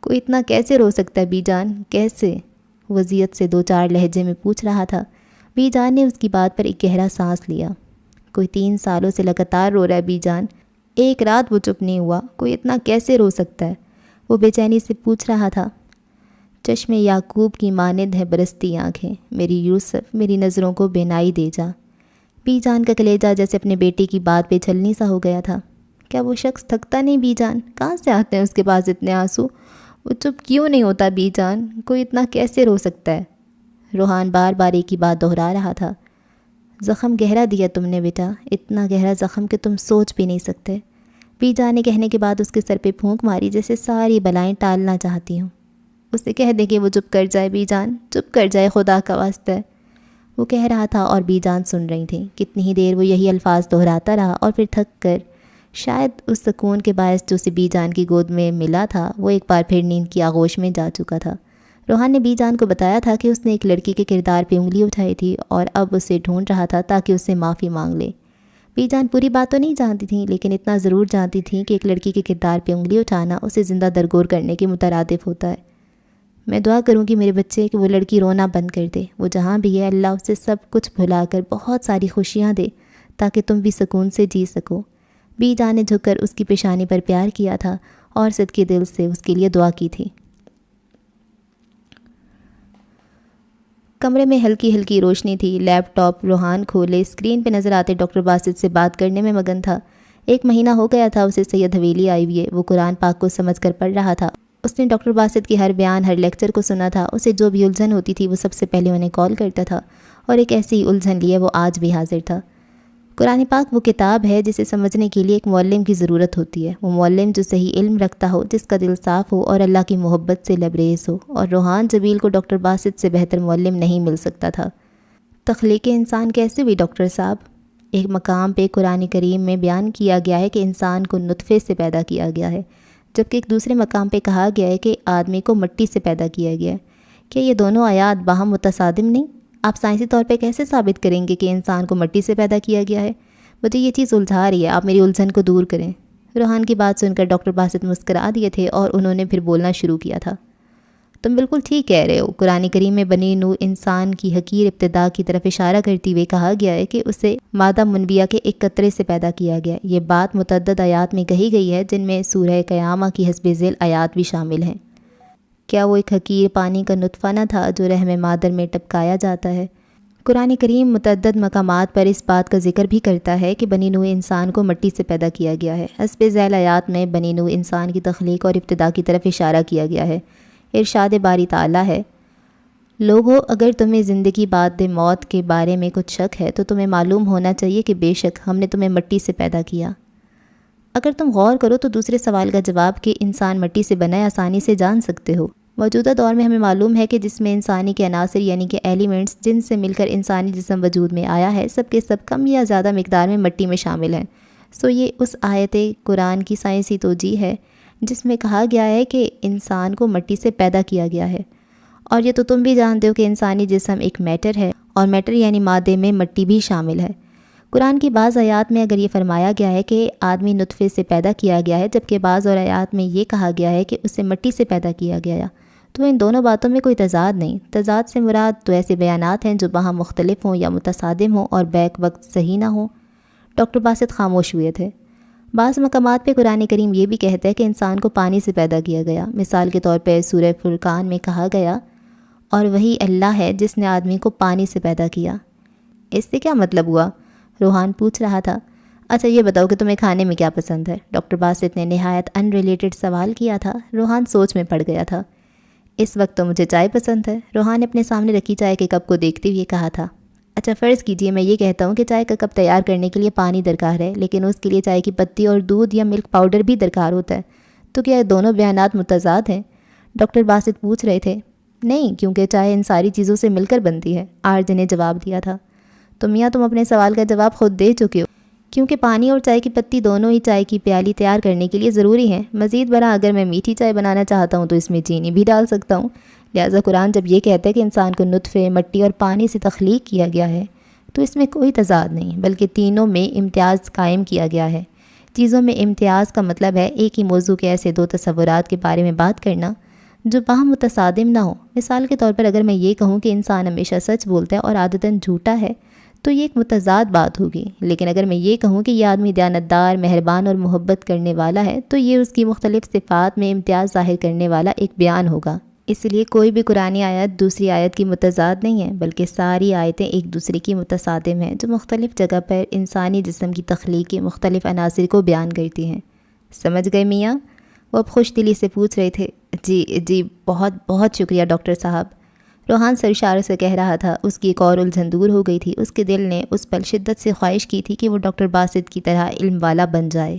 کوئی اتنا کیسے رو سکتا ہے بی جان، کیسے؟ وہ اذیت سے 2-4 لہجے میں پوچھ رہا تھا۔ بی جان نے اس کی بات پر ایک گہرا سانس لیا۔ کوئی 3 سالوں سے لگاتار رو رہا ہے بی جان، ایک رات وہ چپ نہیں ہوا۔ کوئی اتنا کیسے رو سکتا ہے؟ وہ بے چینی سے پوچھ رہا تھا۔ چشم یعقوب کی مانند ہے برستی آنکھیں، میری یوسف، میری نظروں کو بینائی دے جا۔ بی جان کا کلیجہ جیسے اپنے بیٹے کی بات پہ چھلنی سا ہو گیا تھا۔ کیا وہ شخص تھکتا نہیں بی جان؟ کہاں سے آتے ہیں اس کے پاس اتنے آنسو؟ وہ چپ کیوں نہیں ہوتا بی جان؟ کوئی اتنا کیسے رو سکتا ہے؟ روحان بار بار ایک ہی بات دہرا رہا تھا۔ زخم گہرا دیا تم نے بیٹا، اتنا گہرا زخم کہ تم سوچ بھی نہیں سکتے۔ بی جان نے کہنے کے بعد اس کے سر پہ پھونک ماری جیسے ساری بلائیں ٹالنا چاہتی ہوں۔ اسے کہہ دے کہ وہ چپ کر جائے بی جان، چپ کر جائے، خدا کا واسطہ ہے، وہ کہہ رہا تھا اور بی جان سن رہی تھی۔ کتنی ہی دیر وہ یہی الفاظ دہراتا رہا اور پھر تھک کر، شاید اس سکون کے باعث جو اسے بی جان کی گود میں ملا تھا، وہ ایک بار پھر نیند کی آغوش میں جا چکا تھا۔ روحان نے بی جان کو بتایا تھا کہ اس نے ایک لڑکی کے کردار پہ انگلی اٹھائی تھی اور اب اسے ڈھونڈ رہا تھا تاکہ اس سے معافی مانگ لے۔ بی جان پوری بات تو نہیں جانتی تھیں لیکن اتنا ضرور جانتی تھیں کہ ایک لڑکی کے کردار پہ انگلی اٹھانا اسے زندہ درگور کرنے کے مترادف ہوتا ہے۔ میں دعا کروں گی میرے بچے کہ وہ لڑکی رونا بند کر دے۔ وہ جہاں بھی ہے اللہ اسے سب کچھ بھلا کر بہت ساری خوشیاں دے تاکہ تم بھی سکون سے جی سکو۔ بی جان نے جھک کر اس کی پیشانی پر پیار کیا تھا اور صدقے دل سے اس کے لیے دعا کی تھی۔ کمرے میں ہلکی ہلکی روشنی تھی۔ لیپ ٹاپ روحان کھولے اسکرین پہ نظر آتے ڈاکٹر باسط سے بات کرنے میں مگن تھا۔ 1 مہینہ ہو گیا تھا اسے سید حویلی آئی ہوئے۔ وہ قرآن پاک کو سمجھ کر پڑھ رہا تھا۔ اس نے ڈاکٹر باسط کی ہر بیان، ہر لیکچر کو سنا تھا۔ اسے جو بھی الجھن ہوتی تھی وہ سب سے پہلے انہیں کال کرتا تھا اور ایک ایسی الجھن لیے وہ آج بھی حاضر تھا۔ قرآن پاک وہ کتاب ہے جسے سمجھنے کے لیے ایک معلم کی ضرورت ہوتی ہے۔ وہ معلم جو صحیح علم رکھتا ہو، جس کا دل صاف ہو اور اللہ کی محبت سے لبریز ہو، اور روحان جبیل کو ڈاکٹر باسط سے بہتر معلم نہیں مل سکتا تھا۔ تخلیق انسان کیسے ہوئی ڈاکٹر صاحب؟ ایک مقام پہ قرآن کریم میں بیان کیا گیا ہے کہ انسان کو نطفے سے پیدا کیا گیا ہے، جبکہ ایک دوسرے مقام پہ کہا گیا ہے کہ آدمی کو مٹی سے پیدا کیا گیا ہے۔ کیا یہ دونوں آیات باہم متصادم نہیں؟ آپ سائنسی طور پہ کیسے ثابت کریں گے کہ انسان کو مٹی سے پیدا کیا گیا ہے؟ مجھے یہ چیز الجھا رہی ہے، آپ میری الجھن کو دور کریں۔ روحان کی بات سن کر ڈاکٹر باسط مسکرا دیے تھے اور انہوں نے پھر بولنا شروع کیا تھا۔ تم بالکل ٹھیک کہہ رہے ہو۔ قرآن کریم میں بنی نوع انسان کی حقیر ابتدا کی طرف اشارہ کرتے ہوئے کہا گیا ہے کہ اسے مادہ منبیہ کے ایک قطرے سے پیدا کیا گیا۔ یہ بات متعدد آیات میں کہی گئی ہے، جن میں سورہ قیامہ کی حسب ذیل آیات بھی شامل ہیں۔ کیا وہ ایک حقیر پانی کا نطفہ نہ تھا جو رحم مادر میں ٹپکایا جاتا ہے؟ قرآن کریم متعدد مقامات پر اس بات کا ذکر بھی کرتا ہے کہ بنی نوع انسان کو مٹی سے پیدا کیا گیا ہے۔ حسب ذیل آیات میں بنی نوع انسان کی تخلیق اور ابتدا کی طرف اشارہ کیا گیا ہے۔ ارشاد باری تعالیٰ ہے، لوگو اگر تمہیں زندگی بعد موت کے بارے میں کچھ شک ہے تو تمہیں معلوم ہونا چاہیے کہ بے شک ہم نے تمہیں مٹی سے پیدا کیا۔ اگر تم غور کرو تو دوسرے سوال کا جواب کہ انسان مٹی سے بنا ہے آسانی سے جان سکتے ہو۔ موجودہ دور میں ہمیں معلوم ہے کہ جس میں انسانی کے عناصر یعنی کہ ایلیمنٹس جن سے مل کر انسانی جسم وجود میں آیا ہے، سب کے سب کم یا زیادہ مقدار میں مٹی میں شامل ہیں۔ یہ اس آیت قرآن کی سائنسی توجیہ ہے جس میں کہا گیا ہے کہ انسان کو مٹی سے پیدا کیا گیا ہے۔ اور یہ تو تم بھی جانتے ہو کہ انسانی جسم ایک میٹر ہے، اور میٹر یعنی مادے میں مٹی بھی شامل ہے۔ قرآن کی بعض آیات میں اگر یہ فرمایا گیا ہے کہ آدمی نطفے سے پیدا کیا گیا ہے، جبکہ بعض اور آیات میں یہ کہا گیا ہے کہ اسے مٹی سے پیدا کیا گیا، تو ان دونوں باتوں میں کوئی تضاد نہیں۔ تضاد سے مراد تو ایسے بیانات ہیں جو وہاں مختلف ہوں یا متصادم ہوں اور بیک وقت صحیح نہ ہوں۔ ڈاکٹر باسط خاموش ہوئے تھے۔ بعض مقامات پہ قرآن کریم یہ بھی کہتا ہے کہ انسان کو پانی سے پیدا کیا گیا۔ مثال کے طور پہ سورہ فرقان میں کہا گیا، اور وہی اللہ ہے جس نے آدمی کو پانی سے پیدا کیا۔ اس سے کیا مطلب ہوا؟ روحان پوچھ رہا تھا۔ اچھا یہ بتاؤ کہ تمہیں کھانے میں کیا پسند ہے؟ ڈاکٹر باسط نے نہایت ان ریلیٹڈ سوال کیا تھا۔ روحان سوچ میں پڑ گیا تھا۔ اس وقت تو مجھے چائے پسند ہے، روحان نے اپنے سامنے رکھی چائے کے کپ کو دیکھتے ہوئے کہا تھا۔ اچھا فرض کیجئے میں یہ کہتا ہوں کہ چائے کا کپ تیار کرنے کے لیے پانی درکار ہے، لیکن اس کے لیے چائے کی پتی اور دودھ یا ملک پاؤڈر بھی درکار ہوتا ہے، تو کیا یہ دونوں بیانات متضاد ہیں؟ ڈاکٹر باسط پوچھ رہے تھے۔ نہیں، کیونکہ چائے ان ساری چیزوں سے مل کر بنتی ہے، آرجے نے جواب دیا تھا۔ تو میاں تم اپنے سوال کا جواب خود دے چکے ہو، کیونکہ پانی اور چائے کی پتی دونوں ہی چائے کی پیالی تیار کرنے کے لیے ضروری ہیں۔ مزید برآں اگر میں میٹھی چائے بنانا چاہتا ہوں تو اس میں چینی بھی ڈال سکتا ہوں۔ لہٰذا قرآن جب یہ کہتا ہے کہ انسان کو نطفے، مٹی اور پانی سے تخلیق کیا گیا ہے، تو اس میں کوئی تضاد نہیں، بلکہ تینوں میں امتیاز قائم کیا گیا ہے۔ چیزوں میں امتیاز کا مطلب ہے ایک ہی موضوع کے ایسے دو تصورات کے بارے میں بات کرنا جو باہم متصادم نہ ہوں۔ مثال کے طور پر اگر میں یہ کہوں کہ انسان ہمیشہ سچ بولتا ہے اور عادتاً جھوٹا ہے، تو یہ ایک متضاد بات ہوگی، لیکن اگر میں یہ کہوں کہ یہ آدمی دیانتدار، مہربان اور محبت کرنے والا ہے، تو یہ اس کی مختلف صفات میں امتیاز ظاہر کرنے والا ایک بیان ہوگا۔ اس لیے کوئی بھی قرآنی آیت دوسری آیت کی متضاد نہیں ہے، بلکہ ساری آیتیں ایک دوسرے کی متصادم ہیں جو مختلف جگہ پر انسانی جسم کی تخلیق کے مختلف عناصر کو بیان کرتی ہیں۔ سمجھ گئے میاں؟ وہ اب خوش دلی سے پوچھ رہے تھے۔ جی بہت بہت شکریہ ڈاکٹر صاحب، روحان سر اشارے سے کہہ رہا تھا۔ اس کی ایک اور الجھن دور ہو گئی تھی۔ اس کے دل نے اس پر شدت سے خواہش کی تھی کہ وہ ڈاکٹر باسط کی طرح علم والا بن جائے۔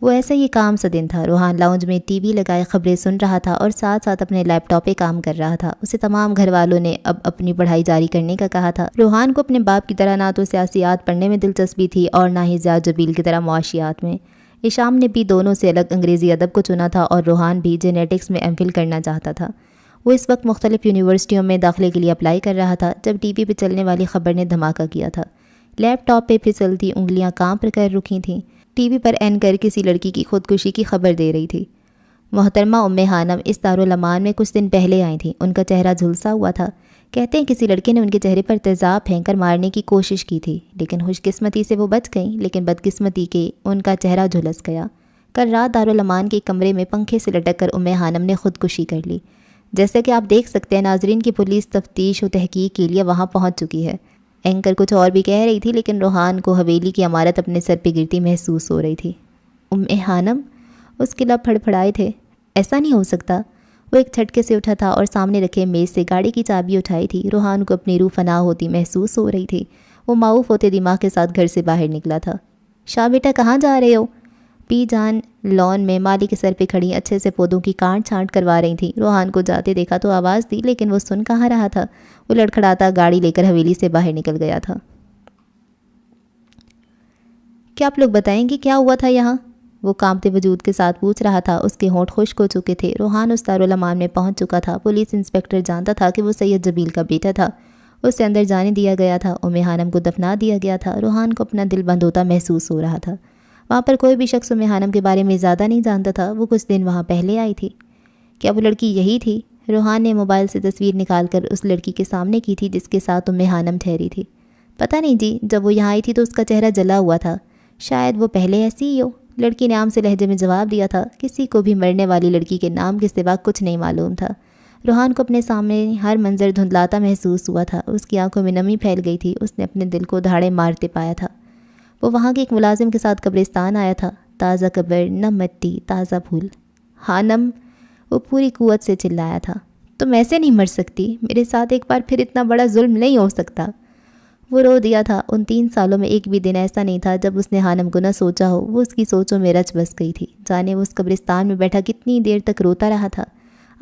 وہ ایسا ہی کام سا دن تھا۔ روحان لاؤنج میں ٹی وی لگائے خبریں سن رہا تھا اور ساتھ ساتھ اپنے لیپ ٹاپ پہ کام کر رہا تھا۔ اسے تمام گھر والوں نے اب اپنی پڑھائی جاری کرنے کا کہا تھا۔ روحان کو اپنے باپ کی طرح نہ تو سیاسیات پڑھنے میں دلچسپی تھی اور نہ ہی زیاد جبیل کی طرح معاشیات میں۔ ہشام نے بھی دونوں سے الگ انگریزی ادب کو چنا تھا اور روحان بھی جینیٹکس میں ایم فل کرنا چاہتا تھا۔ وہ اس وقت مختلف یونیورسٹیوں میں داخلے کے لیے اپلائی کر رہا تھا جب ٹی وی پہ چلنے والی خبر نے دھماکہ کیا تھا۔ لیپ ٹاپ پہ پھسلتی انگلیاں کانپ کر رکی تھیں۔ ٹی وی پر اینکر کسی لڑکی کی خودکشی کی خبر دے رہی تھی۔ محترمہ ہانم اس دارالامان میں کچھ دن پہلے آئی تھیں۔ ان کا چہرہ جھلسا ہوا تھا۔ کہتے ہیں کسی لڑکے نے ان کے چہرے پر تیزاب پھینک کر مارنے کی کوشش کی تھی، لیکن خوش قسمتی سے وہ بچ گئیں، لیکن بدقسمتی کے ان کا چہرہ جھلس گیا۔ کل رات دارالامان کے کمرے میں پنکھے سے لٹک کر ہانم نے خودکشی کر لی۔ جیسا کہ آپ دیکھ سکتے ہیں ناظرین کی پولیس تفتیش و تحقیق کے لیے وہاں پہنچ چکی ہے۔ اینکر کچھ اور بھی کہہ رہی تھی، لیکن روحان کو حویلی کی عمارت اپنے سر پہ گرتی محسوس ہو رہی تھی۔ ہانم، اس کے لب پھڑپھڑائے تھے۔ ایسا نہیں ہو سکتا۔ وہ ایک جھٹکے سے اٹھا تھا اور سامنے رکھے میز سے گاڑی کی چابی اٹھائی تھی۔ روحان کو اپنی روح فنا ہوتی محسوس ہو رہی تھی۔ وہ معاوف ہوتے دماغ کے ساتھ گھر سے باہر نکلا تھا۔ شاہ بیٹا کہاں جا رہے ہو؟ پی جان لان میں مالی کے سر پہ کھڑی اچھے سے پودوں کی کاٹ چھانٹ کروا رہی تھیں۔ روحان کو جاتے دیکھا تو آواز دی، لیکن وہ سن کہاں رہا تھا۔ وہ لڑکھڑاتا گاڑی لے کر حویلی سے باہر نکل گیا تھا۔ کیا آپ لوگ بتائیں گے کیا ہوا تھا یہاں؟ وہ کانپتے وجود کے ساتھ پوچھ رہا تھا۔ اس کے ہونٹ خشک ہو چکے تھے۔ روحان اس دارالامان میں پہنچ چکا تھا۔ پولیس انسپکٹر جانتا تھا کہ وہ سید جبیل کا بیٹا تھا۔ اسے اندر جانے دیا گیا تھا۔ ہانم کو دفنا دیا گیا تھا۔ روحان کو اپنا دل بند ہوتا محسوس ہو رہا تھا۔ وہاں پر کوئی بھی شخص ام حانم کے بارے میں زیادہ نہیں جانتا تھا۔ وہ کچھ دن وہاں پہلے آئی تھی۔ کیا وہ لڑکی یہی تھی؟ روحان نے موبائل سے تصویر نکال کر اس لڑکی کے سامنے کی تھی جس کے ساتھ ام حانم ٹھہری تھی۔ پتہ نہیں جی، جب وہ یہاں آئی تھی تو اس کا چہرہ جلا ہوا تھا، شاید وہ پہلے ایسی ہی ہو، لڑکی نے عام سے لہجے میں جواب دیا تھا۔ کسی کو بھی مرنے والی لڑکی کے نام کے سوا کچھ نہیں معلوم تھا۔ روحان کو اپنے سامنے ہر منظر دھندلاتا محسوس ہوا تھا۔ اس کی آنکھوں میں نمی پھیل گئی تھی۔ اس نے اپنے دل کو دھاڑے مارتے پایا تھا۔ وہ وہاں کے ایک ملازم کے ساتھ قبرستان آیا تھا۔ تازہ قبر، نہ مٹی، تازہ پھول۔ حانم، وہ پوری قوت سے چلایا تھا، تم ایسے نہیں مر سکتی، میرے ساتھ ایک بار پھر اتنا بڑا ظلم نہیں ہو سکتا۔ وہ رو دیا تھا۔ ان 3 سالوں میں ایک بھی دن ایسا نہیں تھا جب اس نے حانم کو نہ سوچا ہو۔ وہ اس کی سوچوں میں رچ بس گئی تھی۔ جانے وہ اس قبرستان میں بیٹھا کتنی دیر تک روتا رہا تھا۔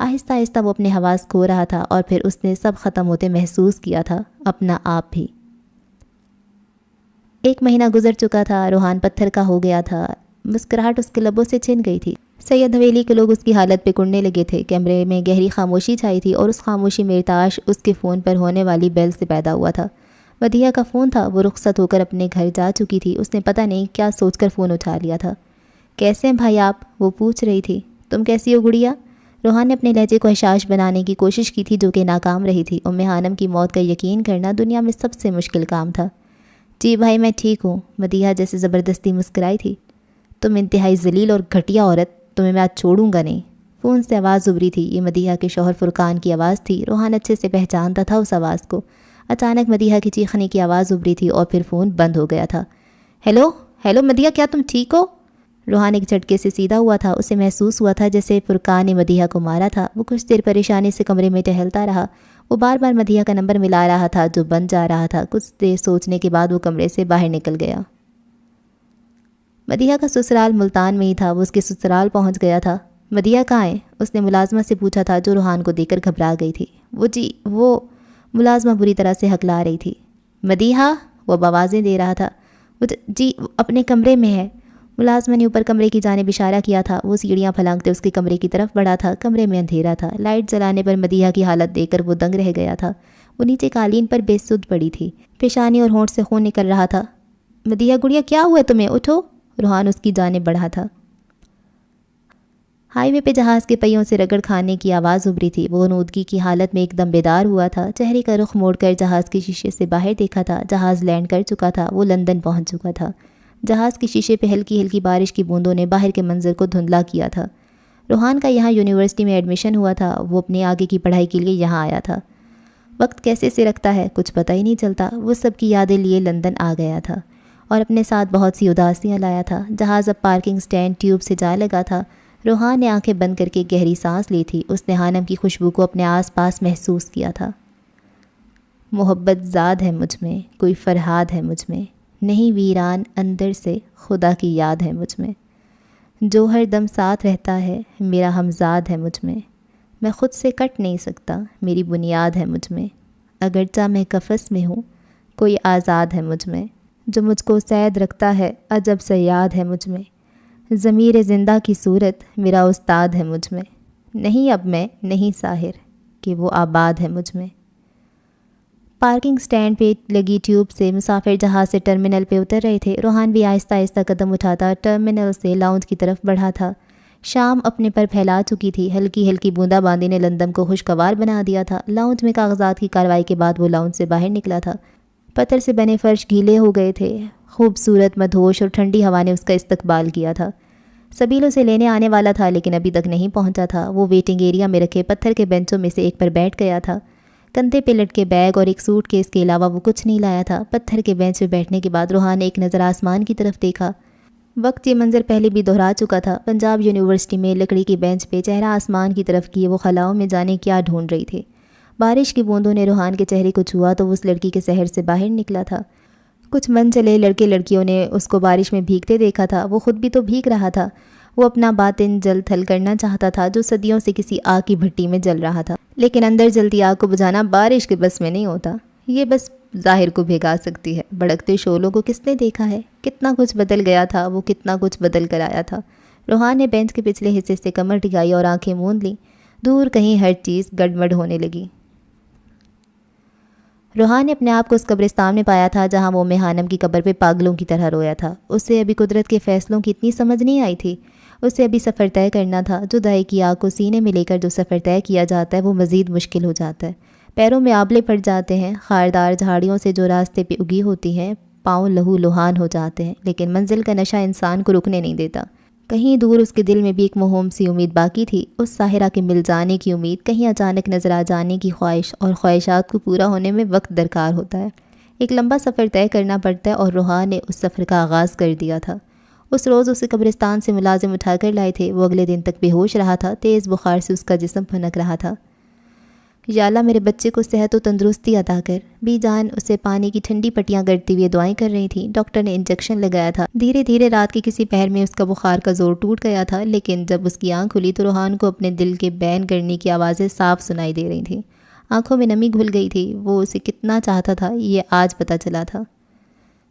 آہستہ آہستہ وہ اپنے حواس کھو رہا تھا اور پھر اس نے سب ختم ہوتے محسوس کیا تھا، اپنا آپ بھی۔ 1 مہینہ گزر چکا تھا۔ روحان پتھر کا ہو گیا تھا۔ مسکراہٹ اس کے لبوں سے چھن گئی تھی۔ سید حویلی کے لوگ اس کی حالت پہ کڑنے لگے تھے۔ کمرے میں گہری خاموشی چھائی تھی اور اس خاموشی میں ارتعاش اس کے فون پر ہونے والی بیل سے پیدا ہوا تھا۔ مدیحہ کا فون تھا۔ وہ رخصت ہو کر اپنے گھر جا چکی تھی۔ اس نے پتہ نہیں کیا سوچ کر فون اٹھا لیا تھا۔ کیسے ہیں بھائی آپ؟ وہ پوچھ رہی تھی۔ تم کیسی ہو گڑیا؟ روحان نے اپنے لہجے کو حشاش بنانے کی کوشش کی تھی جو کہ ناکام رہی تھی۔ ام حانم کی موت کا یقین کرنا دنیا میں سب سے مشکل کام تھا۔ جی بھائی میں ٹھیک ہوں، مدیحہ جیسے زبردستی مسکرائی تھی۔ تم انتہائی ذلیل اور گھٹیا عورت، تمہیں میں آج چھوڑوں گا نہیں۔ فون سے آواز ابری تھی۔ یہ مدیحہ کے شوہر فرقان کی آواز تھی۔ روحان اچھے سے پہچانتا تھا اس آواز کو۔ اچانک مدیحہ کی چیخنے کی آواز ابری تھی اور پھر فون بند ہو گیا تھا۔ ہیلو مدیحہ، کیا تم ٹھیک ہو؟ روحان ایک جھٹکے سے سیدھا ہوا تھا۔ اسے محسوس ہوا تھا جیسے فرقان نے مدیحہ کو مارا تھا۔ وہ کچھ دیر پریشانی سے کمرے میں ٹہلتا رہا۔ وہ بار بار مدیحہ کا نمبر ملا رہا تھا جو بند جا رہا تھا۔ کچھ دیر سوچنے کے بعد وہ کمرے سے باہر نکل گیا۔ مدیحہ کا سسرال ملتان میں ہی تھا۔ وہ اس کے سسرال پہنچ گیا تھا۔ مدیحہ کہاں ہے؟ اس نے ملازمہ سے پوچھا تھا جو روحان کو دیکھ کر گھبرا گئی تھی۔ وہ ملازمہ بری طرح سے ہکلا رہی تھی۔ مدیحہ، وہ آوازیں دے رہا تھا۔ جی اپنے کمرے میں ہے۔ ملازمہ نے اوپر کمرے کی جانب اشارہ کیا تھا۔ وہ سیڑھیاں پھلانگتے اس کے کمرے کی طرف بڑھا تھا۔ کمرے میں اندھیرا تھا۔ لائٹ جلانے پر مدیحہ کی حالت دیکھ کر وہ دنگ رہ گیا تھا۔ وہ نیچے قالین پر بے سدھ پڑی تھی۔ پیشانی اور ہونٹ سے خون نکل رہا تھا۔ مدیحہ گڑیا کیا ہوا تمہیں؟ اٹھو۔ روحان اس کی جانب بڑھا تھا۔ ہائی وے پہ جہاز کے پہیوں سے رگڑ کھانے کی آواز ابری تھی۔ وہ نودگی کی حالت میں ایک دم بیدار ہوا تھا۔ چہرے کا رخ موڑ کر جہاز کے شیشے سے باہر دیکھا تھا۔ جہاز لینڈ کر چکا تھا۔ وہ لندن پہنچ چکا تھا۔ جہاز کے شیشے پہ ہلکی ہلکی بارش کی بوندوں نے باہر کے منظر کو دھندلا کیا تھا۔ روحان کا یہاں یونیورسٹی میں ایڈمیشن ہوا تھا۔ وہ اپنے آگے کی پڑھائی کے لیے یہاں آیا تھا۔ وقت کیسے سے رکھتا ہے کچھ پتہ ہی نہیں چلتا۔ وہ سب کی یادیں لیے لندن آ گیا تھا اور اپنے ساتھ بہت سی اداسیاں لایا تھا۔ جہاز اب پارکنگ سٹینڈ ٹیوب سے جا لگا تھا۔ روحان نے آنکھیں بند کر کے گہری سانس لی تھی۔ اس نے حانم کی خوشبو کو اپنے آس پاس محسوس کیا تھا۔ محبت زاد ہے مجھ میں، کوئی فرہاد ہے مجھ میں، نہیں ویران اندر سے خدا کی یاد ہے مجھ میں، جو ہر دم ساتھ رہتا ہے میرا ہمزاد ہے مجھ میں خود سے کٹ نہیں سکتا، میری بنیاد ہے مجھ میں، اگرچہ میں قفس میں ہوں کوئی آزاد ہے مجھ میں، جو مجھ کو سید رکھتا ہے عجب صیاد ہے مجھ میں، ضمیر زندہ کی صورت میرا استاد ہے مجھ میں، نہیں اب میں نہیں ساحر کہ وہ آباد ہے مجھ میں۔ پارکنگ سٹینڈ پہ لگی ٹیوب سے مسافر جہاز سے ٹرمینل پہ اتر رہے تھے۔ روحان بھی آہستہ آہستہ قدم اٹھاتا ٹرمینل سے لاؤنج کی طرف بڑھا تھا۔ شام اپنے پر پھیلا چکی تھی۔ ہلکی ہلکی بوندا باندی نے لندن کو خوشگوار بنا دیا تھا۔ لاؤنج میں کاغذات کی کارروائی کے بعد وہ لاؤنج سے باہر نکلا تھا۔ پتھر سے بنے فرش گیلے ہو گئے تھے۔ خوبصورت مدہوش اور ٹھنڈی ہوا نے اس کا استقبال کیا تھا۔ سبیل اسے لینے آنے والا تھا لیکن ابھی تک نہیں پہنچا تھا۔ وہ ویٹنگ ایریا میں رکھے پتھر کے بینچوں میں سے ایک پر بیٹھ گیا تھا۔ کندھے پہ لٹکے بیگ اور ایک سوٹ کیس کے علاوہ وہ کچھ نہیں لایا تھا۔ پتھر کے بینچ پہ بیٹھنے کے بعد روحان نے ایک نظر آسمان کی طرف دیکھا۔ وقت یہ منظر پہلے بھی دہرا چکا تھا۔ پنجاب یونیورسٹی میں لکڑی کی بینچ پہ چہرہ آسمان کی طرف کیے وہ خلاؤں میں جانے کیا ڈھونڈ رہی تھی۔ بارش کی بوندوں نے روحان کے چہرے کو چھوا تو وہ اس لڑکی کے سحر سے باہر نکلا تھا۔ کچھ من چلے لڑکے لڑکیوں نے اس کو بارش میں بھیگتے دیکھا تھا۔ وہ خود بھی تو بھیگ رہا تھا۔ وہ اپنا باطن جل تھل کرنا چاہتا تھا جو صدیوں سے کسی آگ کی بھٹی میں جل رہا تھا، لیکن اندر جلتی آگ کو بجھانا بارش کے بس میں نہیں ہوتا۔ یہ بس ظاہر کو بھگا سکتی ہے۔ بھڑکتے شعلوں کو کس نے دیکھا ہے؟ کتنا کچھ بدل گیا تھا، وہ کتنا کچھ بدل کر آیا تھا۔ روحان نے بینچ کے پچھلے حصے سے کمر ٹکائی اور آنکھیں موند لیں۔ دور کہیں ہر چیز گڑبڑ ہونے لگی۔ روحان نے اپنے آپ کو اس قبرستان میں پایا تھا جہاں وہ خانم کی قبر پہ پاگلوں کی طرح رویا تھا۔ اسے ابھی قدرت کے فیصلوں کی اتنی سمجھ نہیں آئی تھی۔ اسے ابھی سفر طے کرنا تھا۔ جدائی کی آگ کو سینے میں لے کر جو سفر طے کیا جاتا ہے وہ مزید مشکل ہو جاتا ہے۔ پیروں میں آبلے پڑ جاتے ہیں، خاردار جھاڑیوں سے جو راستے پہ اگی ہوتی ہیں، پاؤں لہو لہان ہو جاتے ہیں، لیکن منزل کا نشہ انسان کو رکنے نہیں دیتا۔ کہیں دور اس کے دل میں بھی ایک موہوم سی امید باقی تھی، اس ساحرہ کے مل جانے کی امید، کہیں اچانک نظر آ جانے کی خواہش، اور خواہشات کو پورا ہونے میں وقت درکار ہوتا ہے۔ ایک لمبا سفر طے کرنا پڑتا ہے اور روحان نے اس سفر کا آغاز کر دیا تھا۔ اس روز اسے قبرستان سے ملازم اٹھا کر لائے تھے۔ وہ اگلے دن تک بے ہوش رہا تھا، تیز بخار سے اس کا جسم پھنک رہا تھا۔ یا اللہ میرے بچے کو صحت و تندرستی عطا کر۔ بی جان اسے پانی کی ٹھنڈی پٹیاں کرتی ہوئے دعائیں کر رہی تھیں۔ ڈاکٹر نے انجیکشن لگایا تھا۔ دھیرے دھیرے رات کے کسی پہر میں اس کا بخار کا زور ٹوٹ گیا تھا، لیکن جب اس کی آنکھ کھلی تو روحان کو اپنے دل کے بین کرنے کی آوازیں صاف سنائی دے رہی تھیں۔ آنکھوں میں نمی گھل گئی تھی۔ وہ اسے کتنا چاہتا تھا یہ آج پتہ چلا تھا۔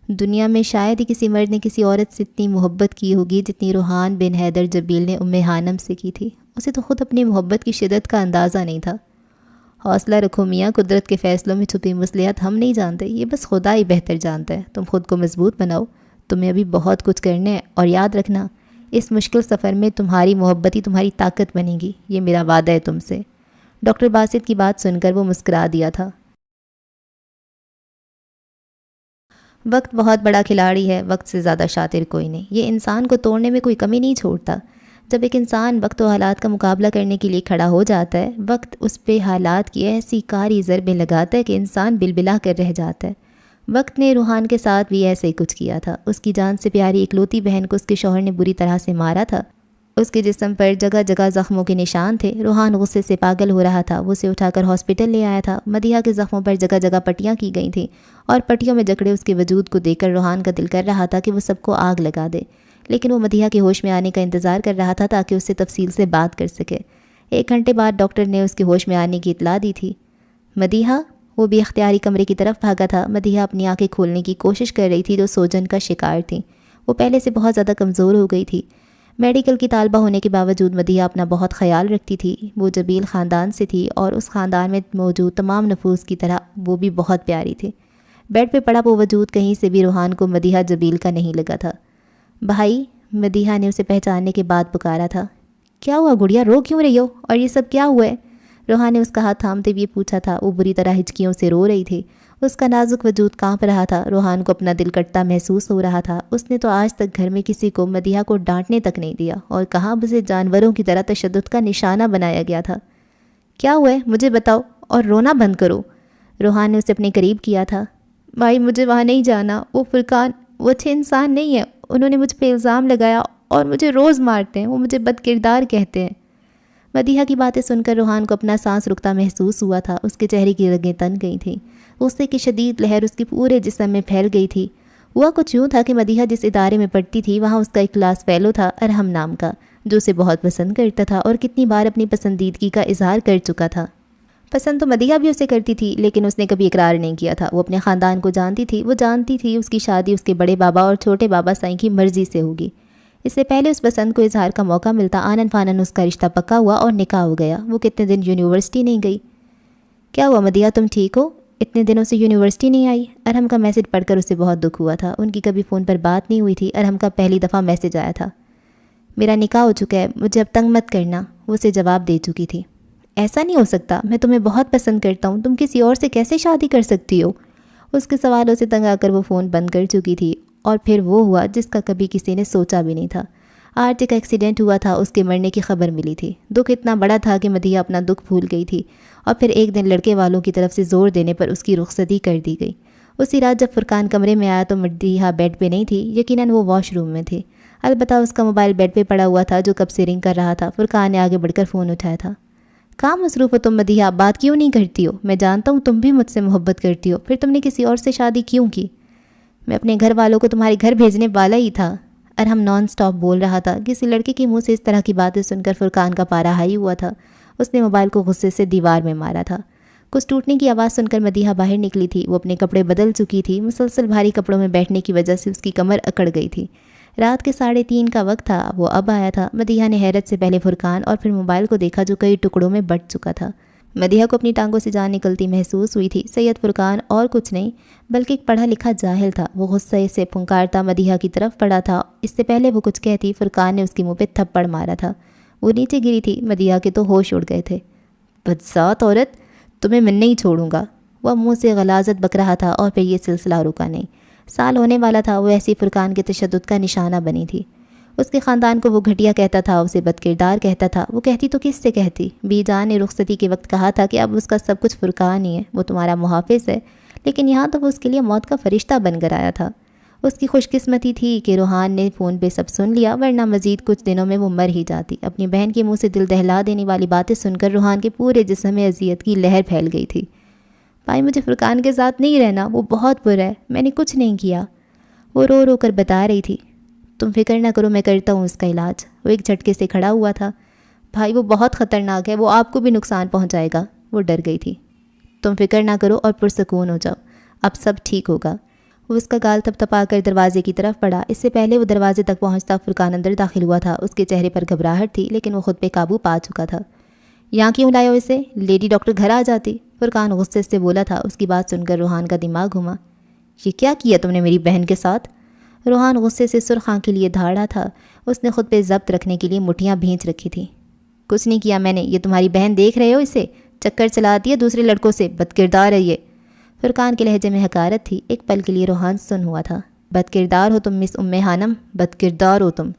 دنیا میں شاید ہی کسی مرد نے کسی عورت سے اتنی محبت کی ہوگی جتنی روحان بن حیدر جبیل نے خانم سے کی تھی۔ اسے تو خود اپنی محبت کی شدت کا اندازہ نہیں تھا۔ حوصلہ رکھو میاں، قدرت کے فیصلوں میں چھپی مصلحت ہم نہیں جانتے، یہ بس خدا ہی بہتر جانتا ہے۔ تم خود کو مضبوط بناؤ، تمہیں ابھی بہت کچھ کرنا ہے، اور یاد رکھنا اس مشکل سفر میں تمہاری محبت ہی تمہاری طاقت بنے گی، یہ میرا وعدہ ہے تم سے۔ ڈاکٹر باسط کی بات سن کر وہ مسکرا دیا تھا۔ وقت بہت بڑا کھلاڑی ہے، وقت سے زیادہ شاطر کوئی نہیں۔ یہ انسان کو توڑنے میں کوئی کمی نہیں چھوڑتا۔ جب ایک انسان وقت و حالات کا مقابلہ کرنے کے لیے کھڑا ہو جاتا ہے، وقت اس پہ حالات کی ایسی کاری ضربیں لگاتا ہے کہ انسان بلبلا کر رہ جاتا ہے۔ وقت نے روحان کے ساتھ بھی ایسے ہی کچھ کیا تھا۔ اس کی جان سے پیاری اکلوتی بہن کو اس کے شوہر نے بری طرح سے مارا تھا۔ اس کے جسم پر جگہ جگہ زخموں کے نشان تھے۔ روحان غصے سے پاگل ہو رہا تھا۔ وہ اسے اٹھا کر ہاسپٹل لے آیا تھا۔ مدیحہ کے زخموں پر جگہ جگہ پٹیاں کی گئی تھیں، اور پٹیوں میں جکڑے اس کے وجود کو دیکھ کر روحان کا دل کر رہا تھا کہ وہ سب کو آگ لگا دے، لیکن وہ مدیحہ کے ہوش میں آنے کا انتظار کر رہا تھا تاکہ اس سے تفصیل سے بات کر سکے۔ 1 گھنٹے بعد ڈاکٹر نے اس کے ہوش میں آنے کی اطلاع دی تھی۔ مدیحہ، وہ بھی اختیاری کمرے کی طرف بھاگا تھا۔ مدیحہ اپنی آنکھیں کھولنے کی کوشش کر رہی تھی جو سوجن کا شکار تھی۔ وہ پہلے سے بہت زیادہ کمزور ہو گئی تھی۔ میڈیکل کی طالبہ ہونے کے باوجود مدیحہ اپنا بہت خیال رکھتی تھی۔ وہ جبیل خاندان سے تھی، اور اس خاندان میں موجود تمام نفوس کی طرح وہ بھی بہت پیاری تھی۔ بیڈ پہ پڑا وہ وجود کہیں سے بھی روحان کو مدیحہ جبیل کا نہیں لگا تھا۔ بھائی، مدیحہ نے اسے پہچاننے کے بعد پکارا تھا۔ کیا ہوا گڑیا، رو کیوں رہی ہو، اور یہ سب کیا ہوا ہے؟ روحان نے اس کا ہاتھ تھامتے ہوئے پوچھا تھا۔ وہ بری طرح ہچکیوں سے رو رہی تھی۔ اس کا نازک وجود کانپ رہا تھا۔ روحان کو اپنا دل کٹتا محسوس ہو رہا تھا۔ اس نے تو آج تک گھر میں کسی کو مدیحہ کو ڈانٹنے تک نہیں دیا، اور کہاں اسے جانوروں کی طرح تشدد کا نشانہ بنایا گیا تھا۔ کیا ہوا ہے مجھے بتاؤ، اور رونا بند کرو۔ روحان نے اسے اپنے قریب کیا تھا۔ بھائی مجھے وہاں نہیں جانا، وہ فرقان وہ اچھے انسان نہیں ہے، انہوں نے مجھ پہ الزام لگایا اور مجھے روز مارتے ہیں، وہ مجھے بد کردار کہتے ہیں۔ مدیحہ کی باتیں سن کر روحان کو اپنا سانس رکتا محسوس ہوا تھا۔ اس کے چہرے کی رگیں تن گئی تھیں۔ غصے کی شدید لہر اس کے پورے جسم میں پھیل گئی تھی۔ ہوا کچھ یوں تھا کہ مدیحہ جس ادارے میں پڑھتی تھی وہاں اس کا ایک کلاس فیلو تھا، ارحم نام کا، جو اسے بہت پسند کرتا تھا اور کتنی بار اپنی پسندیدگی کا اظہار کر چکا تھا۔ پسند تو مدیحہ بھی اسے کرتی تھی، لیکن اس نے کبھی اقرار نہیں کیا تھا۔ وہ اپنے خاندان کو جانتی تھی۔ وہ جانتی تھی اس کی شادی اس کے بڑے بابا اور چھوٹے بابا سائیں کی مرضی سے ہوگی۔ اس سے پہلے اس پسند کو اظہار کا موقع ملتا، آنن فانن اس کا رشتہ پکا ہوا اور نکاح ہو گیا۔ وہ کتنے دن یونیورسٹی نہیں گئی۔ کیا ہوا مدیحہ، تم ٹھیک ہو؟ اتنے دنوں سے یونیورسٹی نہیں آئی؟ ارحم کا میسج پڑھ کر اسے بہت دکھ ہوا تھا۔ ان کی کبھی فون پر بات نہیں ہوئی تھی۔ ارحم کا پہلی دفعہ میسج آیا تھا۔ میرا نکاح ہو چکا ہے، مجھے اب تنگ مت کرنا، وہ اسے جواب دے چکی تھی۔ ایسا نہیں ہو سکتا، میں تمہیں بہت پسند کرتا ہوں، تم کسی اور سے کیسے شادی کر سکتی ہو؟ اس کے سوالوں سے تنگ آ کر وہ فون بند کر چکی تھی۔ اور پھر وہ ہوا جس کا کبھی کسی نے سوچا بھی نہیں تھا۔ آرتی کا ایکسیڈنٹ ہوا تھا، اس کے مرنے کی خبر ملی تھی۔ دکھ اتنا بڑا تھا کہ مدیحہ اپنا دکھ بھول گئی تھی، اور پھر ایک دن لڑکے والوں کی طرف سے زور دینے پر اس کی رخصتی کر دی گئی۔ اسی رات جب فرقان کمرے میں آیا تو مدیحہ بیڈ پہ نہیں تھی، یقیناً وہ واش روم میں تھی۔ البتہ اس کا موبائل بیڈ پہ پڑا ہوا تھا جو کب سے رنگ کر رہا تھا۔ فرقان نے آگے بڑھ کر فون اٹھایا تھا۔ کہاں مصروف ہو تم مدیحہ، بات کیوں نہیں کرتی ہو؟ میں جانتا ہوں تم بھی مجھ سے محبت کرتی ہو، پھر تم نے کسی اور سے شادی کیوں کی؟ میں اپنے گھر والوں کو تمہارے گھر بھیجنے والا ہی تھا۔ ارحم نان سٹاپ بول رہا تھا۔ کسی لڑکے کے منہ سے اس طرح کی باتیں سن کر فرقان کا پارا ہائی ہوا تھا۔ اس نے موبائل کو غصے سے دیوار میں مارا تھا۔ کچھ ٹوٹنے کی آواز سن کر مدیحہ باہر نکلی تھی۔ وہ اپنے کپڑے بدل چکی تھی۔ مسلسل بھاری کپڑوں میں بیٹھنے کی وجہ سے اس کی کمر اکڑ گئی تھی۔ رات کے 3:30 کا وقت تھا۔ وہ اب آیا تھا۔ مدیحہ نے حیرت سے پہلے فرقان اور پھر موبائل کو دیکھا جو کئی ٹکڑوں میں بٹ چکا تھا۔ مدیحہ کو اپنی ٹانگوں سے جان نکلتی محسوس ہوئی تھی۔ سید فرقان اور کچھ نہیں بلکہ ایک پڑھا لکھا جاہل تھا۔ وہ غصے سے پھنکارتا مدیحہ کی طرف پڑا تھا۔ اس سے پہلے وہ کچھ کہتی فرقان نے اس کے منہ پہ تھپڑ مارا تھا۔ وہ نیچے گری تھی۔ مدیحہ کے تو ہوش اڑ گئے تھے۔ بدذات عورت، تمہیں میں نہیں چھوڑوں گا۔ وہ منہ سے غلاظت بک رہا تھا اور پھر یہ سلسلہ رکا نہیں۔ سال ہونے والا تھا، وہ ایسی فرقان کے تشدد کا نشانہ بنی تھی۔ اس کے خاندان کو وہ گھٹیا کہتا تھا، اسے بدکردار کہتا تھا۔ وہ کہتی تو کس سے کہتی؟ بی جان نے رخصتی کے وقت کہا تھا کہ اب اس کا سب کچھ فرقان ہی ہے، وہ تمہارا محافظ ہے، لیکن یہاں تو وہ اس کے لیے موت کا فرشتہ بن کر آیا تھا۔ اس کی خوش قسمتی تھی کہ روحان نے فون پہ سب سن لیا، ورنہ مزید کچھ دنوں میں وہ مر ہی جاتی۔ اپنی بہن کے منہ سے دل دہلا دینے والی باتیں سن کر روحان کے پورے جسم میں اذیت کی لہر پھیل گئی تھی۔ بھائی مجھے فرقان کے ساتھ نہیں رہنا، وہ بہت برا ہے، میں نے کچھ نہیں کیا، وہ رو رو کر بتا رہی تھی۔ تم فکر نہ کرو، میں کرتا ہوں اس کا علاج۔ وہ ایک جھٹکے سے کھڑا ہوا تھا۔ بھائی وہ بہت خطرناک ہے، وہ آپ کو بھی نقصان پہنچائے گا۔ وہ ڈر گئی تھی۔ تم فکر نہ کرو اور پرسکون ہو جاؤ، اب سب ٹھیک ہوگا۔ وہ اس کا گال تھپ تھپا کر دروازے کی طرف بڑھا۔ اس سے پہلے وہ دروازے تک پہنچتا فرقان اندر داخل ہوا تھا۔ اس کے چہرے پر گھبراہٹ تھی، لیکن وہ خود پہ قابو پا چکا تھا۔ یہاں کیوں لائے ہو اسے؟ لیڈی ڈاکٹر گھر آ جاتی، فرقان غصے سے بولا تھا۔ اس کی بات سن کر روحان کا دماغ گھما۔ یہ کیا کیا تم نے میری بہن کے ساتھ؟ روحان غصے سے سرخ آنکھ کے لیے دھاڑا تھا۔ اس نے خود پہ ضبط رکھنے کے لیے مٹھیاں بھینچ رکھی تھیں۔ کچھ نہیں کیا میں نے، یہ تمہاری بہن دیکھ رہے ہو اسے؟ چکر چلاتی ہے دوسرے لڑکوں سے، بدکردار ہے یہ۔ فرقان کے لہجے میں حقارت تھی۔ ایک پل کے لیے روحان سن ہوا تھا۔ بدکردار ہو تم مس خانم، بدکردار ہو تم۔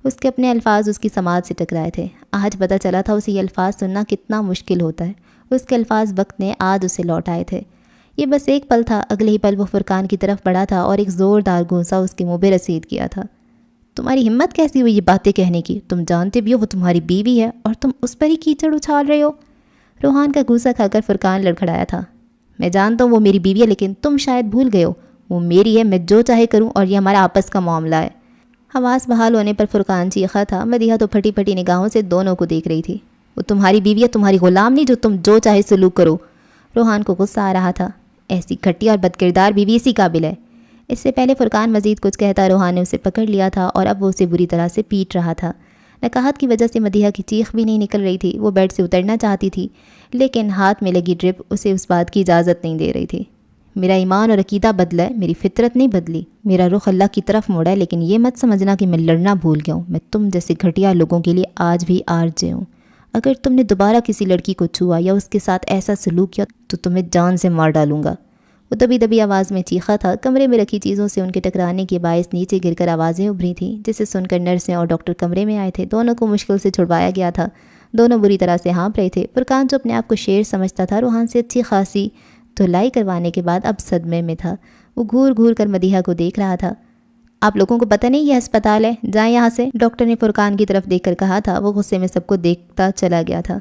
اس کے اپنے الفاظ اس کی سماعت سے ٹکرائے تھے۔ آج پتہ چلا تھا اسے یہ الفاظ سننا کتنا مشکل ہوتا ہے۔ اس کے الفاظ وقت نے آج اسے لوٹ آئے تھے۔ یہ بس ایک پل تھا، اگلے ہی پل وہ فرقان کی طرف بڑھا تھا اور ایک زوردار گونسا اس کے منہ پہ رسید کیا تھا۔ تمہاری ہمت کیسی ہوئی یہ باتیں کہنے کی؟ تم جانتے بھی ہو وہ تمہاری بیوی ہے اور تم اس پر ہی کیچڑ اچھال رہے ہو۔ روحان کا گوسا کھا کر فرقان لڑکھڑایا تھا۔ میں جانتا ہوں وہ میری بیوی ہے، لیکن تم شاید بھول گئے ہو، وہ میری ہے، میں جو چاہے کروں اور یہ ہمارا آپس کا معاملہ ہے۔ حواس بحال ہونے پر فرقان چیخا تھا۔ مدیحہ تو پھٹی پھٹی نگاہوں سے دونوں کو دیکھ رہی تھی۔ وہ تمہاری بیوی ہے، تمہاری غلام نہیں جو تم جو چاہے سلوک کرو۔ روحان کو غصہ آ رہا تھا۔ ایسی گھٹیا اور بدکردار بیوی اسی قابل ہے۔ اس سے پہلے فرقان مزید کچھ کہتا، روحان نے اسے پکڑ لیا تھا اور اب وہ اسے بری طرح سے پیٹ رہا تھا۔ نکاہت کی وجہ سے مدیحہ کی چیخ بھی نہیں نکل رہی تھی۔ وہ بیڈ سے اترنا چاہتی تھی، لیکن ہاتھ میں لگی ڈرپ اسے اس بات کی اجازت نہیں دے رہی تھی۔ میرا ایمان اور عقیدہ بدلا ہے، میری فطرت نہیں بدلی۔ میرا رخ اللہ کی طرف موڑا ہے، لیکن یہ مت سمجھنا کہ میں لڑنا بھول گیا ہوں۔ میں تم جیسے گھٹیا لوگوں کے لیے آج بھی آرزے ہوں۔ اگر تم نے دوبارہ کسی لڑکی کو چھوا یا اس کے ساتھ ایسا سلوک کیا تو تمہیں جان سے مار ڈالوں گا۔ وہ دبی دبی آواز میں چیخا تھا۔ کمرے میں رکھی چیزوں سے ان کے ٹکرانے کے باعث نیچے گر کر آوازیں ابھری تھیں، جسے سن کر نرسیں اور ڈاکٹر کمرے میں آئے تھے۔ دونوں کو مشکل سے چھڑوایا گیا تھا۔ دونوں بری طرح سے ہانپ رہے تھے۔ فرقان جو اپنے آپ کو شیر سمجھتا تھا، روحان سے اچھی خاصی دھلائی کروانے کے بعد اب صدمے میں تھا۔ وہ گھور گھور کر مدیحہ کو دیکھ رہا تھا۔ آپ لوگوں کو پتہ نہیں یہ ہسپتال ہے، جائیں یہاں سے، ڈاکٹر نے فرقان کی طرف دیکھ کر کہا تھا۔ وہ غصے میں سب کو دیکھتا چلا گیا تھا۔